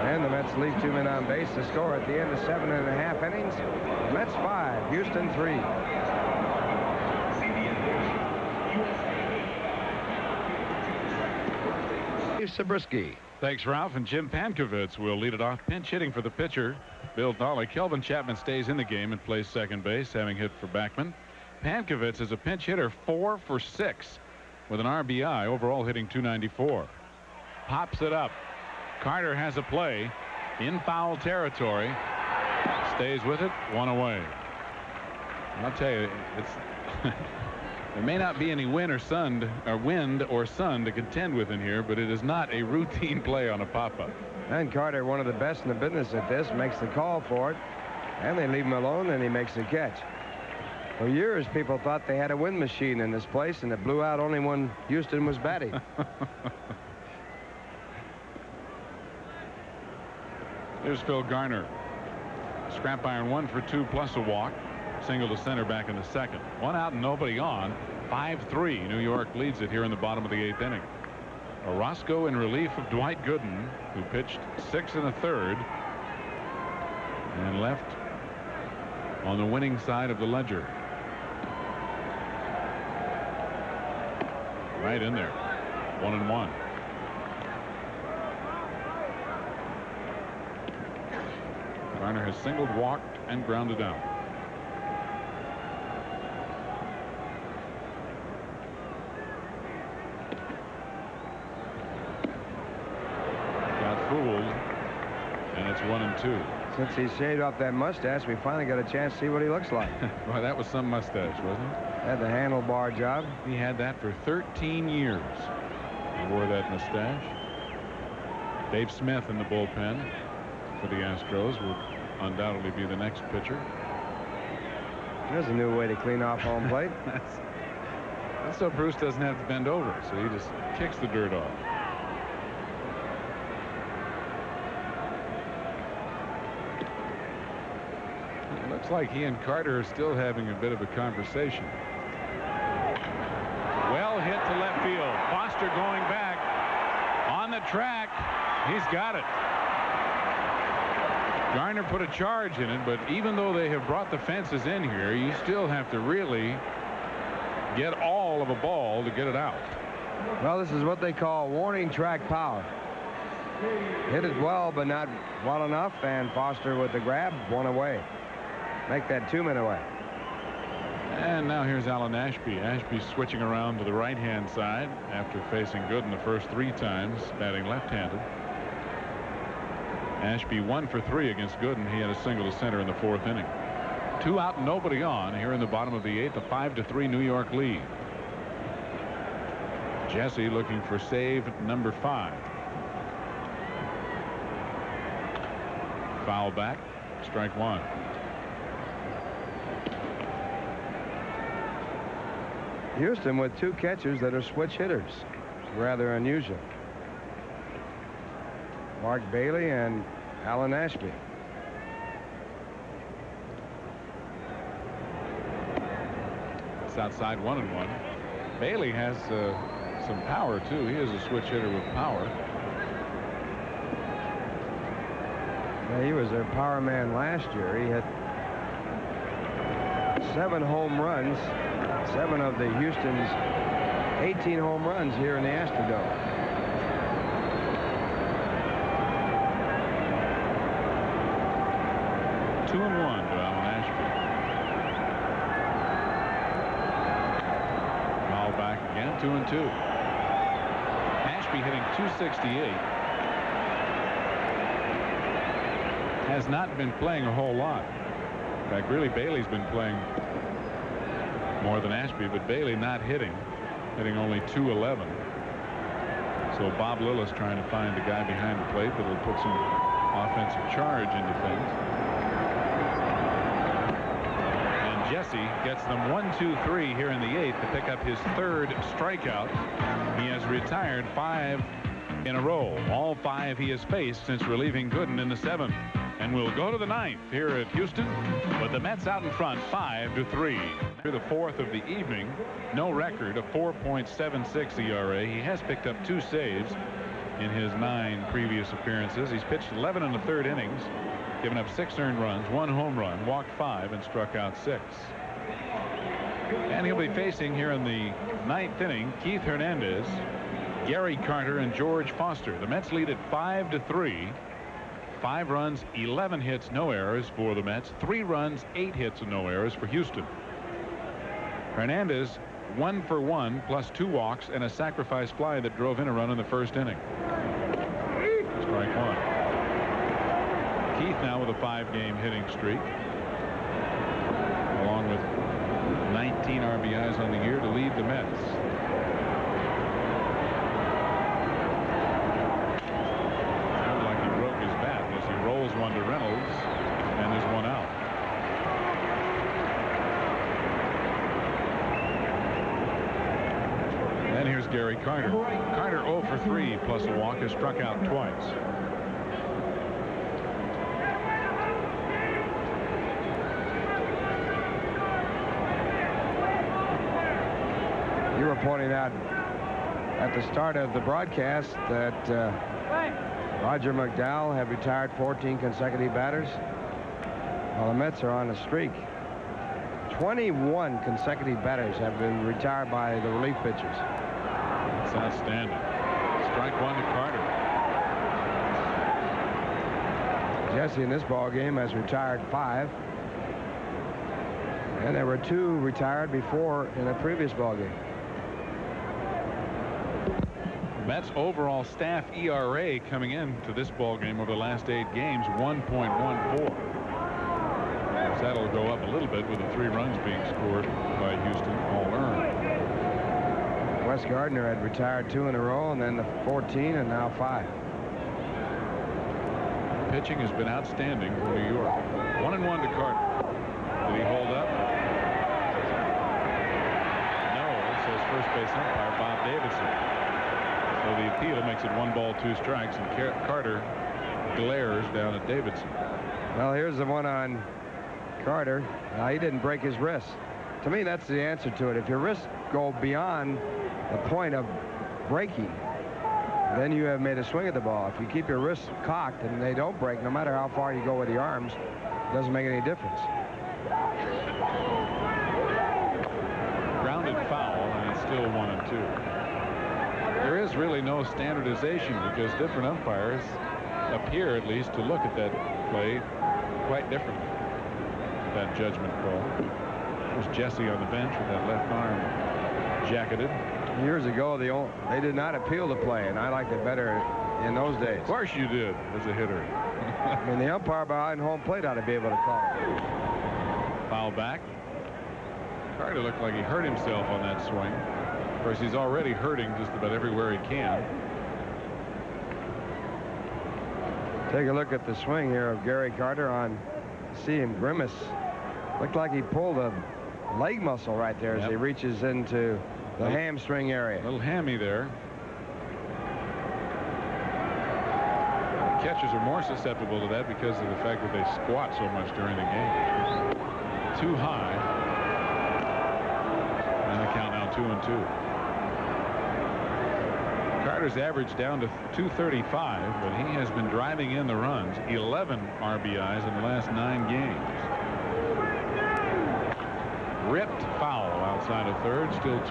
And the Mets leave 2 men on base to score at the end of 7.5 innings. The Mets 5, Houston 3. Zabriskie. Thanks, Ralph. And Jim Pankovitz will lead it off, pinch hitting for the pitcher, Bill Dolly. Kelvin Chapman stays in the game and plays second base, having hit for Backman. Pankovitz is a pinch hitter, 4 for 6 with an RBI, overall hitting .294. Pops it up. Carter has a play in foul territory. Stays with it, 1 away. I'll tell you, it's there may not be any wind or sun to contend with in here, but it is not a routine play on a pop-up. And Carter, one of the best in the business at this, makes the call for it, and they leave him alone, and he makes the catch. For years, people thought they had a wind machine in this place, and it blew out only when Houston was batting. Here's Phil Garner. Scrap iron 1 for 2 plus a walk. Single to center back in the second. 1 out and nobody on. 5-3. New York leads it here in the bottom of the 8th inning. Orozco in relief of Dwight Gooden, who pitched 6 1/3 and left on the winning side of the ledger. Right in there. 1-1. Garner has singled, walked, and grounded out. Got fooled, and it's 1-2. Since he shaved off that mustache, we finally got a chance to see what he looks like. Well, that was some mustache, wasn't it? Had the handlebar job. He had that for 13 years. He wore that mustache. Dave Smith in the bullpen for the Astros will undoubtedly be the next pitcher. There's a new way to clean off home plate. That's so Bruce doesn't have to bend over, so he just kicks the dirt off. It looks like he and Carter are still having a bit of a conversation. Well hit to left field. Foster going back on the track. He's got it. Garner put a charge in it, but even though they have brought the fences in here, you still have to really get all of a ball to get it out. Well, this is what they call warning track power. Hit it well, but not well enough, and Foster with the grab, 1 away. Make that 2 men away. And now here's Alan Ashby. Ashby switching around to the right-hand side after facing Gooden the first 3 times, batting left-handed. Ashby 1 for 3 against Gooden. He had a single to center in the 4th inning. 2 out and nobody on here in the bottom of the 8th. A 5-3 New York lead. Jesse looking for save number 5. Foul back. Strike 1. Houston with 2 catchers that are switch hitters. It's rather unusual. Mark Bailey and Alan Ashby. It's outside 1-1. Bailey has some power too. He is a switch hitter with power. Yeah, he was their power man last year. He hit 7 home runs. 7 of the Houston's 18 home runs here in the Astrodome. Two and 1 to Alan Ashby. Foul back again. 2 and 2. Ashby hitting .268. Has not been playing a whole lot. In fact, really, Bailey's been playing more than Ashby, but Bailey not hitting only .211. So Bob Lillis trying to find a guy behind the plate that will put some offensive charge into things. And Jesse gets them 1, 2, 3 here in the 8th to pick up his 3rd strikeout. He has retired 5 in a row. All 5 he has faced since relieving Gooden in the 7th. And we'll go to the 9th here at Houston, but the Mets out in front 5-3. Through the 4th of the evening, no record, a 4.76 ERA. He has picked up 2 saves in his 9 previous appearances. He's pitched 11 in the 3rd innings, given up 6 earned runs, 1 home run, walked 5, and struck out 6. And he'll be facing here in the 9th inning Keith Hernandez, Gary Carter, and George Foster. The Mets lead at 5-3. 5 runs, 11 hits, no errors for the Mets. 3 runs, 8 hits, and no errors for Houston. Hernandez 1 for 1 plus 2 walks and a sacrifice fly that drove in a run in the 1st inning. Strike 1. Keith now with a 5-game hitting streak, along with 19 RBIs on the year to lead the Mets. Sounds like he broke his bat as he rolls one to Reynolds, and there's 1 out. And here's Gary Carter. Carter 0 for 3 plus a walk, has struck out twice. You were pointing out at the start of the broadcast that Roger McDowell had retired 14 consecutive batters. Well, the Mets are on a streak. 21 consecutive batters have been retired by the relief pitchers. That's outstanding. Strike 1 to Carter. Jesse in this ball game has retired 5. And there were 2 retired before in a previous ball game. Mets overall staff ERA coming into this ball game over the last 8 games 1.14. That'll go up a little bit with the 3 runs being scored by Houston, all earned. Wes Gardner had retired 2 in a row, and then the 14, and now 5. Pitching has been outstanding for New York. 1-1 to Carter. Did he hold up? No, says first base umpire Bob Davidson. So the appeal makes it 1 ball, 2 strikes, and Carter glares down at Davidson. Well, here's the one on Carter. He didn't break his wrist. To me, that's the answer to it. If your wrists go beyond the point of breaking, then you have made a swing at the ball. If you keep your wrists cocked and they don't break, no matter how far you go with the arms, it doesn't make any difference. Grounded foul, and it's still 1-2. There is really no standardization because different umpires appear, at least, to look at that play quite differently. That judgment call. There's Jesse on the bench with that left arm jacketed. Years ago, they did not appeal the play, and I liked it better in those days. Of course you did, as a hitter. I mean, the umpire behind home plate ought to be able to call it. Foul back. Carter looked like he hurt himself on that swing. Of course, he's already hurting just about everywhere he can. Take a look at the swing here of Gary Carter on. See him grimace. Looked like he pulled a leg muscle right there as he reaches into the hamstring area. Little hammy there. Catchers are more susceptible to that because of the fact that they squat so much during the game. Too high. And the count now 2-2. Carter's average down to 235, but he has been driving in the runs. 11 RBIs in the last 9 games. Ripped foul outside of third, still 2-2.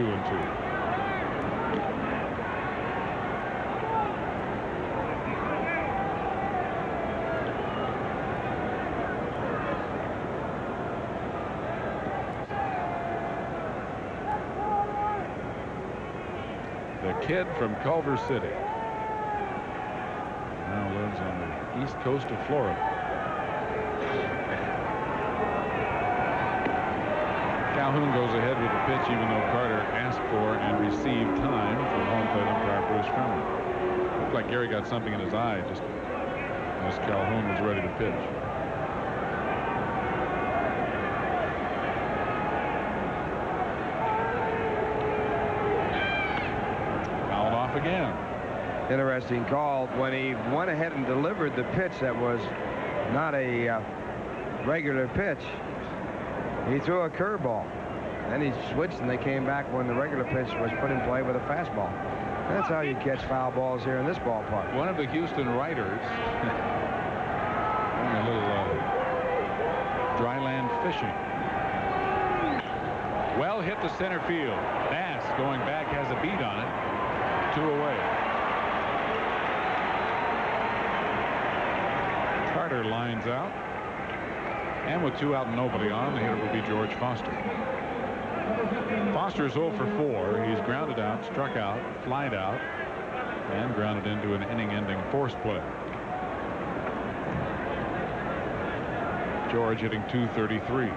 The kid from Culver City now lives on the east coast of Florida. Calhoun goes ahead with the pitch, even though Carter asked for and received time from home plate umpire Bruce Trummer. Looked like Gary got something in his eye just as Calhoun was ready to pitch. interesting call when he went ahead and delivered the pitch that was not a regular pitch. He threw a curveball. Then he switched and they came back when the regular pitch was put in play with a fastball. That's how you catch foul balls here in this ballpark. One of the Houston writers doing a little dry land fishing. Well hit to center field. Bass going back has a beat on it. 2 away. Carter lines out. And with 2 out and nobody on, the hitter will be George Foster. Foster's 0 for 4. He's grounded out, struck out, flied out, and grounded into an inning-ending force play. George hitting .233.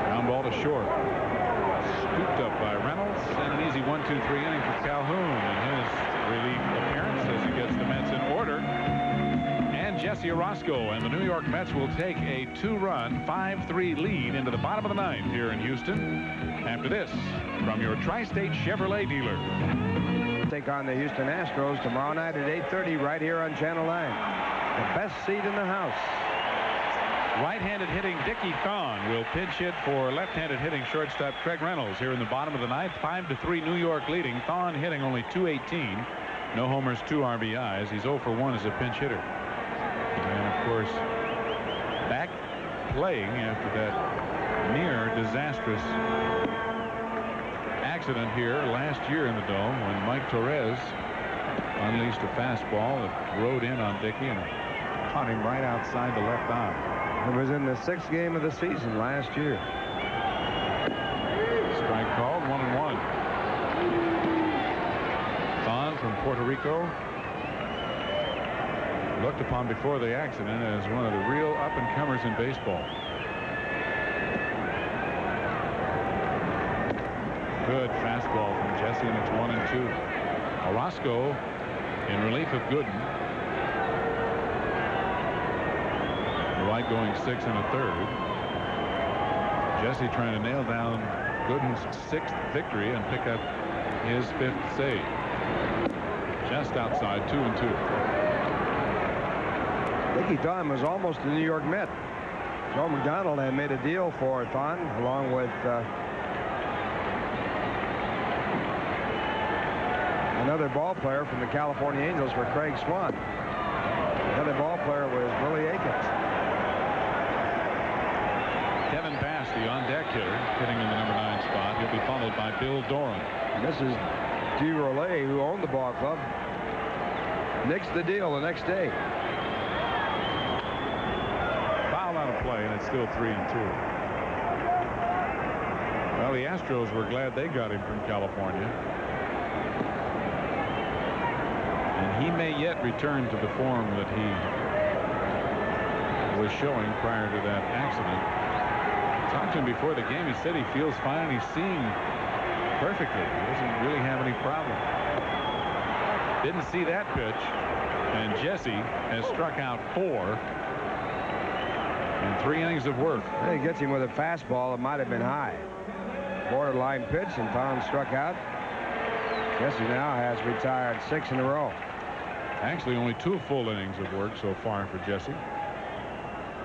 Ground ball to short. Scooped up by Reynolds, and an easy 1-2-3 inning for Calhoun in his relief appearance as he gets the Mets in order. And Jesse Orosco and the New York Mets will take a 2-run 5-3 lead into the bottom of the 9th here in Houston. After this, from your Tri-State Chevrolet dealer. Take on the Houston Astros tomorrow night at 8:30 right here on Channel 9. The best seat in the house. Right-handed hitting Dickie Thon will pinch hit for left-handed hitting shortstop Craig Reynolds here in the bottom of the 9th. 5-3 New York leading. Thon hitting only .218. No homers, 2 RBIs. He's 0 for 1 as a pinch hitter. And of course, back playing after that near disastrous accident here last year in the Dome when Mike Torres unleashed a fastball that rode in on Dickie and caught him right outside the left eye. It was in the 6th game of the season last year. Strike called, 1-1. Thon from Puerto Rico, looked upon before the accident as one of the real up-and-comers in baseball. Good fastball from Jesse, and it's 1-2. Orosco in relief of Gooden. White going 6 1/3. Jesse trying to nail down Gooden's 6th victory and pick up his 5th save. Just outside, 2-2. Dickie Thon was almost a New York Met. Joe McDonald had made a deal for Thon along with another ball player from the California Angels for Craig Swan. The other ball player was Willie Aikens. Kevin Bass, the on-deck hitter, hitting in the number 9 spot. He'll be followed by Bill Doran. And this is G. Rollet, who owned the ball club. Nixed the deal the next day. Foul out of play, and it's still 3-2. Well, the Astros were glad they got him from California. And he may yet return to the form that he was showing prior to that accident. Talked to him before the game. He said he feels fine. He's seeing perfectly. He doesn't really have any problem. Didn't see that pitch. And Jesse has struck out 4 in 3 innings of work. He gets him with a fastball that might have been high. Borderline pitch, and Thon struck out. Jesse now has retired 6 in a row. Actually, only 2 full innings of work so far for Jesse,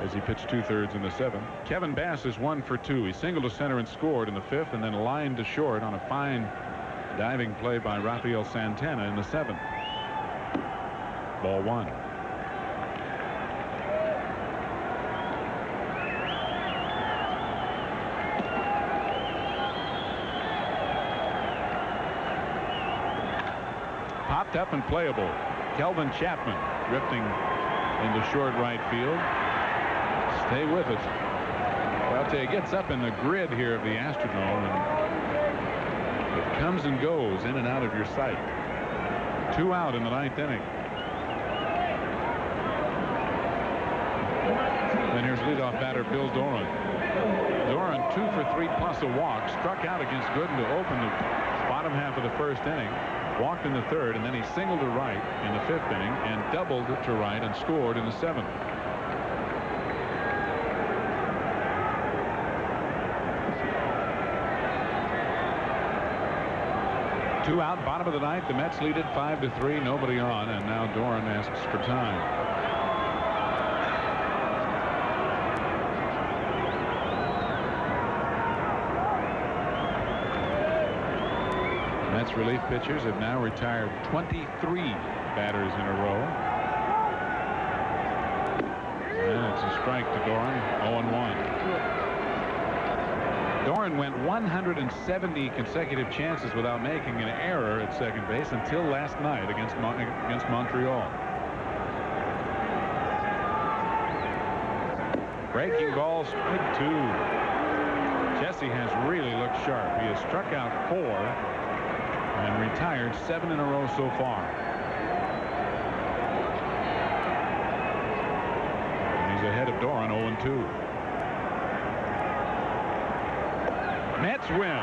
as he pitched 2/3 in the 7th. Kevin Bass is 1 for 2. He singled to center and scored in the 5th, and then lined to short on a fine diving play by Rafael Santana in the 7th. Ball 1. Popped up and playable. Kelvin Chapman drifting into short right field. Stay with it. Well, I'll tell you, it gets up in the grid here of the Astrodome, and it comes and goes in and out of your sight. 2 out in the 9th inning. Then here's leadoff batter Bill Doran. Doran 2 for 3 plus a walk. Struck out against Gooden to open the bottom half of the 1st inning. Walked in the 3rd, and then he singled to right in the 5th inning and doubled to right and scored in the 7th. 2 out, bottom of the ninth. The Mets lead it 5-3. Nobody on, and now Doran asks for time. Mets relief pitchers have now retired 23 batters in a row. And it's a strike to Doran. 0-1. Doran went 170 consecutive chances without making an error at second base until last night against Montreal. Breaking ball, strike 2. Jesse has really looked sharp. He has struck out 4 and retired 7 in a row so far. And he's ahead of Doran, 0-2. Mets win.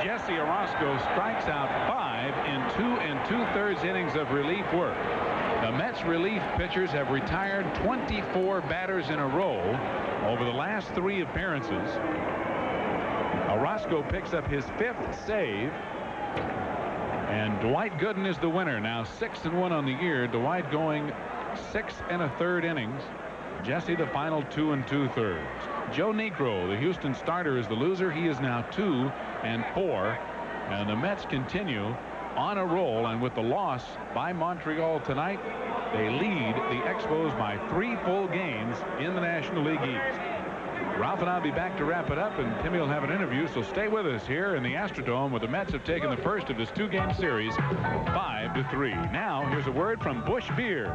Jesse Orozco strikes out 5 in 2 2/3 innings of relief work. The Mets relief pitchers have retired 24 batters in a row over the last 3 appearances. Orozco picks up his 5th save. And Dwight Gooden is the winner. Now 6-1 on the year. Dwight going 6 1/3 innings. Jesse the final 2 2/3. Joe Niekro, the Houston starter, is the loser. He is now 2 4. And the Mets continue on a roll. And with the loss by Montreal tonight, they lead the Expos by 3 full games in the National League East. Ralph and I'll be back to wrap it up, and Timmy will have an interview, so stay with us here in the Astrodome, where the Mets have taken the first of this 2-game series 5-3. Now here's a word from Busch Beer.